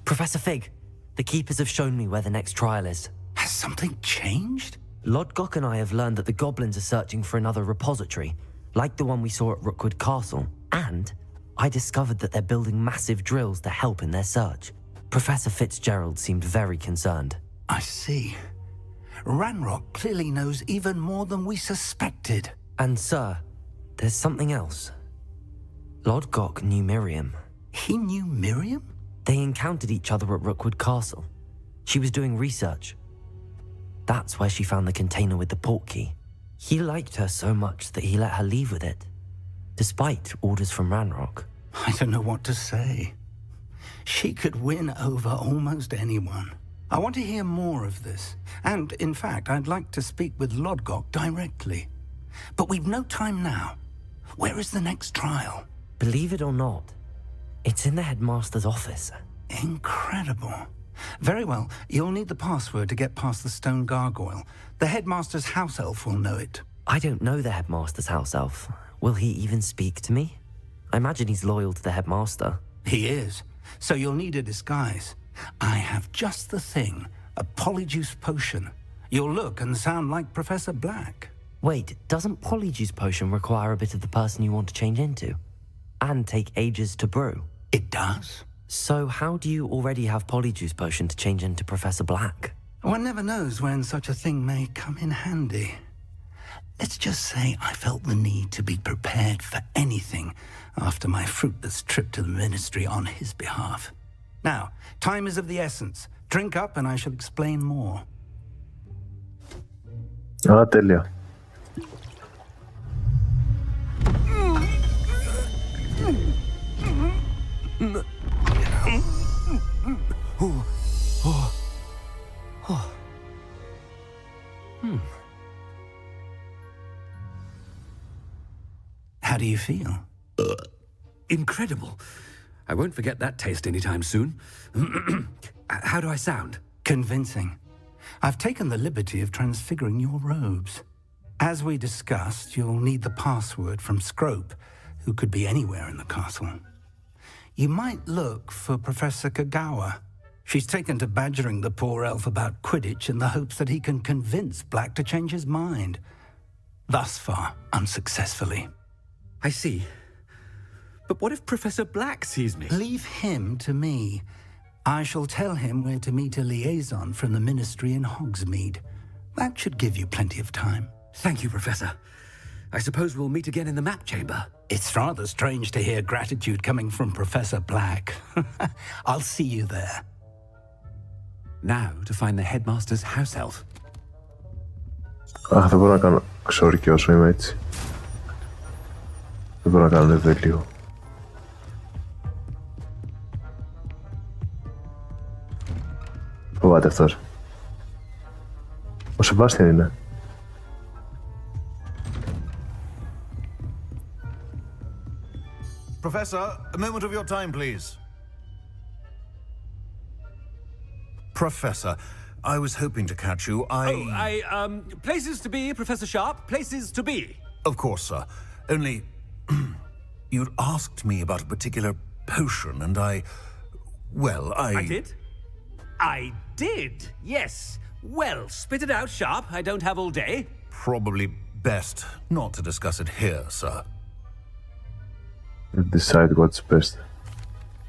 Professor Fig, the Keepers have shown me where the next trial is. Has something changed? Lodgok and I have learned that the goblins are searching for another repository, like the one we saw at Rookwood Castle. And I discovered that they're building massive drills to help in their search. Professor Fitzgerald seemed very concerned. I see. Ranrock clearly knows even more than we suspected. And sir, there's something else. Lodgok knew Miriam. He knew Miriam? They encountered each other at Rookwood Castle. She was doing research. That's where she found the container with the portkey. He liked her so much that he let her leave with it, despite orders from Ranrock. I don't know what to say. She could win over almost anyone. I want to hear more of this. And, in fact, I'd like to speak with Lodgok directly. But we've no time now. Where is the next trial? Believe it or not, it's in the headmaster's office. Incredible. Very well. You'll need the password to get past the stone gargoyle. The headmaster's house elf will know it. I don't know the headmaster's house elf. Will he even speak to me? I imagine he's loyal to the headmaster. He is. So you'll need a disguise. I have just the thing. A polyjuice potion. You'll look and sound like Professor Black. Wait, doesn't polyjuice potion require a bit of the person you want to change into? And take ages to brew? It does. So how do you already have polyjuice potion to change into Professor Black? One never knows when such a thing may come in handy. Let's just say I felt the need to be prepared for anything after my fruitless trip to the ministry on his behalf. Now, time is of the essence. Drink up and I shall explain more. Α, τέλεια. do you feel? Incredible. I won't forget that taste anytime soon. How do I sound? Convincing. I've taken the liberty of transfiguring your robes. As we discussed, you'll need the password from Scrope, who could be anywhere in the castle. You might look for Professor Kagawa. She's taken to badgering the poor elf about Quidditch in the hopes that he can convince Black to change his mind. Thus far, unsuccessfully. I see. But what if Professor Black sees me? Leave him to me. I shall tell him where to meet a liaison from the Ministry in Hogsmeade. That should give you plenty of time. Thank you, Professor. I suppose we'll meet again in the map chamber. It's rather strange to hear gratitude coming from Professor Black. I'll see you there. Now to find the headmaster's house elf. Αχ, δεν μπορώ να κάνω ξόρικη όσο είμαι έτσι. Δεν μπορώ να κάνω level λίγο. Φοβάται αυτός. Ο Σεμπάστιαν είναι. Professor, a moment of your time, please. Professor, I was hoping to catch you. Places to be, Professor Sharp. Places to be. Of course, sir. Only, you'd asked me about a particular potion, and I did? I did, yes. Well, spit it out, Sharp. I don't have all day. Probably best not to discuss it here, sir. Decide what's best.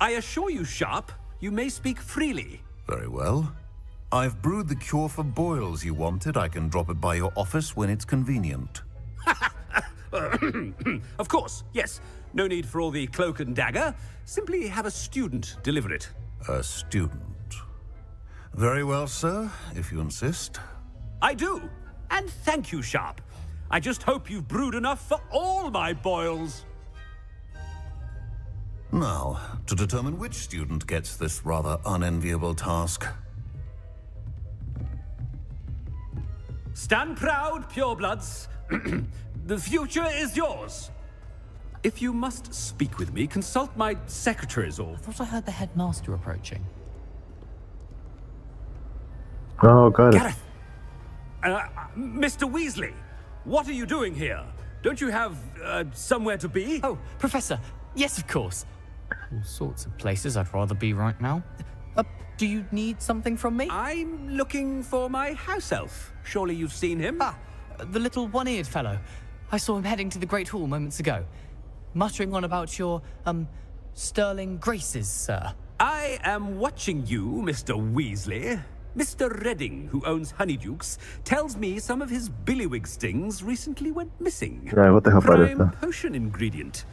I assure you, Sharp, you may speak freely. Very well. I've brewed the cure for boils you wanted. I can drop it by your office when it's convenient. Of course, yes. No need for all the cloak and dagger. Simply have a student deliver it. A student? Very well, sir, if you insist. I do. And thank you, Sharp. I just hope you've brewed enough for all my boils. Now, to determine which student gets this rather unenviable task. Stand proud, purebloods. The future is yours. If you must speak with me, consult my secretaries or... I thought I heard the headmaster approaching. Oh, got it. Gareth! Mr. Weasley, what are you doing here? Don't you have somewhere to be? Oh, Professor, yes, of course. All sorts of places I'd rather be right now. Do you need something from me? I'm looking for my house elf. Surely you've seen him? The little one-eared fellow. I saw him heading to the Great Hall moments ago, muttering on about your, sterling graces, sir. I am watching you, Mr. Weasley. Mr. Redding, who owns Honeydukes, tells me some of his billywig stings recently went missing. What the hell? Prime potion ingredient.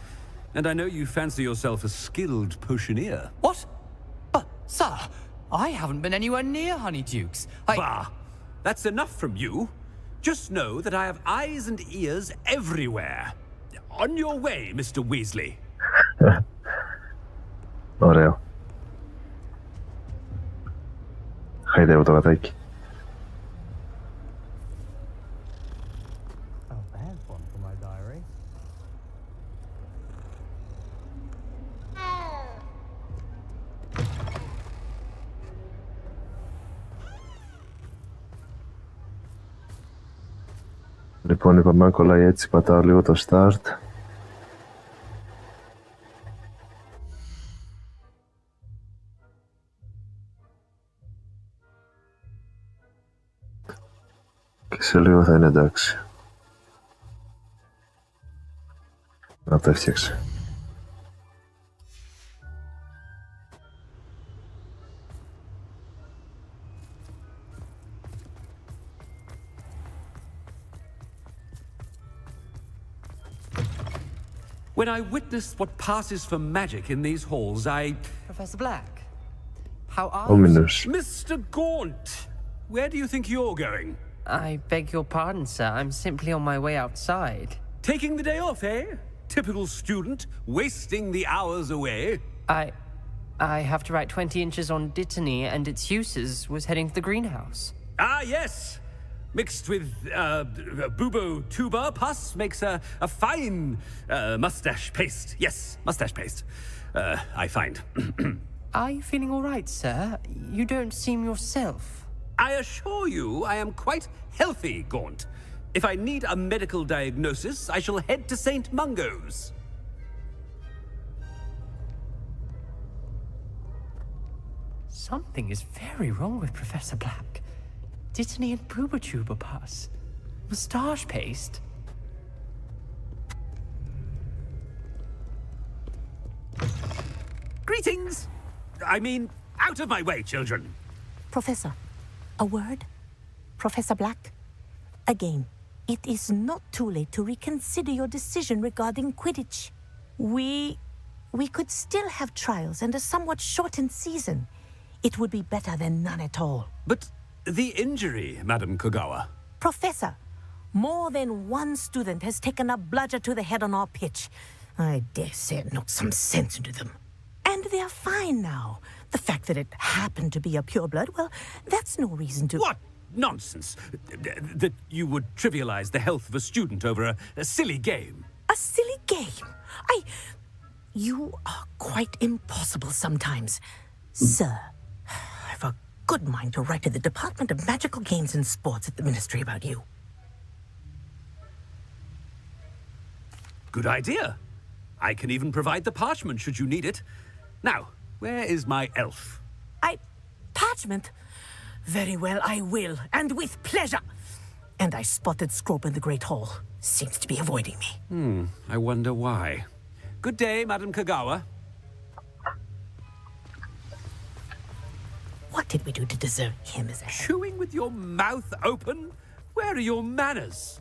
And I know you fancy yourself a skilled potioneer. What? But, sir, I haven't been anywhere near Honeydukes. Bah! That's enough from you. Just know that I have eyes and ears everywhere. On your way, Mr. Weasley. Ωραίο. Χαϊδεύω το γατάκι. Λοιπόν, είπαμε αν κολλάει έτσι, πατάω λίγο το start. Και σε λίγο θα είναι εντάξει. Να το έφτιαξε. When I witness what passes for magic in these halls, Professor Black, how are Ominous. you? Mr. Gaunt, where do you think you're going? I beg your pardon, sir. I'm simply on my way outside. Taking the day off, eh? Typical student, wasting the hours away. I have to write 20 inches on Dittany and its uses, was heading to the greenhouse. Ah, yes. Mixed with bubo tuber pus makes a fine mustache paste. Yes, mustache paste. I find. Are you feeling all right, sir? You don't seem yourself. I assure you I am quite healthy, Gaunt. If I need a medical diagnosis, I shall head to St. Mungo's. Something is very wrong with Professor Black. Dittany and Boobertuber pus. Moustache paste. Greetings! I mean, out of my way, children. Professor, a word? Professor Black? Again, it is not too late to reconsider your decision regarding Quidditch. We could still have trials and a somewhat shortened season. It would be better than none at all. But the injury, Madam Kogawa. Professor, more than one student has taken a bludger to the head on our pitch. I dare say it knocked some sense into them. And they're fine now. The fact that it happened to be a pureblood, well, that's no reason to... What nonsense! That you would trivialize the health of a student over a silly game. A silly game? You are quite impossible sometimes. Sir, I've a good mind to write to the Department of Magical Games and Sports at the Ministry about you. Good idea. I can even provide the parchment should you need it. Now, where is my elf? Parchment? Very well, I will, and with pleasure. And I spotted Scrope in the Great Hall. Seems to be avoiding me. I wonder why. Good day, Madam Kogawa. What did we do to deserve him as a... Chewing with your mouth open? Where are your manners?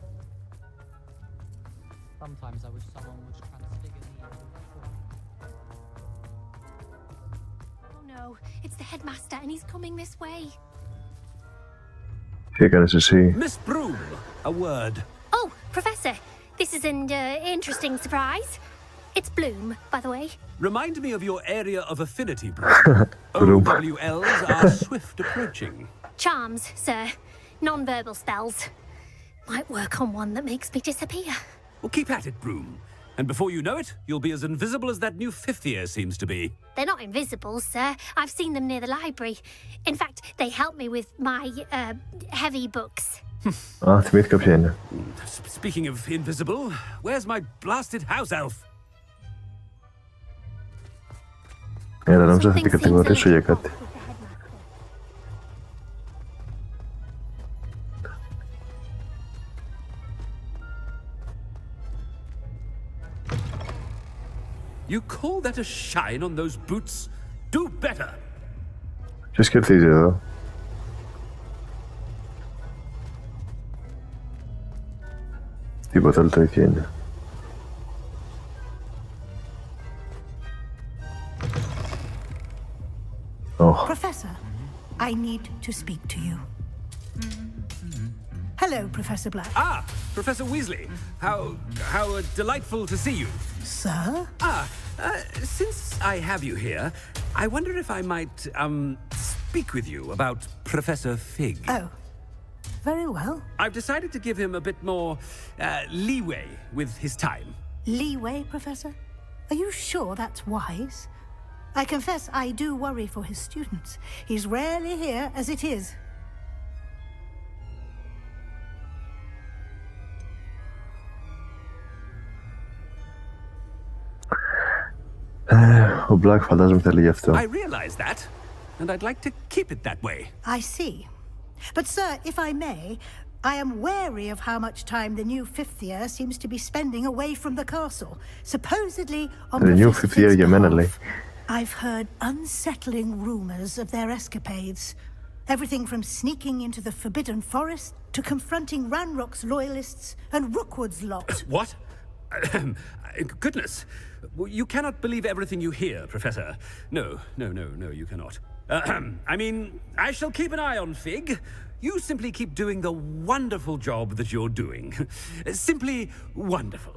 Sometimes I wish someone would transfigure me. Oh no, it's the headmaster and he's coming this way. Τι έκανες εσύ? Miss Broom, a word. Oh, Professor, this is an interesting surprise. It's Bloom, by the way. Remind me of your area of affinity, Broom. OWLs are swift approaching. Charms, sir. Non-verbal spells. Might work on one that makes me disappear. Well, keep at it, Broom. And before you know it, you'll be as invisible as that new fifth year seems to be. They're not invisible, sir. I've seen them near the library. In fact, they help me with my, heavy books. Θυμήθηκα ποια είναι. Speaking of invisible, where's my blasted house elf? Έλα, νόμιζα θα την κατηγορήσω για κάτι. You call that a shine on those boots? Do better! Ποιος κερδίζει εδώ? Τίποτα άλλο, το ίδιο είναι. Professor, I need to speak to you. Hello, Professor Black. Ah, Professor Weasley. How delightful to see you. Sir? Since I have you here, I wonder if I might, speak with you about Professor Fig. Oh, very well. I've decided to give him a bit more, leeway with his time. Leeway, Professor? Are you sure that's wise? I confess I do worry for his students. He's rarely here as it is. Ο Black φαντάζομαι θέλει γι' αυτό. I realize that, and I'd like to keep it that way. I see. But sir, if I may, I am wary of how much time the new fifth year seems to be spending away from the castle, supposedly on The new fifth year για μένα λέει. I've heard unsettling rumors of their escapades. Everything from sneaking into the Forbidden Forest to confronting Ranrock's loyalists and Rookwood's lot. What? Goodness. You cannot believe everything you hear, Professor. No, you cannot. I mean, I shall keep an eye on Fig. You simply keep doing the wonderful job that you're doing. Simply wonderful.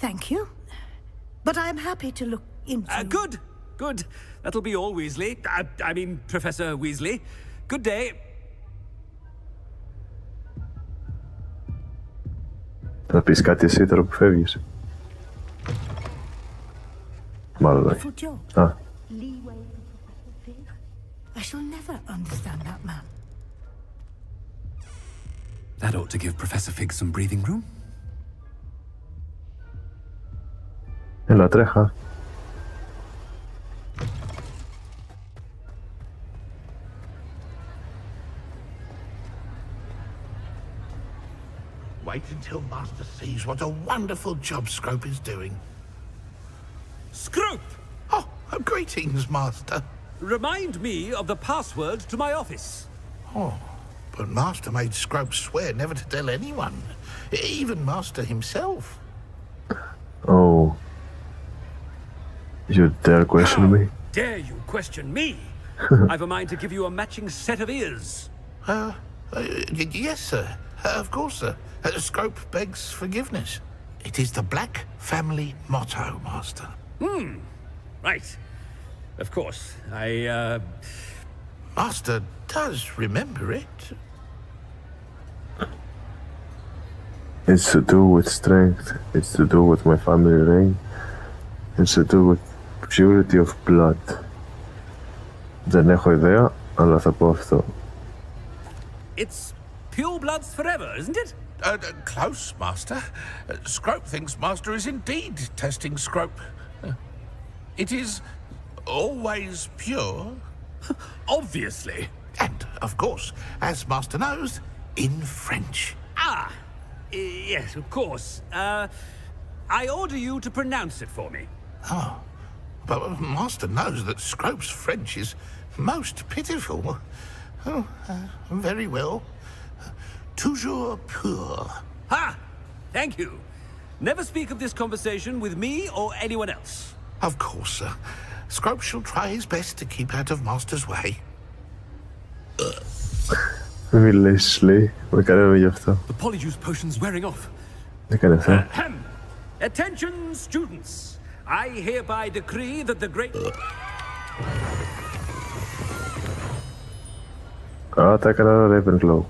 Thank you. But I'm happy to look into... Good. That'll be all, Weasley. I mean, Professor Weasley. Good day. Θα πεις κάτι εσύ τώρα που φεύγεις? Μάλλον όχι. Α. I shall never understand that man. That ought to give Professor Fig some breathing room. Έλα, τρέχα. Wait until Master sees what a wonderful job Scrope is doing. Scrope! Oh, greetings, Master. Remind me of the password to my office. Oh, but Master made Scrope swear never to tell anyone, even Master himself. Oh. You dare question me? Dare you question me? I've a mind to give you a matching set of ears. Yes, sir. Of course, sir. Scrope begs forgiveness. It is the Black family motto, Master. Right. Of course. Master does remember it. It's to do with strength. It's to do with my family reign. It's to do with purity of blood. Δεν έχω ιδέα, αλλά θα πω αυτό. It's pure bloods forever, isn't it? Close, Master. Scrope thinks Master is indeed testing Scrope. It is always pure. Obviously. And, of course, as Master knows, in French. Ah, yes, of course. I order you to pronounce it for me. Oh, but Master knows that Scrope's French is most pitiful. Oh, very well. Toujours pur. Ha! Thank you. Never speak of this conversation with me or anyone else. Of course, sir. Scrope shall try his best to keep out of Master's way. Μην μιλήσεις, λέει. Με κανένα γι' αυτό. The polyjuice potion's wearing off. Δεν κάνει αυτό. Attention, students. I hereby decree that the great... Α, τα έκανα Ravenclaw.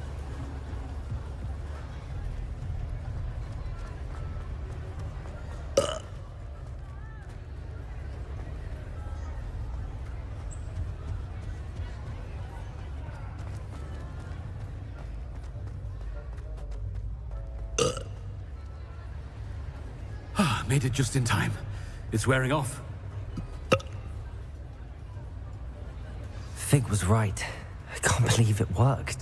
Made it just in time. It's wearing off. Fig was right. I can't believe it worked.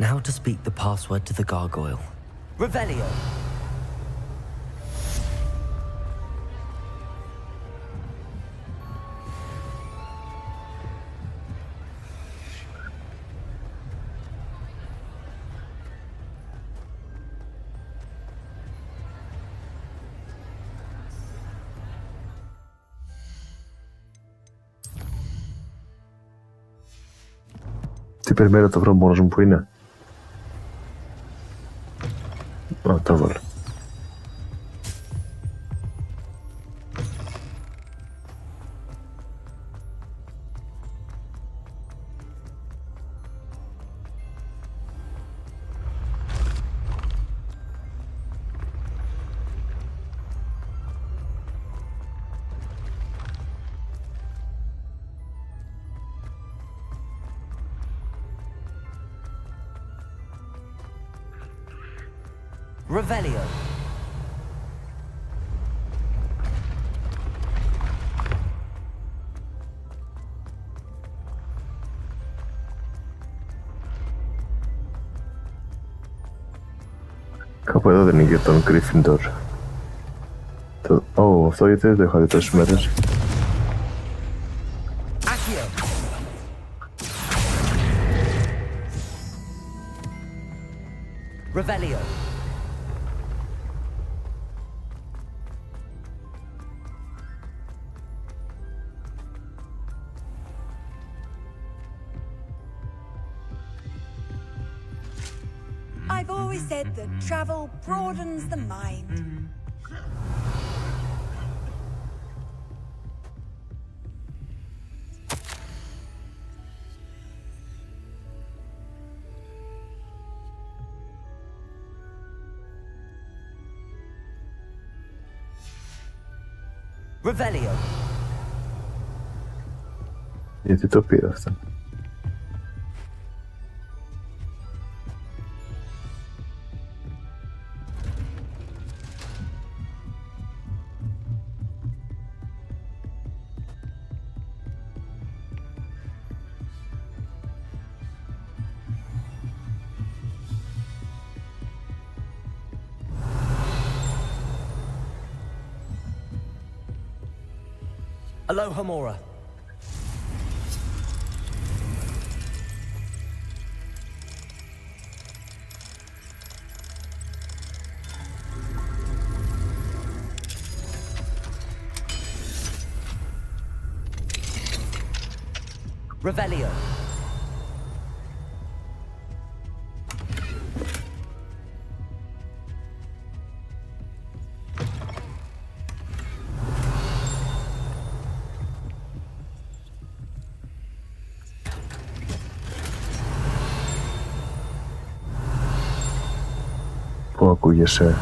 Now to speak the password to the gargoyle. Revelio. Τι περιμένω το βρω μόνος μου που είναι. Α, το βάλω. Revelio. Κάπου εδώ δεν είναι για τον Gryffindor. Αυτό γιατί δεν το είχα δει τόσες μέρες. Revelio. I've always said that travel broadens the mind. Revelio. Γιατί το πήρα αυτό. Aloha Mora. Revelio. Πού ακούγεσαι?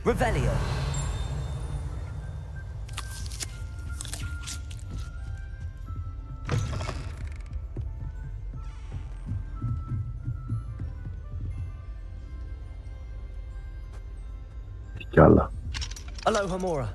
Revelio. Κι άλλα. Aloha Mora.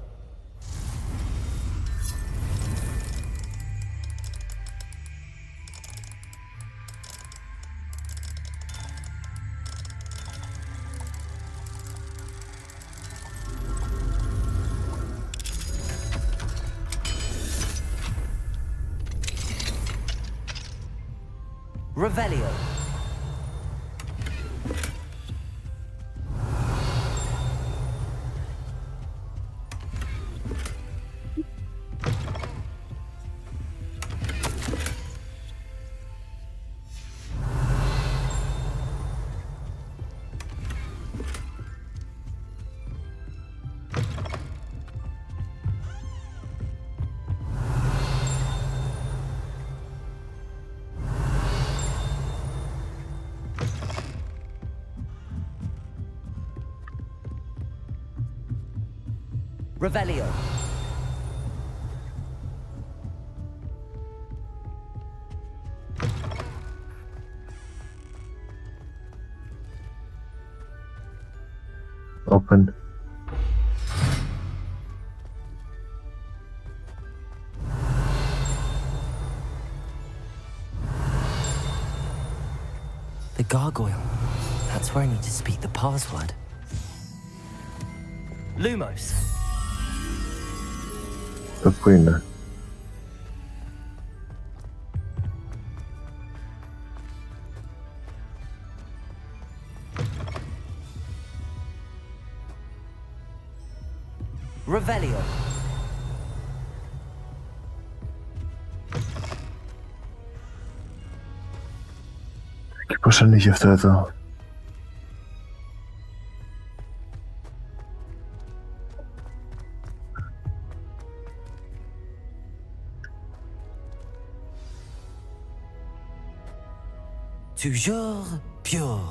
Revelio. Revelio. Open. The gargoyle. That's where I need to speak the password. Lumos. Πού είναι? Revelio. Και πώς ανοίγει αυτό εδώ? Toujours pure.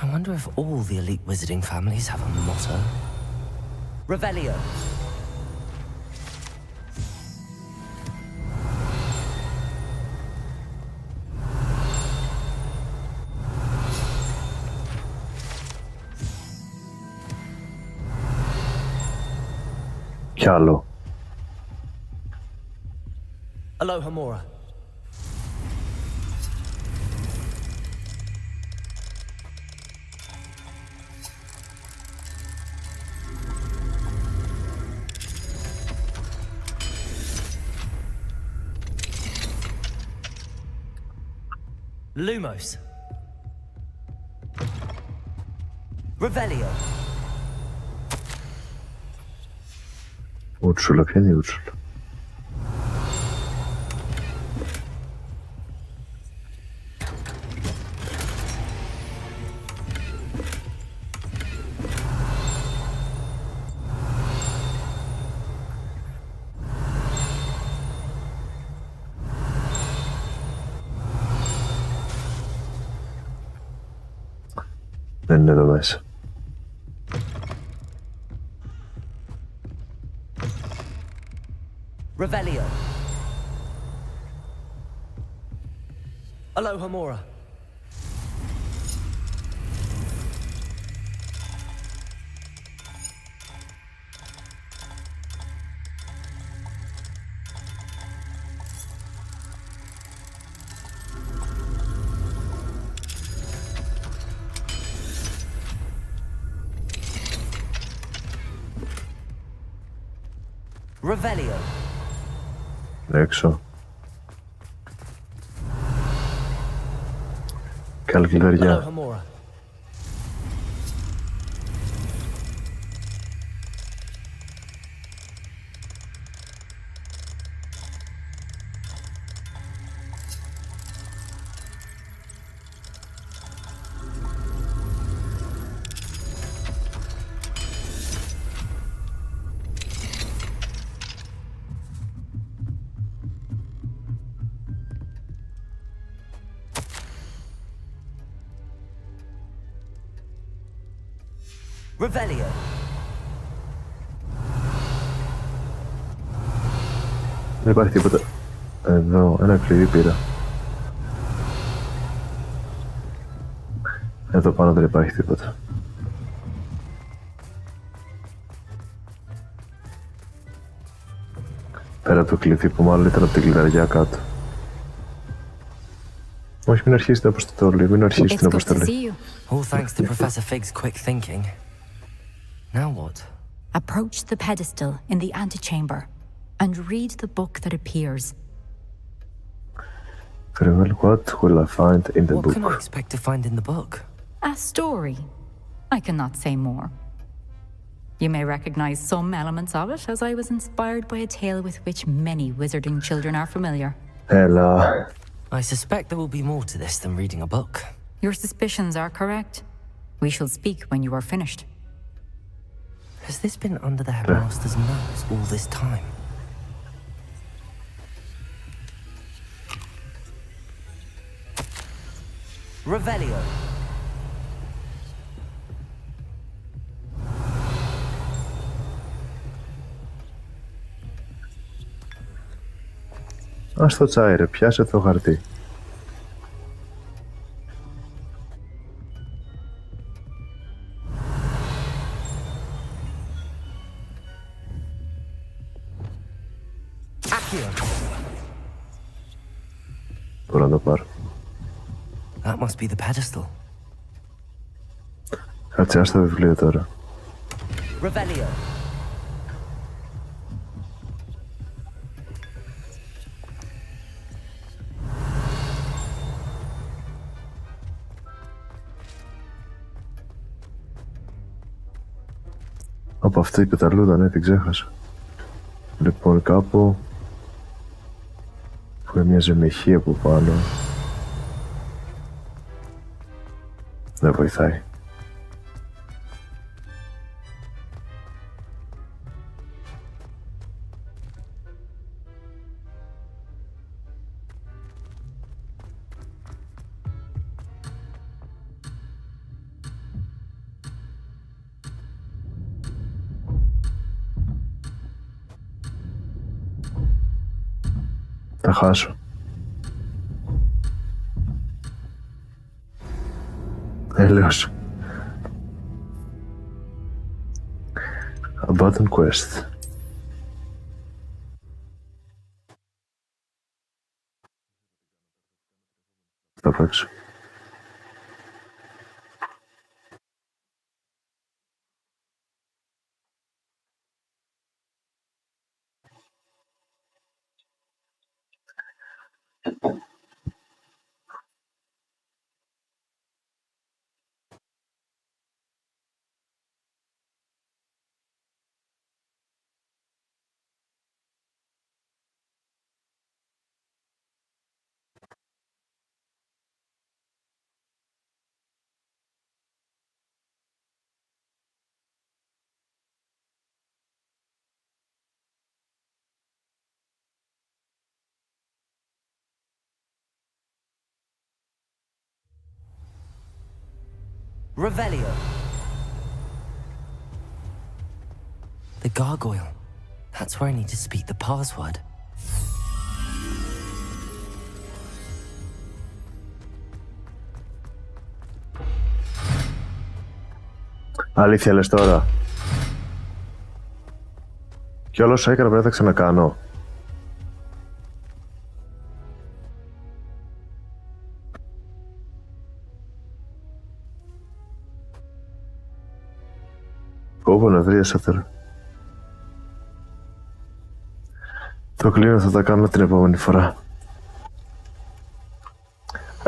I wonder if all the elite wizarding families have a motto. Revelio. Κι άλλο. Aloha Mora. Lumos. Revelio. Ούτσουλα, ποια είναι η Ούτσουλα? Δεν είναι εδώ μέσα. Revelio. Aloha Mora. Revelio. Έξω. Καλοκαιριά. Aloha Mora. Revelio. Δεν υπάρχει τίποτα. Εδώ, ένα κλειδί πήρα. Εδώ πάνω δεν υπάρχει τίποτα. Πέρα από το κλειδί που μάλλον ήταν από την κλειδαριά κάτω. Όχι, μην αρχίσει την αποστολή, μην αρχίσει την αποστολή. All thanks to Professor Fig's quick thinking. Now what? Approach the pedestal in the antechamber and read the book that appears. Very well, what will I find in the book? What can I expect to find in the book? A story. I cannot say more. You may recognize some elements of it, as I was inspired by a tale with which many wizarding children are familiar. Έλα. I suspect there will be more to this than reading a book. Your suspicions are correct. We shall speak when you are finished. Has this been under the headmaster's nose all this time? Revelio. Ας το τσάι ρε, πιάσε το χαρτί. Μπορώ να το πάρω. That must be the pedestal. Κάτσε, ας το βιβλίο τώρα. Revelio. Από αυτή η πεταλούδα, ναι, την ξέχασα. Λοιπόν, κάπου που έμοιαζε με ηχή από πάνω. Δεν βοηθάει. Θα χάσω. Έλεος. A button quest. Θα παίξω. Revelio. The gargoyle. That's where I need to speak the password. Αλήθεια λες τώρα? Κι όλα όσα έκανα πρέπει να τα ξανακάνω. Κόβω νευρίασα τώρα. Το κλείνω, θα τα κάνω την επόμενη φορά.